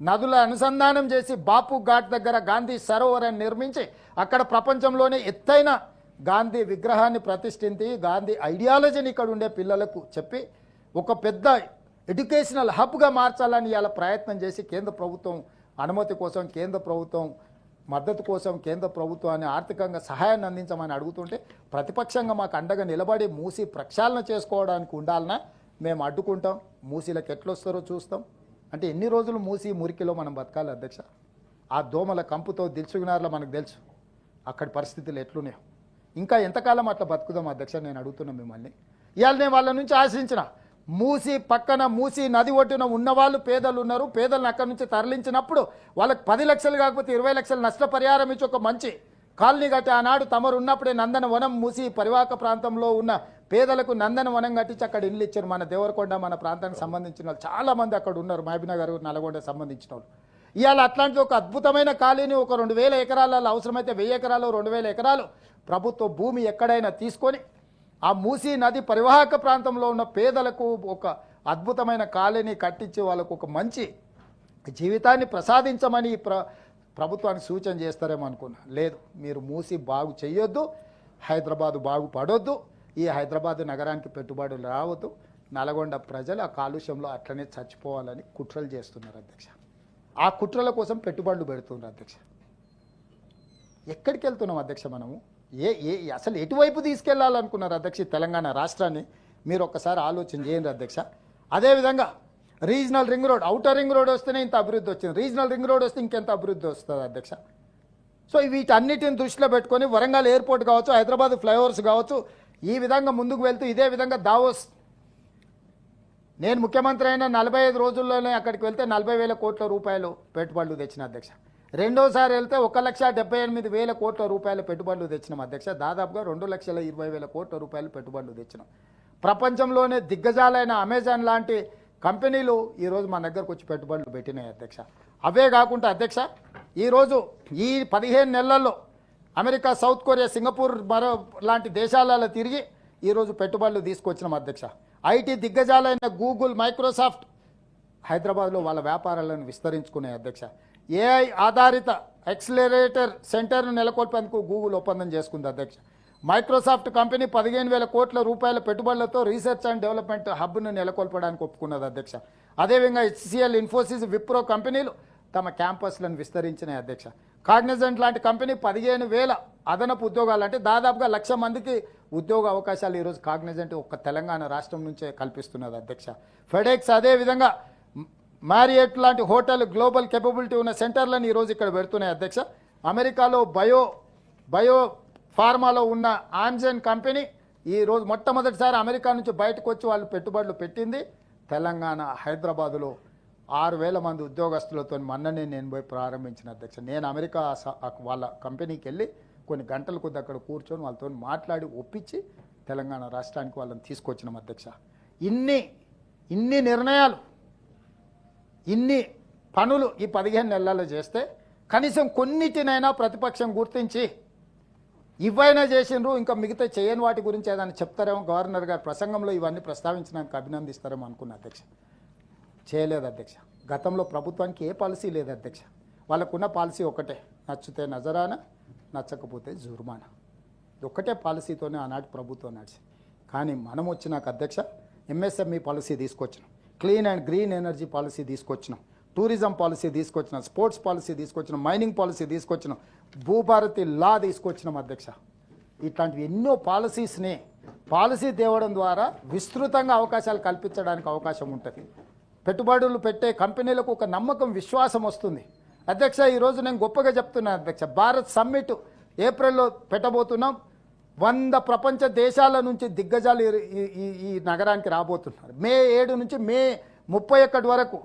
నదుల అనుసంధానం చేసి బాపు ఘాట్ దగ్గర గాంధీ సరోవరాన్ని నిర్మించి అక్కడ ప్రపంచంలోనే ఎత్తైన గాంధీ విగ్రహాన్ని ప్రతిష్ఠించి గాంధీ ఐడియాలజీని ఇక్కడ ఉండే పిల్లలకు చెప్పి ఒక పెద్ద ఎడ్యుకేషనల్ హబ్గా మార్చాలని ఇలా ప్రయత్నం చేసి కేంద్ర ప్రభుత్వం అనుమతి కోసం, కేంద్ర ప్రభుత్వం మద్దతు కోసం కేంద్ర ప్రభుత్వాన్ని ఆర్థికంగా సహాయాన్ని అందించమని అడుగుతుంటే ప్రతిపక్షంగా మాకు అండగా నిలబడి మూసి ప్రక్షాళన చేసుకోవడానికి ఉండాలన్నా మేము అడ్డుకుంటాం, మూసీలకు ఎట్లొస్తారో చూస్తాం. అంటే ఎన్ని రోజులు మూసి మురికిలో మనం బతకాలి అధ్యక్ష? ఆ దోమల కంపుతో దిల్సుగునార్లో మనకు తెలుసు అక్కడి పరిస్థితులు ఎట్లున్నాయో. ఇంకా ఎంతకాలం అట్లా బతుకుదాం అధ్యక్ష? నేను అడుగుతున్నా మిమ్మల్ని. ఇవాళ నేను వాళ్ళ నుంచి ఆశించిన, మూసి పక్కన మూసి నది ఒడ్డున ఉన్నవాళ్ళు పేదలు ఉన్నారు, పేదలను అక్కడి నుంచి తరలించినప్పుడు వాళ్ళకి 10 లక్షలు కాకపోతే 20 లక్షలు నష్టపరిహారం ఇచ్చి ఒక మంచి కాలనీ కట్టి ఆనాడు తమరు ఉన్నప్పుడే నందనవనం మూసి పరివాహక ప్రాంతంలో ఉన్న పేదలకు నందనవనం కట్టించి అక్కడ ఇల్లు ఇచ్చారు. మన దేవరకొండ మన ప్రాంతానికి సంబంధించిన వాళ్ళు చాలామంది అక్కడ ఉన్నారు, మహబూబ్నగర్, నల్గొండ సంబంధించిన వాళ్ళు. ఇవాళ అట్లాంటి ఒక అద్భుతమైన కాలనీ ఒక 2000 ఎకరాలలో అవసరమైతే 1000 ఎకరాలు 2000 ఎకరాలు ప్రభుత్వ భూమి ఎక్కడైనా తీసుకొని ఆ మూసీ నది పరివాహక ప్రాంతంలో ఉన్న పేదలకు ఒక అద్భుతమైన కాలనీ కట్టించి వాళ్ళకు ఒక మంచి జీవితాన్ని ప్రసాదించమని ప్రభుత్వానికి సూచన చేస్తారేమో అనుకున్నా. లేదు, మీరు మూసి బాగు చేయొద్దు, హైదరాబాదు బాగుపడొద్దు, ఈ హైదరాబాదు నగరానికి పెట్టుబడులు రావద్దు, నల్గొండ ప్రజలు ఆ కాలుష్యంలో అట్లనే చచ్చిపోవాలని కుట్రలు చేస్తున్నారు అధ్యక్ష. ఆ కుట్రల కోసం పెట్టుబడులు పెడుతున్నారు అధ్యక్ష. ఎక్కడికి వెళ్తున్నాం అధ్యక్ష మనము? అసలు ఎటువైపు తీసుకెళ్లాలనుకున్నారు అధ్యక్ష తెలంగాణ రాష్ట్రాన్ని? మీరు ఒక్కసారి ఆలోచన చేయండి అధ్యక్ష. అదేవిధంగా regional ring road, outer ring road వస్తేనే ఇంత అభివృద్ధి వచ్చింది, రీజనల్ రింగ్ రోడ్ వస్తే ఇంకెంత అభివృద్ధి వస్తుంది అధ్యక్ష. సో వీటన్నిటిని దృష్టిలో పెట్టుకొని వరంగల్ ఎయిర్పోర్ట్ కావచ్చు, హైదరాబాద్ ఫ్లైఓవర్స్ కావచ్చు, ఈ విధంగా ముందుకు వెళ్తూ ఇదే విధంగా దావోస్, నేను ముఖ్యమంత్రి అయిన 45 రోజుల్లోనే అక్కడికి వెళ్తే 40,000 కోట్ల రూపాయలు పెట్టుబడులు తెచ్చిన అధ్యక్ష. రెండోసారి వెళ్తే 1,78,000 కోట్ల రూపాయల పెట్టుబడులు తెచ్చినాం అధ్యక్ష. దాదాపుగా 2,20,000 కోట్ల రూపాయలు పెట్టుబడులు తెచ్చినాం. ప్రపంచంలోనే దిగ్గజాలైన అమెజాన్ లాంటి కంపెనీలు ఈరోజు మన దగ్గరకు వచ్చి పెట్టుబడులు పెట్టినాయి అధ్యక్ష. అవే కాకుండా అధ్యక్ష, ఈరోజు ఈ 15 నెలల్లో అమెరికా, సౌత్ కొరియా, సింగపూర్ మరో లాంటి దేశాలలో తిరిగి ఈరోజు పెట్టుబడులు తీసుకొచ్చినాం అధ్యక్ష. ఐటీ దిగ్గజాలైన గూగుల్, మైక్రోసాఫ్ట్ హైదరాబాద్లో వాళ్ళ వ్యాపారాలను విస్తరించుకునే అధ్యక్ష. ఏఐ ఆధారిత యాక్సిలరేటర్ సెంటర్ను నెలకొల్పేందుకు గూగుల్ ఒప్పందం చేసుకుంది అధ్యక్ష. మైక్రోసాఫ్ట్ కంపెనీ 15,000 కోట్ల రూపాయల పెట్టుబడులతో రీసెర్చ్ అండ్ డెవలప్మెంట్ హబ్ను నెలకొల్పడానికి ఒప్పుకున్నది అధ్యక్ష. అదేవిధంగా హెచ్సిఎల్, ఇన్ఫోసిస్, విప్రో కంపెనీలు తమ క్యాంపస్లను విస్తరించినాయి అధ్యక్ష. కాగ్నిజెంట్ లాంటి కంపెనీ 15,000 అదనపు ఉద్యోగాలు, అంటే దాదాపుగా 1,00,000 మందికి ఉద్యోగ అవకాశాలు ఈరోజు కాగ్నిజెంట్ ఒక్క తెలంగాణ రాష్ట్రం నుంచే కల్పిస్తున్నది అధ్యక్ష. ఫెడెక్స్ అదేవిధంగా మ్యారియట్ లాంటి హోటల్ గ్లోబల్ కేపబిలిటీ ఉన్న సెంటర్లను ఈరోజు ఇక్కడ పెడుతున్నాయి అధ్యక్ష. అమెరికాలో బయో ఫార్మాలో ఉన్న ఆమ్జెన్ కంపెనీ ఈరోజు మొట్టమొదటిసారి అమెరికా నుంచి బయటకు వచ్చి వాళ్ళు పెట్టుబడులు పెట్టింది తెలంగాణ హైదరాబాదులో. 6,000 మంది ఉద్యోగస్తులతో మొన్ననే నేను పోయి ప్రారంభించిన అధ్యక్ష. నేను అమెరికా వాళ్ళ కంపెనీకి వెళ్ళి కొన్ని గంటల కొద్ది అక్కడ కూర్చొని వాళ్ళతో మాట్లాడి ఒప్పించి తెలంగాణ రాష్ట్రానికి వాళ్ళని తీసుకొచ్చినాం అధ్యక్ష. ఇన్ని నిర్ణయాలు, ఇన్ని పనులు ఈ 15 నెలల్లో చేస్తే కనీసం కొన్నిటినైనా ప్రతిపక్షం గుర్తించి ఇవైనా చేసిండ్రు, ఇంకా మిగతా చేయని వాటి గురించి ఏదైనా చెప్తారేమో, గవర్నర్ గారి ప్రసంగంలో ఇవన్నీ ప్రస్తావించడానికి అభినందిస్తారేమో అనుకున్న అధ్యక్ష. చేయలేదు అధ్యక్ష. గతంలో ప్రభుత్వానికి ఏ పాలసీ లేదు అధ్యక్ష. వాళ్ళకున్న పాలసీ ఒకటే, నచ్చితే నజరానా, నచ్చకపోతే జుర్మానా. ఒక్కటే పాలసీతోనే ఆనాటి ప్రభుత్వం నడిచి. కానీ మనం వచ్చినాక అధ్యక్ష ఎంఎస్ఎంఈ పాలసీ తీసుకొచ్చినాం, clean and green energy policy తీసుకొచ్చినాం, టూరిజం పాలసీ తీసుకొచ్చినాం, స్పోర్ట్స్ పాలసీ తీసుకొచ్చినాం, మైనింగ్ పాలసీ తీసుకొచ్చినాం, భూభారతి లా తీసుకొచ్చినాం అధ్యక్ష. ఇట్లాంటివి ఎన్నో పాలసీ తేవడం ద్వారా విస్తృతంగా అవకాశాలు కల్పించడానికి అవకాశం ఉంటుంది. పెట్టుబడులు పెట్టే కంపెనీలకు ఒక నమ్మకం, విశ్వాసం వస్తుంది అధ్యక్ష. ఈరోజు నేను గొప్పగా చెప్తున్నాను అధ్యక్ష, భారత్ సమ్మిట్ ఏప్రిల్లో పెట్టబోతున్నాం. 100 ప్రపంచ దేశాల నుంచి దిగ్గజాలు ఈ నగరానికి రాబోతున్నారు. మే 7 నుంచి మే 31 వరకు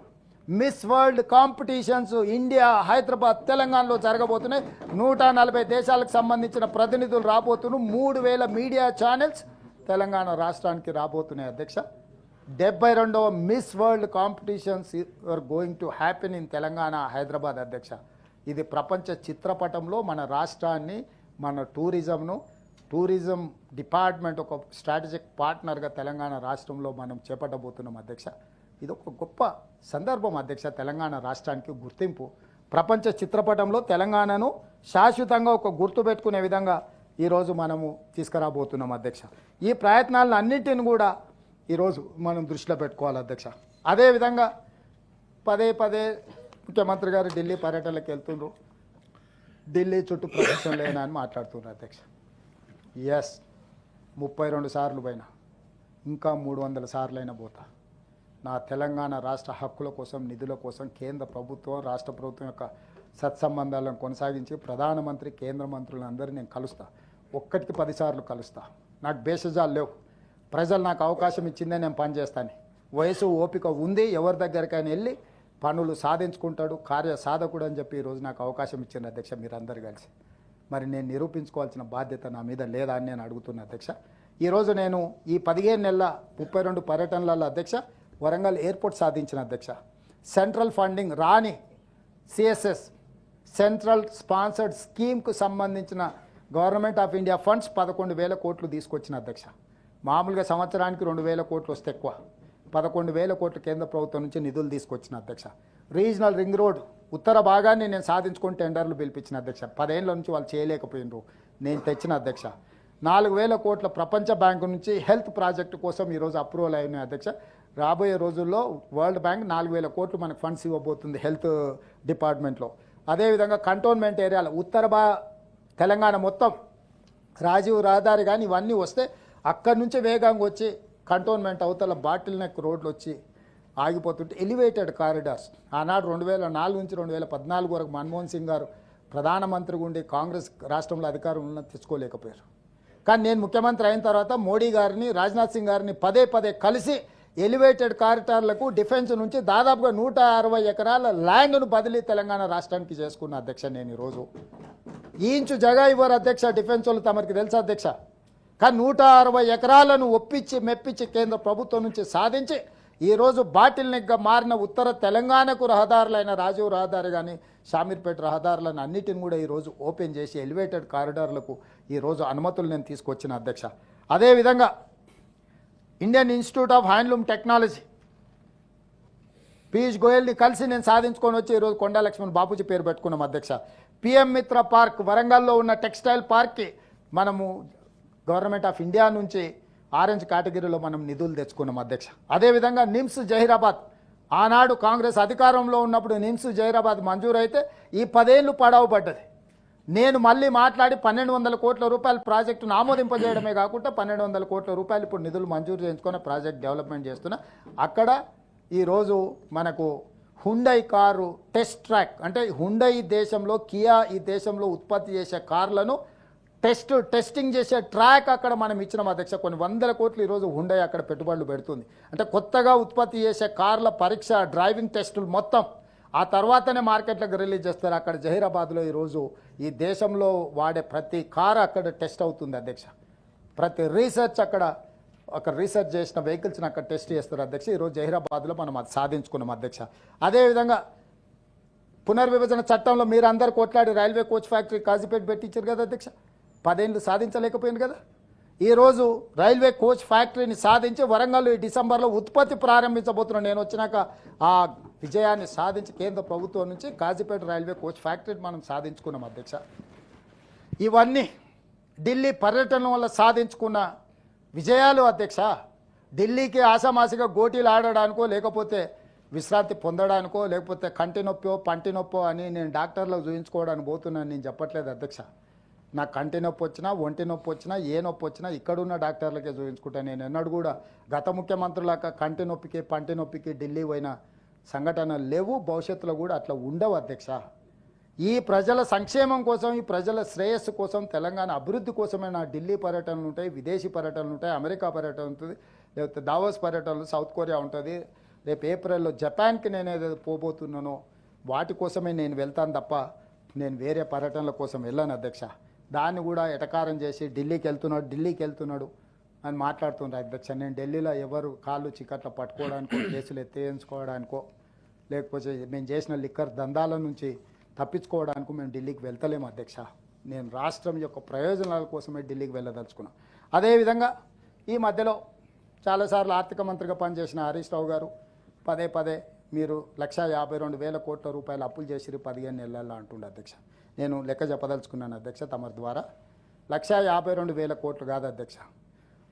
miss world competitions India, Hyderabad, తెలంగాణలో జరగబోతున్నాయి. 140 దేశాలకు సంబంధించిన ప్రతినిధులు రాబోతున్నారు. 3,000 మీడియా ఛానల్స్ తెలంగాణ రాష్ట్రానికి రాబోతున్నాయి అధ్యక్ష. 72వ miss world competitions are going to happen in Telangana, Hyderabad అధ్యక్ష. ఇది ప్రపంచ చిత్రపటంలో మన రాష్ట్రాన్ని, మన టూరిజం డిపార్ట్మెంట్ ఒక స్ట్రాటజిక్ పార్ట్నర్గా తెలంగాణ రాష్ట్రంలో మనం చేపట్టబోతున్నాం అధ్యక్ష. ఇది ఒక గొప్ప సందర్భం అధ్యక్ష. తెలంగాణ రాష్ట్రానికి గుర్తింపు, ప్రపంచ చిత్రపటంలో తెలంగాణను శాశ్వతంగా ఒక గుర్తు పెట్టుకునే విధంగా ఈరోజు మనము తీసుకురాబోతున్నాం అధ్యక్ష. ఈ ప్రయత్నాలను అన్నింటిని కూడా ఈరోజు మనం దృష్టిలో పెట్టుకోవాలి అధ్యక్ష. అదేవిధంగా పదే ముఖ్యమంత్రి గారు ఢిల్లీ పర్యటనలకు వెళ్తుండ్రు, ఢిల్లీ చుట్టూ ప్రపంచం లేనా అని మాట్లాడుతున్నారు అధ్యక్ష. ఎస్, 32 సార్లు పోయినా, ఇంకా 300 సార్లైనా పోతా. నా తెలంగాణ రాష్ట్ర హక్కుల కోసం, నిధుల కోసం కేంద్ర ప్రభుత్వం, రాష్ట్ర ప్రభుత్వం యొక్క సత్సంబంధాలను కొనసాగించి ప్రధానమంత్రి, కేంద్ర మంత్రులను అందరినీ నేను కలుస్తా. 1కి 10 సార్లు కలుస్తా. నాకు భేషజాలు లేవు. ప్రజలు నాకు అవకాశం ఇచ్చిందే నేను పనిచేస్తాను. వయసు, ఓపిక ఉంది. ఎవరి దగ్గరికైనా వెళ్ళి పనులు సాధించుకుంటాడు, కార్య సాధకుడు అని చెప్పి ఈరోజు నాకు అవకాశం ఇచ్చింది అధ్యక్ష మీరందరూ కలిసి. మరి నేను నిరూపించుకోవాల్సిన బాధ్యత నా మీద లేదా అని నేను అడుగుతున్నా అధ్యక్ష. ఈరోజు నేను ఈ 15 నెలల 32 పర్యటనలలో అధ్యక్ష వరంగల్ ఎయిర్పోర్ట్ సాధించిన అధ్యక్ష. సెంట్రల్ ఫండింగ్ రాని సిఎస్ఎస్ సెంట్రల్ స్పాన్సర్డ్ స్కీమ్కు సంబంధించిన గవర్నమెంట్ ఆఫ్ ఇండియా ఫండ్స్ 11,000 కోట్లు తీసుకొచ్చిన అధ్యక్ష. మామూలుగా సంవత్సరానికి 2,000 కోట్లు వస్తే ఎక్కువ, 11,000 కోట్లు కేంద్ర ప్రభుత్వం నుంచి నిధులు తీసుకొచ్చిన అధ్యక్ష. రీజనల్ రింగ్ రోడ్ ఉత్తర భాగాన్ని నేను సాధించుకొని టెండర్లు పిలిపించిన అధ్యక్ష. 10 ఏళ్ళ నుంచి వాళ్ళు చేయలేకపోయినరు, నేను తెచ్చిన అధ్యక్ష. 4,000 కోట్ల ప్రపంచ బ్యాంకు నుంచి హెల్త్ ప్రాజెక్టు కోసం ఈరోజు అప్రూవల్ అయినాయి అధ్యక్ష. రాబోయే రోజుల్లో వరల్డ్ బ్యాంక్ 4,000 కోట్లు మనకు ఫండ్స్ ఇవ్వబోతుంది హెల్త్ డిపార్ట్మెంట్లో. అదేవిధంగా కంటోన్మెంట్ ఏరియాలో తెలంగాణ మొత్తం రాజీవ్ రహదారి కానీ ఇవన్నీ వస్తే అక్కడి నుంచి వేగంగా వచ్చి కంటోన్మెంట్ అవతల బాటిల్ నెక్ రోడ్లు వచ్చి ఆగిపోతుంటే ఎలివేటెడ్ కారిడార్స్ ఆనాడు 2004 నుంచి 2014 వరకు మన్మోహన్ సింగ్ గారు ప్రధానమంత్రిగా ఉండి కాంగ్రెస్ రాష్ట్రంలో అధికారం తెచ్చుకోలేకపోయారు. కానీ నేను ముఖ్యమంత్రి అయిన తర్వాత మోడీ గారిని రాజ్నాథ్ సింగ్ గారిని పదే కలిసి ఎలివేటెడ్ కారిడార్లకు డిఫెన్స్ నుంచి దాదాపుగా 160 ఎకరాల ల్యాండ్ను బదిలీ తెలంగాణ రాష్ట్రానికి చేసుకున్న అధ్యక్ష. నేను ఈరోజు ఈ ఇంచు జగా ఇవ్వరు అధ్యక్ష డిఫెన్స్ వాళ్ళు, తమరికి తెలుసా అధ్యక్ష. కానీ 160 ఎకరాలను ఒప్పించి మెప్పించి కేంద్ర ప్రభుత్వం నుంచి సాధించి ఈరోజు బాటిల్ నెగ్గా మారిన ఉత్తర తెలంగాణకు రహదారులైన రాజీవ్ రహదారి కానీ షామీర్పేట రహదారులను అన్నిటిని కూడా ఈరోజు ఓపెన్ చేసి ఎలివేటెడ్ కారిడార్లకు ఈరోజు అనుమతులు నేను తీసుకొచ్చిన అధ్యక్ష. అదేవిధంగా Indian institute of handloom technology Piyush గోయల్ని కలిసి నేను సాధించుకొని వచ్చి ఈరోజు కొండా లక్ష్మణ్ బాపూజీ పేరు పెట్టుకున్నాం అధ్యక్ష. పిఎం మిత్ర పార్క్ వరంగల్లో ఉన్న టెక్స్టైల్ పార్క్కి మనము గవర్నమెంట్ ఆఫ్ ఇండియా నుంచి ఆరెంజ్ కేటగిరీలో మనం నిధులు తెచ్చుకున్నాం అధ్యక్ష. అదేవిధంగా నిమ్స్ జహీరాబాద్ ఆనాడు కాంగ్రెస్ అధికారంలో ఉన్నప్పుడు నిమ్స్ జహీరాబాద్ మంజూరు అయితే ఈ 10 ఏళ్ళు పడవ పడ్డది. నేను మళ్ళీ మాట్లాడి 1200 కోట్ల రూపాయల ప్రాజెక్టును ఆమోదింపజేయడమే కాకుండా 1200 కోట్ల రూపాయలు ఇప్పుడు నిధులు మంజూరు చేయించుకొని ప్రాజెక్ట్ డెవలప్మెంట్ చేస్తున్నా. అక్కడ ఈరోజు మనకు హుండై కారు టెస్ట్ ట్రాక్, అంటే హుండై దేశంలో కియా ఈ దేశంలో ఉత్పత్తి చేసే కార్లను టెస్టింగ్ చేసే ట్రాక్ అక్కడ మనం ఇచ్చినాం అధ్యక్ష. కొన్ని 100 కోట్లు ఈరోజు హుండై అక్కడ పెట్టుబడులు పెడుతుంది. అంటే కొత్తగా ఉత్పత్తి చేసే కార్ల పరీక్ష డ్రైవింగ్ టెస్టులు మొత్తం ఆ తర్వాతనే మార్కెట్లకు రిలీజ్ చేస్తారు. అక్కడ జహీరాబాద్లో ఈరోజు ఈ దేశంలో వాడే ప్రతి కారు అక్కడ టెస్ట్ అవుతుంది అధ్యక్ష. ప్రతి రీసెర్చ్ అక్కడ రీసెర్చ్ చేసిన వెహికల్స్ని అక్కడ టెస్ట్ చేస్తారు అధ్యక్ష. ఈరోజు జహీరాబాద్లో మనం అది సాధించుకున్నాం అధ్యక్ష. అదేవిధంగా పునర్విభజన చట్టంలో మీరు అందరు కొట్లాడి రైల్వే కోచ్ ఫ్యాక్టరీ కాజీపేట పెట్టించారు కదా అధ్యక్ష. 10 ఏళ్ళు సాధించలేకపోయింది కదా. ఈరోజు రైల్వే కోచ్ ఫ్యాక్టరీని సాధించి వరంగల్ ఈ డిసెంబర్లో ఉత్పత్తి ప్రారంభించబోతున్నాను. నేను వచ్చినాక ఆ విజయాన్ని సాధించి కేంద్ర ప్రభుత్వం నుంచి కాజీపేట రైల్వే కోచ్ ఫ్యాక్టరీని మనం సాధించుకున్నాం అధ్యక్ష. ఇవన్నీ ఢిల్లీ పర్యటన వల్ల సాధించుకున్న విజయాలు అధ్యక్ష. ఢిల్లీకి ఆసామాసిగా గోటీలు ఆడడానికో లేకపోతే విశ్రాంతి పొందడానికో లేకపోతే కంటి నొప్పో పంటి నొప్పో అని నేను డాక్టర్లకు చూపించుకోవడానికి పోతున్నాను నేను చెప్పట్లేదు అధ్యక్ష. నాకు కంటి నొప్పి వచ్చినా ఒంటి నొప్పి వచ్చినా ఏ నొప్పి వచ్చినా ఇక్కడున్న డాక్టర్లకే చూపించుకుంటాను. నేను ఎన్నడూ కూడా గత ముఖ్యమంత్రులాగా కంటి నొప్పికి పంటి నొప్పికి ఢిల్లీ పోయిన సంఘటనలు లేవు, భవిష్యత్తులో కూడా అట్లా ఉండవు అధ్యక్ష. ఈ ప్రజల సంక్షేమం కోసం ఈ ప్రజల శ్రేయస్సు కోసం తెలంగాణ అభివృద్ధి కోసమే నా ఢిల్లీ పర్యటనలు ఉంటాయి, విదేశీ పర్యటనలు ఉంటాయి, అమెరికా పర్యటన ఉంటుంది, లేకపోతే దావోస్ పర్యటనలు సౌత్ కొరియా ఉంటుంది, రేపు ఏప్రిల్లో జపాన్కి నేను ఏదైతే పోబోతున్నానో వాటి కోసమే నేను వెళ్తాను తప్ప నేను వేరే పర్యటనల కోసం వెళ్ళాను అధ్యక్ష. దాన్ని కూడా ఎటకారం చేసి ఢిల్లీకి వెళ్తున్నాడు అని మాట్లాడుతున్నారు అధ్యక్ష. నేను ఢిల్లీలో ఎవరు కాళ్ళు చికట్ల పట్టుకోవడానికో కేసులు ఎత్తేయించుకోవడానికో లేకపోతే మేము చేసిన లిక్కర్ దందాల నుంచి తప్పించుకోవడానికో మేము ఢిల్లీకి వెళ్తలేము అధ్యక్ష. నేను రాష్ట్రం యొక్క ప్రయోజనాల కోసమే ఢిల్లీకి వెళ్ళదలుచుకున్నాను. అదేవిధంగా ఈ మధ్యలో చాలాసార్లు ఆర్థిక మంత్రిగా పనిచేసిన హరీష్ రావు గారు పదే మీరు 152,000 కోట్ల రూపాయలు అప్పులు చేసిరు 15 నెలల్లో అంటుండే అధ్యక్ష. నేను లెక్క చెప్పదలుచుకున్నాను అధ్యక్ష తమరి ద్వారా. 152,000 కోట్లు కాదు అధ్యక్ష,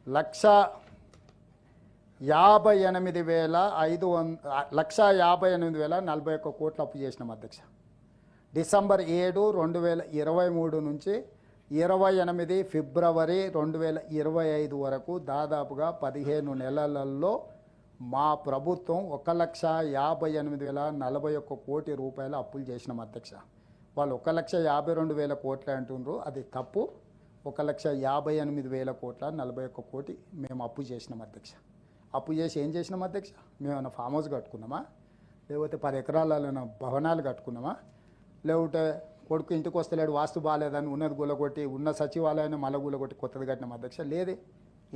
158,041 కోట్లు అప్పు చేసినాం అధ్యక్ష. డిసెంబర్ 7, 2023 నుంచి 28 ఫిబ్రవరి 2025 వరకు దాదాపుగా 15 నెలలలో మా ప్రభుత్వం 1,58,041 కోటి రూపాయల అప్పులు చేసినాం అధ్యక్ష. వాళ్ళు 1,52,000 కోట్లు అంటున్నారు, అది తప్పు. 1,58,000 కోట్ల 41 కోటి మేము అప్పు చేసినాం అధ్యక్ష. అప్పు చేసి ఏం చేసినాం అధ్యక్ష? మేమన్నా ఫామ్ హౌస్ కట్టుకున్నామా, లేకపోతే 10 ఎకరాలలో భవనాలు కట్టుకున్నామా, లేకపోతే కొడుకు ఇంటికి వస్తలేడు వాస్తు బాగాలేదని ఉన్నది గులగొట్టి ఉన్న సచివాలయాన్ని మళ్ళీ గులగొట్టి కొత్తది కట్టినాం అధ్యక్ష? లేదే.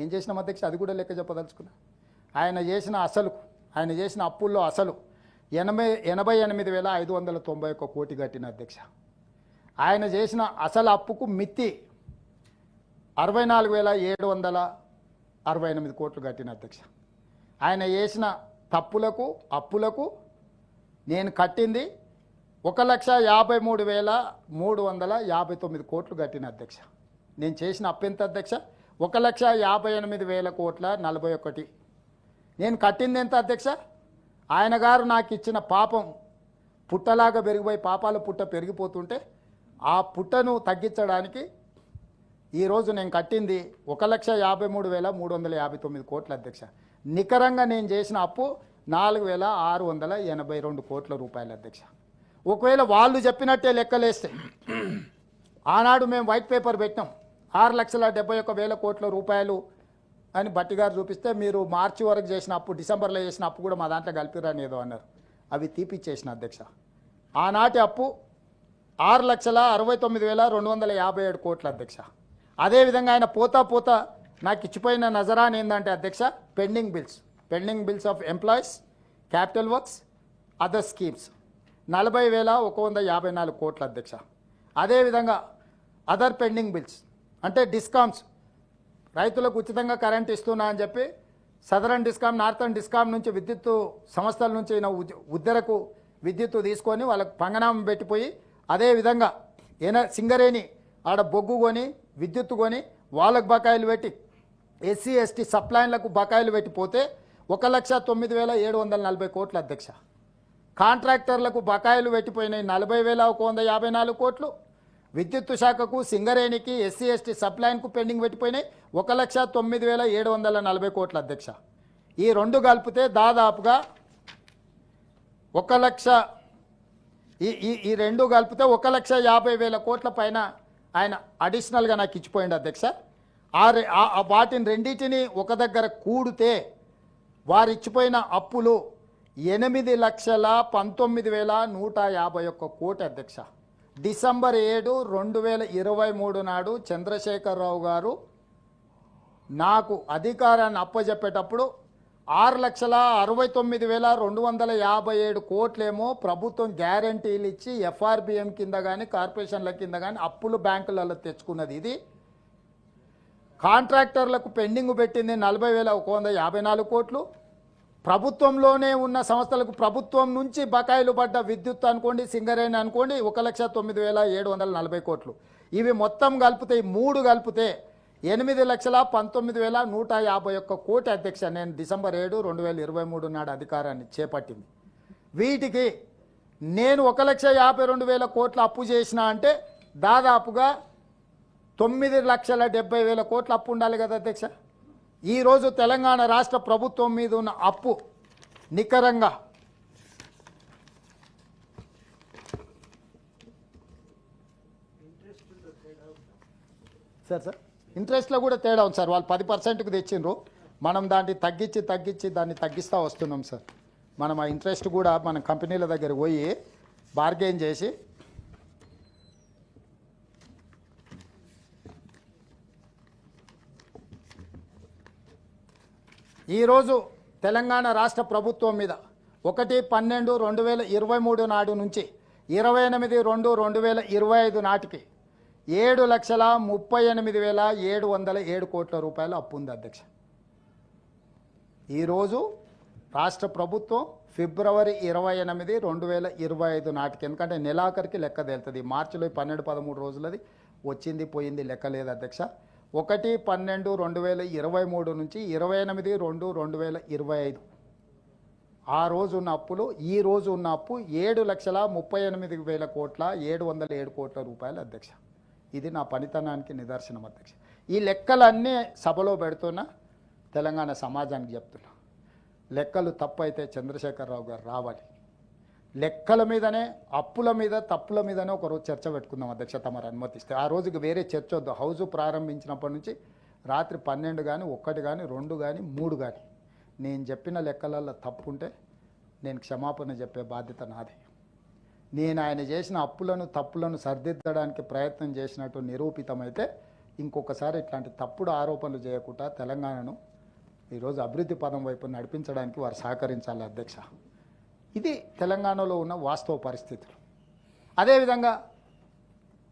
ఏం చేసినాం అధ్యక్ష? అది కూడా లెక్క చెప్పదలుచుకున్నా. ఆయన చేసిన అప్పుల్లో అసలు 88,591 కోటి కట్టిన అధ్యక్ష. ఆయన చేసిన అసలు అప్పుకు మిత్తి 64,768 కోట్లు కట్టిన అధ్యక్ష. ఆయన చేసిన అప్పులకు నేను కట్టింది 1,53,359 కోట్లు కట్టిన అధ్యక్ష. నేను చేసిన అప్పు ఎంత అధ్యక్ష? 1,58,000 కోట్ల 41. నేను కట్టింది ఎంత అధ్యక్ష? ఆయన గారు నాకు ఇచ్చిన పాపం పుట్టలాగా పెరిగిపోయి పాపాల పుట్ట పెరిగిపోతుంటే ఆ పుట్టను తగ్గించడానికి ఈరోజు నేను కట్టింది 1,53,359 కోట్ల అధ్యక్ష. నికరంగా నేను చేసిన అప్పు 4,682 కోట్ల రూపాయలు అధ్యక్ష. ఒకవేళ వాళ్ళు చెప్పినట్టే లెక్కలేస్తే ఆనాడు మేము వైట్ పేపర్ పెట్టినాం 6,71,000 కోట్ల రూపాయలు అని బట్టి గారు చూపిస్తే మీరు మార్చి వరకు చేసిన అప్పు డిసెంబర్లో చేసిన అప్పు కూడా మా దాంట్లో కలిపిరని ఏదో అన్నారు. అవి తీపిచ్చేసిన అధ్యక్ష. ఆనాటి అప్పు 6,69,257 కోట్ల అధ్యక్ష. అదేవిధంగా ఆయన పోతా నాకు ఇచ్చిపోయిన నజరాన్ ఏంటంటే అధ్యక్ష pending bills of employees, capital works, other schemes 40,154 కోట్ల అధ్యక్ష. అదేవిధంగా అదర్ పెండింగ్ బిల్స్ అంటే డిస్కామ్స్, రైతులకు ఉచితంగా కరెంట్ ఇస్తున్నా అని చెప్పి సదరన్ డిస్కామ్, నార్థన్ డిస్కామ్ నుంచి విద్యుత్ సంస్థల నుంచి ఉద్దరకు విద్యుత్తు తీసుకొని వాళ్ళకు పంగనామం పెట్టిపోయి అదేవిధంగా సింగరేణి ఆడ బొగ్గు కొని విద్యుత్తు కొని వాళ్ళకు బకాయిలు పెట్టి ఎస్సీ ఎస్టీ సప్లైన్లకు బకాయిలు పెట్టిపోతే 1,09,740 కోట్ల అధ్యక్ష. కాంట్రాక్టర్లకు బకాయిలు పెట్టిపోయినాయి 40,154 కోట్లు. విద్యుత్తు శాఖకు సింగరేణికి ఎస్సీ ఎస్టీ సప్లైన్కు పెండింగ్ పెట్టిపోయినాయి 1,09,740 కోట్ల అధ్యక్ష. ఈ రెండు కలిపితే దాదాపుగా 1,50,000 కోట్ల పైన ఆయన అడిషనల్గా నాకు ఇచ్చిపోయింది అధ్యక్ష. వాటిని రెండింటిని ఒక దగ్గర కూడితే వారు ఇచ్చిపోయిన అప్పులు 8,19,151 కోటి అధ్యక్ష. డిసెంబర్ 7, 2023 నాడు చంద్రశేఖరరావు గారు నాకు అధికారాన్ని అప్పచెప్పేటప్పుడు 6,69,257 కోట్లేమో ప్రభుత్వం గ్యారంటీలు ఇచ్చి ఎఫ్ఆర్బిఎం కింద కానీ కార్పొరేషన్ల కింద కానీ అప్పులు బ్యాంకులలో తెచ్చుకున్నది. ఇది కాంట్రాక్టర్లకు పెండింగ్ పెట్టింది 40,154 కోట్లు. ప్రభుత్వంలోనే ఉన్న సంస్థలకు ప్రభుత్వం నుంచి బకాయిలు పడ్డ విద్యుత్ అనుకోండి, సింగరేణి అనుకోండి 1,09,740 కోట్లు. ఇవి మొత్తం కలిపితే 3 కలిపితే 8,19,151 కోటి అధ్యక్ష. నేను డిసెంబర్ 7, 2023 నాడు అధికారాన్ని చేపట్టింది. వీటికి నేను 1,52,000 కోట్ల అప్పు చేసిన అంటే దాదాపుగా 9,70,000 కోట్ల అప్పు ఉండాలి కదా అధ్యక్ష. ఈరోజు తెలంగాణ రాష్ట్ర ప్రభుత్వం మీద ఉన్న అప్పు నికరంగా సార్ ఇంట్రెస్ట్లో కూడా తేడా ఉంది సార్. వాళ్ళు 10%కు తెచ్చిండ్రు, మనం దాన్ని తగ్గించి దాన్ని తగ్గిస్తూ వస్తున్నాం సార్. మనం ఆ ఇంట్రెస్ట్ కూడా మన కంపెనీల దగ్గర పోయి బార్గెయిన్ చేసి ఈరోజు తెలంగాణ రాష్ట్ర ప్రభుత్వం మీద 1/12/2023 నాడు నుంచి 28/2/2025 నాటికి 7,38,707 కోట్ల రూపాయలు అప్పు ఉంది అధ్యక్ష. ఈరోజు రాష్ట్ర ప్రభుత్వం ఫిబ్రవరి 28, 2025 నాటికి, ఎందుకంటే నెలాఖరికి లెక్క తేలుతుంది. మార్చిలో 12-13 రోజులది వచ్చింది పోయింది లెక్క లేదు అధ్యక్ష. 1/12/2023 నుంచి 28/2/2025 ఆ రోజు ఉన్న అప్పులు ఈ రోజు ఉన్న అప్పు 7,38,000 కోట్ల 707 కోట్ల రూపాయలు అధ్యక్ష. ఇది నా పనితనానికి నిదర్శనం అధ్యక్ష. ఈ లెక్కలన్నీ సభలో పెడుతున్నా తెలంగాణ సమాజానికి చెప్తున్నా. లెక్కలు తప్పు అయితే చంద్రశేఖరరావు గారు రావాలి. లెక్కల మీదనే అప్పుల మీద తప్పుల మీదనే ఒకరోజు చర్చ పెట్టుకుందాం అధ్యక్ష, తమరు అనుమతిస్తే. ఆ రోజుకి వేరే చర్చ వద్దు. హౌస్ ప్రారంభించినప్పటి నుంచి రాత్రి 12 కానీ 1 కానీ 2 కానీ 3 కానీ నేను చెప్పిన లెక్కలలో తప్పు ఉంటే నేను క్షమాపణ చెప్పే బాధ్యత నాది. నేను ఆయన చేసిన అప్పులను తప్పులను సరిదిద్దడానికి ప్రయత్నం చేసినట్టు నిరూపితమైతే ఇంకొకసారి ఇట్లాంటి తప్పుడు ఆరోపణలు చేయకుండా తెలంగాణను ఈరోజు అభివృద్ధి పదం వైపు నడిపించడానికి వారు సహకరించాలి అధ్యక్ష. ఇది తెలంగాణలో ఉన్న వాస్తవ పరిస్థితులు. అదేవిధంగా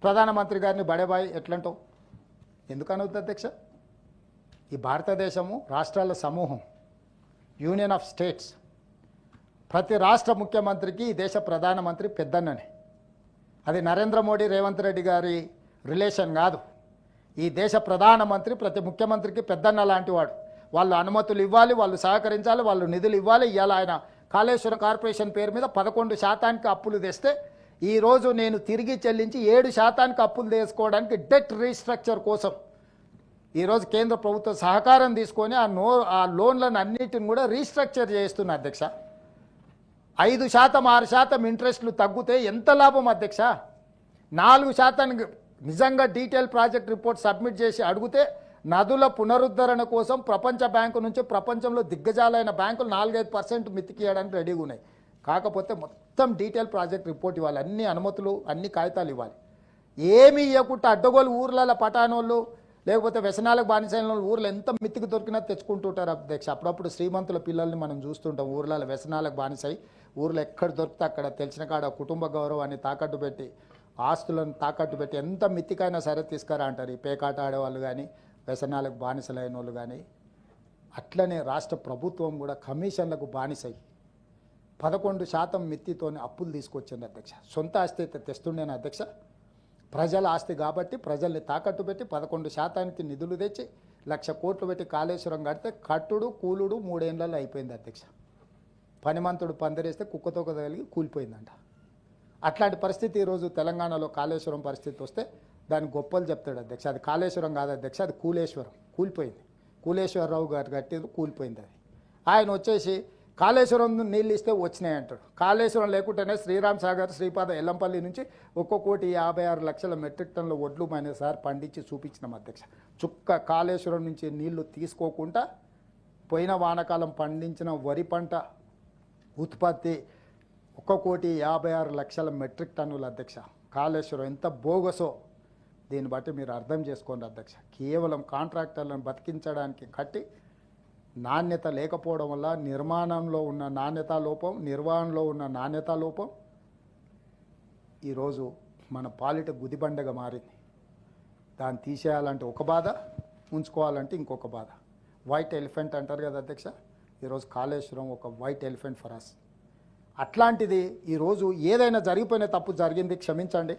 ప్రధానమంత్రి గారిని బడేబాయ్ ఎట్లంటో ఎందుకనవుతుంది అధ్యక్ష? ఈ భారతదేశము రాష్ట్రాల సమూహం, యూనియన్ ఆఫ్ స్టేట్స్. ప్రతి రాష్ట్ర ముఖ్యమంత్రికి ఈ దేశ ప్రధానమంత్రి పెద్దన్ననే. అది నరేంద్ర మోడీ రేవంత్ రెడ్డి గారి రిలేషన్ కాదు. ఈ దేశ ప్రధానమంత్రి ప్రతి ముఖ్యమంత్రికి పెద్దన్న లాంటి వాడు. వాళ్ళు అనుమతులు ఇవ్వాలి, వాళ్ళు సహకరించాలి, వాళ్ళు నిధులు ఇవ్వాలి. ఇవాళ ఆయన కాళేశ్వరం కార్పొరేషన్ పేరు మీద 11% అప్పులు తెస్తే ఈరోజు నేను తిరిగి చెల్లించి 7% అప్పులు తీసుకోవడానికి డెట్ రీస్ట్రక్చర్ కోసం ఈరోజు కేంద్ర ప్రభుత్వ సహకారం తీసుకొని ఆ లోన్లను అన్నిటిని కూడా రీస్ట్రక్చర్ చేస్తున్న అధ్యక్ష. 5% 6% ఇంట్రెస్ట్లు తగ్గితే ఎంత లాభం అధ్యక్ష? 4% నిజంగా డీటెయిల్ ప్రాజెక్ట్ రిపోర్ట్ సబ్మిట్ చేసి అడిగితే నదుల పునరుద్ధరణ కోసం ప్రపంచ బ్యాంకు నుంచి ప్రపంచంలో దిగ్గజాలైన బ్యాంకులు 4-5% మితికియడానికి రెడీగా ఉన్నాయి. కాకపోతే మొత్తం డీటెయిల్ ప్రాజెక్ట్ రిపోర్ట్ ఇవ్వాలి, అన్ని అనుమతులు అన్ని కాగితాలు ఇవ్వాలి. ఏమి ఇవ్వకుండా అడ్డగోలు ఊర్లలో పటానోళ్ళు లేకపోతే వ్యసనాలకు బానిసైన వాళ్ళు ఊర్లో ఎంత మితికి దొరికినా తెచ్చుకుంటుంటారు అధ్యక్ష. అప్పుడప్పుడు శ్రీమంతుల పిల్లల్ని మనం చూస్తుంటాం ఊర్లలో వ్యసనాలకు బానిసై ఊర్లో ఎక్కడ దొరికితే అక్కడ తెలిసిన కాడ కుటుంబ గౌరవాన్ని తాకట్టు పెట్టి ఆస్తులను తాకట్టు పెట్టి ఎంత మితికైనా సరే తీసుకురా అంటారు ఈ పేకాట ఆడేవాళ్ళు కానీ వ్యసనాలకు బానిసలైన వాళ్ళు కానీ. అట్లనే రాష్ట్ర ప్రభుత్వం కూడా కమిషన్లకు బానిసై 11% మిత్తితోనే అప్పులు తీసుకొచ్చింది అధ్యక్ష. సొంత ఆస్తి అయితే తెస్తుండేనా అధ్యక్ష? ప్రజల ఆస్తి కాబట్టి ప్రజల్ని తాకట్టు పెట్టి 11% నిధులు తెచ్చి 1,00,000 కోట్లు పెట్టి కాళేశ్వరం కడితే కట్టుడు కూలుడు 3 ఏళ్లలో అయిపోయింది అధ్యక్ష. పనిమంతుడు పందిరేస్తే కుక్కతో కలిగి కూలిపోయిందంట. అట్లాంటి పరిస్థితి ఈరోజు తెలంగాణలో కాళేశ్వరం పరిస్థితి వస్తే దాని గొప్పలు చెప్తాడు అధ్యక్ష. అది కాళేశ్వరం కాదు అధ్యక్ష, అది కూలేశ్వరం. కూలిపోయింది. కూలేశ్వరరావు గారు కట్టేది కూలిపోయింది. అది ఆయన వచ్చేసి కాళేశ్వరం నీళ్ళు ఇస్తే వచ్చినాయి అంటాడు. కాళేశ్వరం లేకుంటేనే శ్రీరామ్ సాగర్ శ్రీపాద ఎల్లంపల్లి నుంచి 1,56,00,000 మెట్రిక్ టన్నుల ఒడ్లు సార్ పండించి చూపించినాం అధ్యక్ష. చుక్క కాళేశ్వరం నుంచి నీళ్లు తీసుకోకుండా పోయిన వానకాలం పండించిన వరి పంట ఉత్పత్తి 1,56,00,000 మెట్రిక్ టన్నుల అధ్యక్ష. కాళేశ్వరం ఎంత బోగసో దీన్ని బట్టి మీరు అర్థం చేసుకోండి అధ్యక్ష. కేవలం కాంట్రాక్టర్లను బతికించడానికి కట్టి నాణ్యత లేకపోవడం వల్ల నిర్మాణంలో ఉన్న నాణ్యతా లోపం, నిర్వహణలో ఉన్న నాణ్యతా లోపం ఈరోజు మన పాలిట గుదిబండగా మారింది. దాన్ని తీసేయాలంటే ఒక బాధ, ఉంచుకోవాలంటే ఇంకొక బాధ. వైట్ ఎలిఫెంట్ అంటారు కదా అధ్యక్ష, ఈరోజు కాళేశ్వరం ఒక వైట్ ఎలిఫెంట్ ఫర్ అస్. అట్లాంటిది ఈరోజు ఏదైనా జరిగిపోయిన తప్పు జరిగింది క్షమించండి,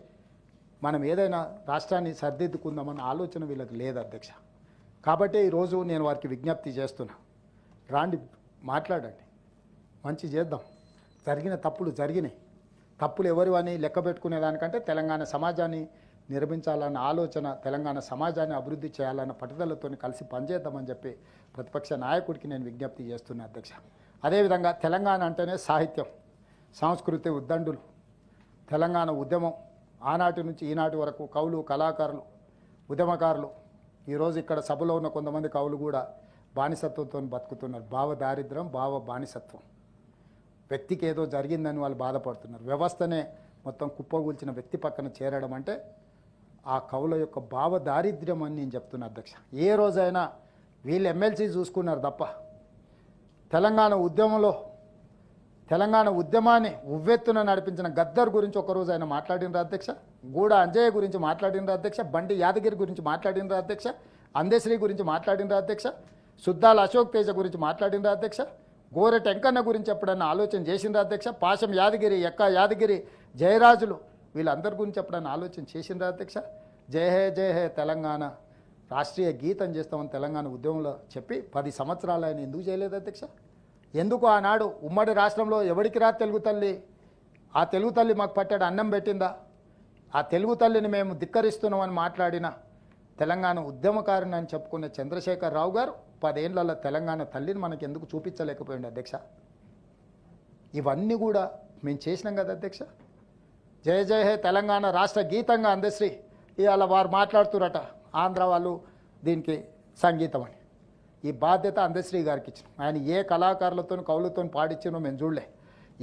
మనం ఏదైనా రాష్ట్రాన్ని సర్దిద్దుకుందామన్న ఆలోచన వీళ్ళకి లేదు అధ్యక్ష. కాబట్టి ఈరోజు నేను వారికి విజ్ఞప్తి చేస్తున్నా, రాండి మాట్లాడండి, మంచి చేద్దాం. జరిగిన తప్పులు జరిగినాయి, తప్పులు ఎవరివని లెక్క పెట్టుకునే దానికంటే తెలంగాణ సమాజాన్ని నిర్మించాలన్న ఆలోచన, తెలంగాణ సమాజాన్ని అభివృద్ధి చేయాలన్న పట్టుదలతో కలిసి పనిచేద్దామని చెప్పి ప్రతిపక్ష నాయకుడికి నేను విజ్ఞప్తి చేస్తున్నా అధ్యక్ష. అదేవిధంగా తెలంగాణ అంటేనే సాహిత్యం, సంస్కృతి ఉద్దండులు, తెలంగాణ ఉద్యమం ఆనాటి నుంచి ఈనాటి వరకు కవులు, కళాకారులు, ఉద్యమకారులు. ఈరోజు ఇక్కడ సభలో ఉన్న కొంతమంది కవులు కూడా బానిసత్వంతో బతుకుతున్నారు. భావ దారిద్ర్యం, భావ బానిసత్వం. వ్యక్తికి ఏదో జరిగిందని వాళ్ళు బాధపడుతున్నారు. వ్యవస్థనే మొత్తం కుప్పగూల్చిన వ్యక్తి పక్కన చేరడం అంటే ఆ కవుల యొక్క భావ దారిద్ర్యం అని నేను చెప్తున్నా అధ్యక్ష. ఏ రోజైనా వీళ్ళు ఎమ్మెల్సీ చూసుకున్నారు తప్ప తెలంగాణ ఉద్యమంలో తెలంగాణ ఉద్యమాన్ని ఉవ్వెత్తున నడిపించిన గద్దర్ గురించి ఒకరోజు ఆయన మాట్లాడినరా అధ్యక్ష? గూడ అంజయ్య గురించి మాట్లాడినరా అధ్యక్ష? బండి యాదగిరి గురించి మాట్లాడినరా అధ్యక్ష? అందశ్రీ గురించి మాట్లాడినరా అధ్యక్ష? సుద్దాల అశోక్ తేజ గురించి మాట్లాడినరా అధ్యక్ష? గోరె టెంకన్న గురించి ఎప్పుడన్నా ఆలోచన చేసిండ్రా అధ్యక్ష? పాశం యాదగిరి, ఎక్క యాదగిరి, జయరాజులు వీళ్ళందరి గురించి ఎప్పుడన్నా ఆలోచన చేసిండ్రా అధ్యక్ష? జయ హే తెలంగాణ రాష్ట్రీయ గీతం చేస్తామని తెలంగాణ ఉద్యమంలో చెప్పి 10 సంవత్సరాలు ఆయన ఎందుకు చేయలేదు అధ్యక్ష? ఎందుకు ఆనాడు ఉమ్మడి రాష్ట్రంలో ఎవరికి రా తెలుగు తల్లి, ఆ తెలుగు తల్లి మాకు పట్టాడు అన్నం పెట్టిందా, ఆ తెలుగు తల్లిని మేము ధిక్కరిస్తున్నామని మాట్లాడిన తెలంగాణ ఉద్యమకారుని అని చెప్పుకున్న చంద్రశేఖర్ రావు గారు 10 ఏళ్లలో తెలంగాణ తల్లిని మనకి ఎందుకు చూపించలేకపోయింది అధ్యక్ష? ఇవన్నీ కూడా మేము చేసినాం కదా అధ్యక్ష. జయ హే తెలంగాణ రాష్ట్ర గీతంగా అందశ్రీ ఇవాళ వారు మాట్లాడుతురట ఆంధ్ర వాళ్ళు దీనికి సంగీతం అని. ఈ బాధ్యత అందశ్రీ గారికి ఇచ్చిన. ఆయన ఏ కళాకారులతో కవులతో పాడించినో మేము చూడలే.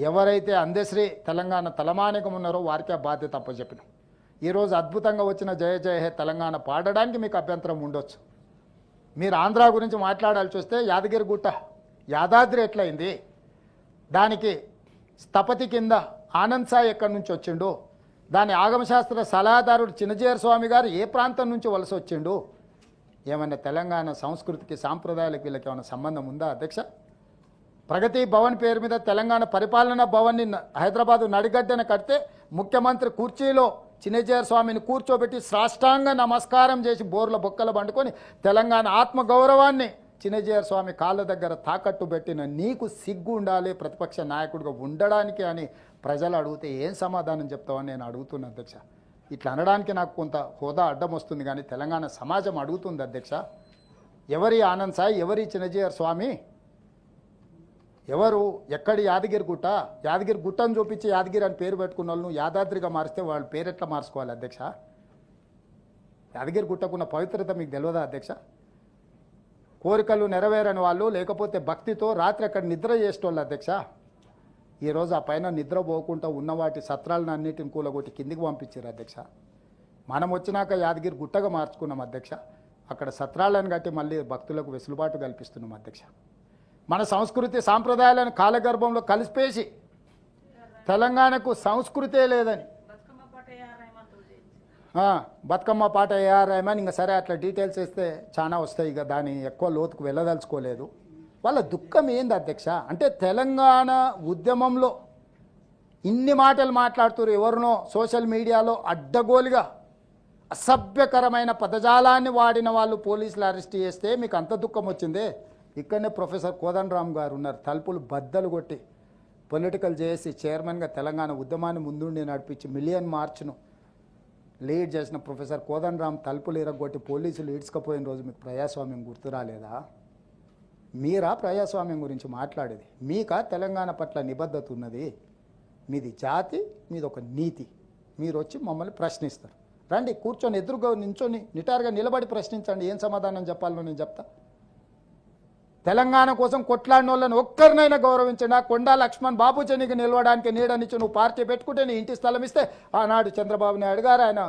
ఎవరైతే అందశ్రీ తెలంగాణ తలమానికం ఉన్నారో వారికి ఆ బాధ్యత అప్పచెప్పినాం. ఈరోజు అద్భుతంగా వచ్చిన జయ హే తెలంగాణ పాడడానికి మీకు అభ్యంతరం ఉండొచ్చు. మీరు ఆంధ్ర గురించి మాట్లాడాల్సి వస్తే యాదగిరి గుట్ట యాదాద్రి ఎట్లయింది, దానికి స్థపతి కింద ఆనంద్ సాయి ఎక్కడి నుంచి వచ్చిండు, దాని ఆగమశాస్త్ర సలహాదారుడు చిన్నజీయర్ స్వామి గారు ఏ ప్రాంతం నుంచి వలస వచ్చిండు, ఏమన్నా తెలంగాణ సంస్కృతికి సాంప్రదాయాలకు వీళ్ళకి ఏమైనా సంబంధం ఉందా అధ్యక్ష? ప్రగతి భవన్ పేరు మీద తెలంగాణ పరిపాలనా భవన్ని హైదరాబాదు నడిగడ్డన కడితే ముఖ్యమంత్రి కుర్చీలో చిన్నజీయర్ స్వామిని కూర్చోబెట్టి సాష్టాంగ నమస్కారం చేసి బోర్ల బొక్కలు బండుకొని తెలంగాణ ఆత్మగౌరవాన్ని చిన్నజీయర్ స్వామి కాళ్ళ దగ్గర తాకట్టు పెట్టిన నీకు సిగ్గు ఉండాలి ప్రతిపక్ష నాయకుడిగా ఉండడానికి అని ప్రజలు అడిగితే ఏం సమాధానం చెప్తావని నేను అడుగుతున్నా అధ్యక్ష. ఇట్లా అనడానికి నాకు కొంత హోదా అడ్డం వస్తుంది, కానీ తెలంగాణ సమాజం అడుగుతుంది అధ్యక్ష. ఎవరి ఆనంద్ సాయి, ఎవరి చిన్నజీఆర్ స్వామి, ఎవరు ఎక్కడి యాదగిరి గుట్ట, యాదగిరి గుట్టను చూపించి యాదగిరి అని పేరు పెట్టుకున్న వాళ్ళు యాదాద్రిగా మారిస్తే వాళ్ళ పేరు ఎట్లా మార్చుకోవాలి అధ్యక్ష? యాదగిరి గుట్టకున్న పవిత్రత మీకు తెలియదా అధ్యక్ష? కోరికలు నెరవేరని వాళ్ళు, లేకపోతే భక్తితో రాత్రి అక్కడ నిద్ర చేసేటోళ్ళు అధ్యక్ష. ఈరోజు ఆ పైన నిద్ర పోకుండా ఉన్న వాటి సత్రాలను అన్నిటిని కూలగొట్టి కిందికి పంపించారు అధ్యక్ష. మనం వచ్చినాక యాదగిరి గుట్టగా మార్చుకున్నాం అధ్యక్ష. అక్కడ సత్రాలను కట్టి మళ్ళీ భక్తులకు వెసులుబాటు కల్పిస్తున్నాం అధ్యక్ష. మన సంస్కృతి సాంప్రదాయాలను కాలగర్భంలో కలిసిపేసి తెలంగాణకు సంస్కృతే లేదని బతుకమ్మ పాట ఏఆర్ రెహమాన్, ఇంకా సరే అట్లా డీటెయిల్స్ వేస్తే చాలా వస్తాయి, ఇక దాన్ని ఎక్కువ లోతుకు వెళ్ళదలుచుకోలేదు. వాళ్ళ దుఃఖం ఏంది అధ్యక్ష అంటే తెలంగాణ ఉద్యమంలో ఇన్ని మాటలు మాట్లాడుతున్నారు, ఎవరినో సోషల్ మీడియాలో అడ్డగోలుగా అసభ్యకరమైన పదజాలాన్ని వాడిన వాళ్ళు పోలీసులు అరెస్ట్ చేస్తే మీకు అంత దుఃఖం వచ్చిందే. ఇక్కడనే ప్రొఫెసర్ కోదండరామ్ గారు ఉన్నారు, తలుపులు బద్దలు కొట్టి పొలిటికల్ చేసి చైర్మన్గా తెలంగాణ ఉద్యమాన్ని ముందుండి నడిపించి మిలియన్ మార్చ్ను లీడ్ చేసిన ప్రొఫెసర్ కోదండరామ్ తలుపులు ఇరగొట్టి పోలీసులు ఈడ్చుకపోయిన రోజు మీకు ప్రజాస్వామ్యం గుర్తు రాలేదా? మీరా ప్రజాస్వామ్యం గురించి మాట్లాడేది? మీకా తెలంగాణ పట్ల నిబద్ధత ఉన్నది? మీది జాతి, మీది ఒక నీతి. మీరు వచ్చి మమ్మల్ని ప్రశ్నిస్తారు. రండి, కూర్చొని ఎదురుగా నించొని నిటారుగా నిలబడి ప్రశ్నించండి. ఏం సమాధానం చెప్పాలో నేను చెప్తా. తెలంగాణ కోసం కొట్లాడిన వాళ్ళని ఒక్కరినైనా గౌరవించండి. ఆ కొండా లక్ష్మణ్ బాబుజనికి నిలవడానికి నీడనిచ్చి నువ్వు పార్టీ పెట్టుకుంటే నీ ఇంటి స్థలం ఇస్తే, ఆనాడు చంద్రబాబు నాయుడు గారు ఆయన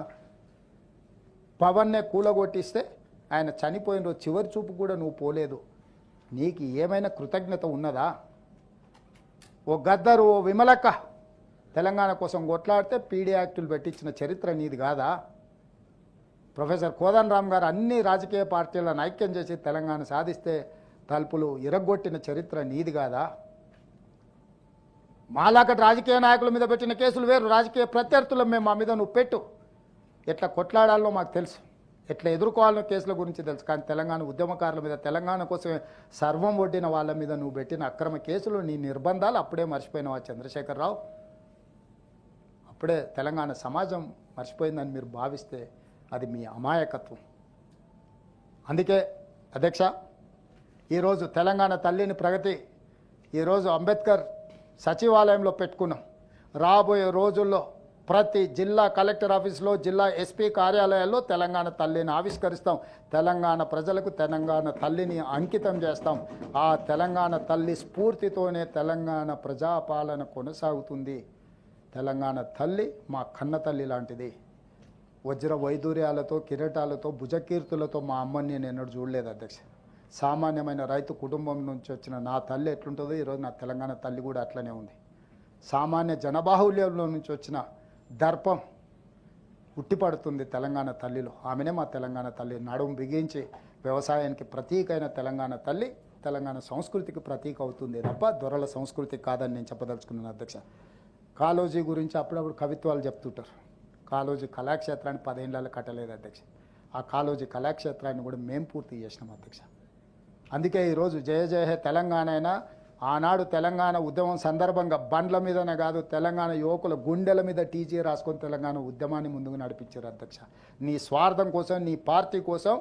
పవన్నే కూలగొట్టిస్తే ఆయన చనిపోయిన రోజు చివరి చూపు కూడా నువ్వు పోలేదు. నీకు ఏమైనా కృతజ్ఞత ఉన్నదా? ఓ గద్దరు, ఓ విమలక్క తెలంగాణ కోసం కొట్లాడితే పీడీ యాక్టులు పెట్టించిన చరిత్ర నీది కాదా? ప్రొఫెసర్ కోదండరామ్ గారు అన్ని రాజకీయ పార్టీలను ఐక్యం చేసి తెలంగాణ సాధిస్తే తలుపులు ఇరగొట్టిన చరిత్ర నీది కాదా? మాలాకటి రాజకీయ నాయకుల మీద పెట్టిన కేసులు వేరు, రాజకీయ ప్రత్యర్థులు మేము మా మీద నువ్వు పెట్టు. ఎట్లా కొట్లాడాలో మాకు తెలుసు, ఎట్లా ఎదుర్కోవాలనో కేసుల గురించి తెలుసు. కానీ తెలంగాణ ఉద్యమకారుల మీద, తెలంగాణ కోసమే సర్వం ఒడ్డిన వాళ్ళ మీద నువ్వు పెట్టిన అక్రమ కేసులు, నీ నిర్బంధాలు అప్పుడే మర్చిపోయినావా చంద్రశేఖరరావు? అప్పుడే తెలంగాణ సమాజం మర్చిపోయిందని మీరు భావిస్తే అది మీ అమాయకత్వం. అందుకే అధ్యక్ష, ఈరోజు తెలంగాణ తల్లిని ప్రగతి ఈరోజు అంబేద్కర్ సచివాలయంలో పెట్టుకున్నాం. రాబోయే రోజుల్లో ప్రతి జిల్లా కలెక్టర్ ఆఫీస్లో, జిల్లా ఎస్పీ కార్యాలయాల్లో తెలంగాణ తల్లిని ఆవిష్కరిస్తాం. తెలంగాణ ప్రజలకు తెలంగాణ తల్లిని అంకితం చేస్తాం. ఆ తెలంగాణ తల్లి స్ఫూర్తితోనే తెలంగాణ ప్రజాపాలన కొనసాగుతుంది. తెలంగాణ తల్లి మా కన్న తల్లి లాంటిది. వజ్ర వైదూర్యాలతో, కిరీటాలతో, భుజకీర్తులతో మా అమ్మని నేను ఎన్నడూ చూడలేదు అధ్యక్ష. సామాన్యమైన రైతు కుటుంబం నుంచి వచ్చిన నా తల్లి ఎట్లుంటుందో ఈరోజు నా తెలంగాణ తల్లి కూడా అట్లనే ఉంది. సామాన్య జనబాహుల్యంలో నుంచి వచ్చిన దర్పం ఉట్టిపడుతుంది తెలంగాణ తల్లిలో. ఆమెనే మా తెలంగాణ తల్లి. నడుము బిగించి వ్యవసాయానికి ప్రతీకైన తెలంగాణ తల్లి తెలంగాణ సంస్కృతికి ప్రతీక అవుతుంది తప్ప దొరల సంస్కృతి కాదని నేను చెప్పదలుచుకున్నాను అధ్యక్ష. కాళోజీ గురించి అప్పుడప్పుడు కవిత్వాలు చెప్తుంటారు. కాళోజీ కళాక్షేత్రాన్ని 10 ఏళ్ళలో కట్టలేదు అధ్యక్ష. ఆ కాళోజీ కళాక్షేత్రాన్ని కూడా మేము పూర్తి చేసినాం అధ్యక్ష. అందుకే ఈరోజు జయ జయ హే తెలంగాణ అయినా ఆనాడు తెలంగాణ ఉద్యమం సందర్భంగా బండ్ల మీదనే కాదు, తెలంగాణ యువకుల గుండెల మీద టీజీ రాసుకొని తెలంగాణ ఉద్యమాన్ని ముందుకు నడిపించారు అధ్యక్ష. నీ స్వార్థం కోసం, నీ పార్టీ కోసం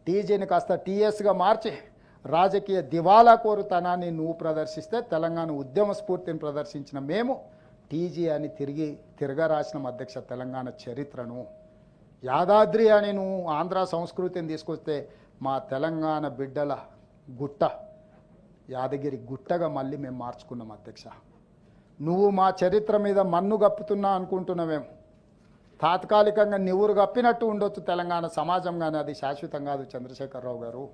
టీజీని కాస్త టీఎస్గా మార్చి రాజకీయ దివాలా కోరుతనాన్ని నువ్వు ప్రదర్శిస్తే తెలంగాణ ఉద్యమ స్ఫూర్తిని ప్రదర్శించిన మేము టీజీ అని తిరగరాసిన అధ్యక్ష తెలంగాణ చరిత్రను. యాదాద్రి అని నువ్వు ఆంధ్ర సంస్కృతిని తీసుకొస్తే మా తెలంగాణ బిడ్డల గుట్ట యాదగిరి గుట్టగా మళ్ళీ మేము మార్చుకున్నాం అధ్యక్ష. నువ్వు మా చరిత్ర మీద మన్ను గప్పుతున్నా అనుకుంటున్నావేం? తాత్కాలికంగా నివురు గప్పినట్టు ఉండొచ్చు తెలంగాణ సమాజం, కానీ అది శాశ్వతం కాదు. చంద్రశేఖరరావు గారు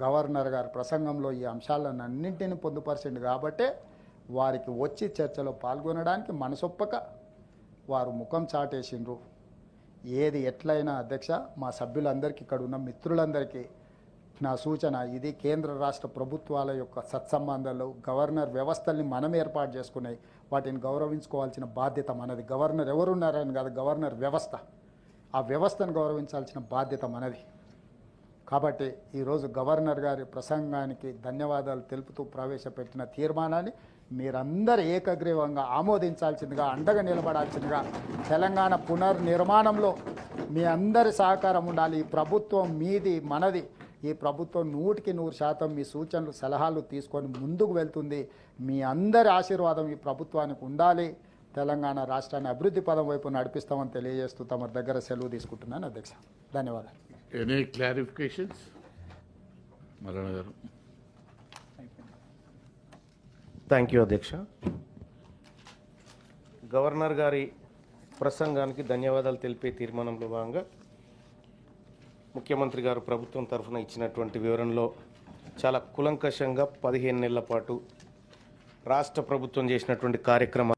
గవర్నర్ గారు ప్రసంగంలో ఈ అంశాలను అన్నింటినీ పొందుపరిచింది కాబట్టే వారికి వచ్చి చర్చలో పాల్గొనడానికి మనసొప్పక వారు ముఖం చాటేసిండ్రు. ఏది ఎట్లయినా అధ్యక్ష, మా సభ్యులందరికీ, ఇక్కడ ఉన్న మిత్రులందరికీ నా సూచన ఇది: కేంద్ర రాష్ట్ర ప్రభుత్వాల యొక్క సత్సంబంధాలు, గవర్నర్ వ్యవస్థల్ని మనం ఏర్పాటు చేసుకున్నాయి, వాటిని గౌరవించుకోవాల్సిన బాధ్యత మనది. గవర్నర్ ఎవరున్నారని కాదు, గవర్నర్ వ్యవస్థ, ఆ వ్యవస్థను గౌరవించాల్సిన బాధ్యత మనది. కాబట్టి ఈరోజు గవర్నర్ గారి ప్రసంగానికి ధన్యవాదాలు తెలుపుతూ ప్రవేశపెట్టిన తీర్మానాన్ని మీరందరూ ఏకగ్రీవంగా ఆమోదించాల్సిందిగా, అండగా నిలబడాల్సిందిగా, తెలంగాణ పునర్నిర్మాణంలో మీ అందరి సహకారం ఉండాలి. ఈ ప్రభుత్వం మీది, మనది. ఈ ప్రభుత్వం 100% మీ సూచనలు సలహాలు తీసుకొని ముందుకు వెళ్తుంది. మీ అందరి ఆశీర్వాదం ఈ ప్రభుత్వానికి ఉండాలి. తెలంగాణ రాష్ట్రాన్ని అభివృద్ధి పదం వైపు నడిపిస్తామని తెలియజేస్తూ తమ దగ్గర సెలవు తీసుకుంటున్నాను అధ్యక్ష. ధన్యవాదాలు. Any clarifications? మరణ గారు. థ్యాంక్ యూ అధ్యక్ష. గవర్నర్ గారి ప్రసంగానికి ధన్యవాదాలు తెలిపే తీర్మానంలో భాగంగా ముఖ్యమంత్రి గారు ప్రభుత్వం తరఫున ఇచ్చినటువంటి వివరణలో చాలా కులంకషంగా 15 నెలల పాటు రాష్ట్ర ప్రభుత్వం చేసినటువంటి కార్యక్రమాలు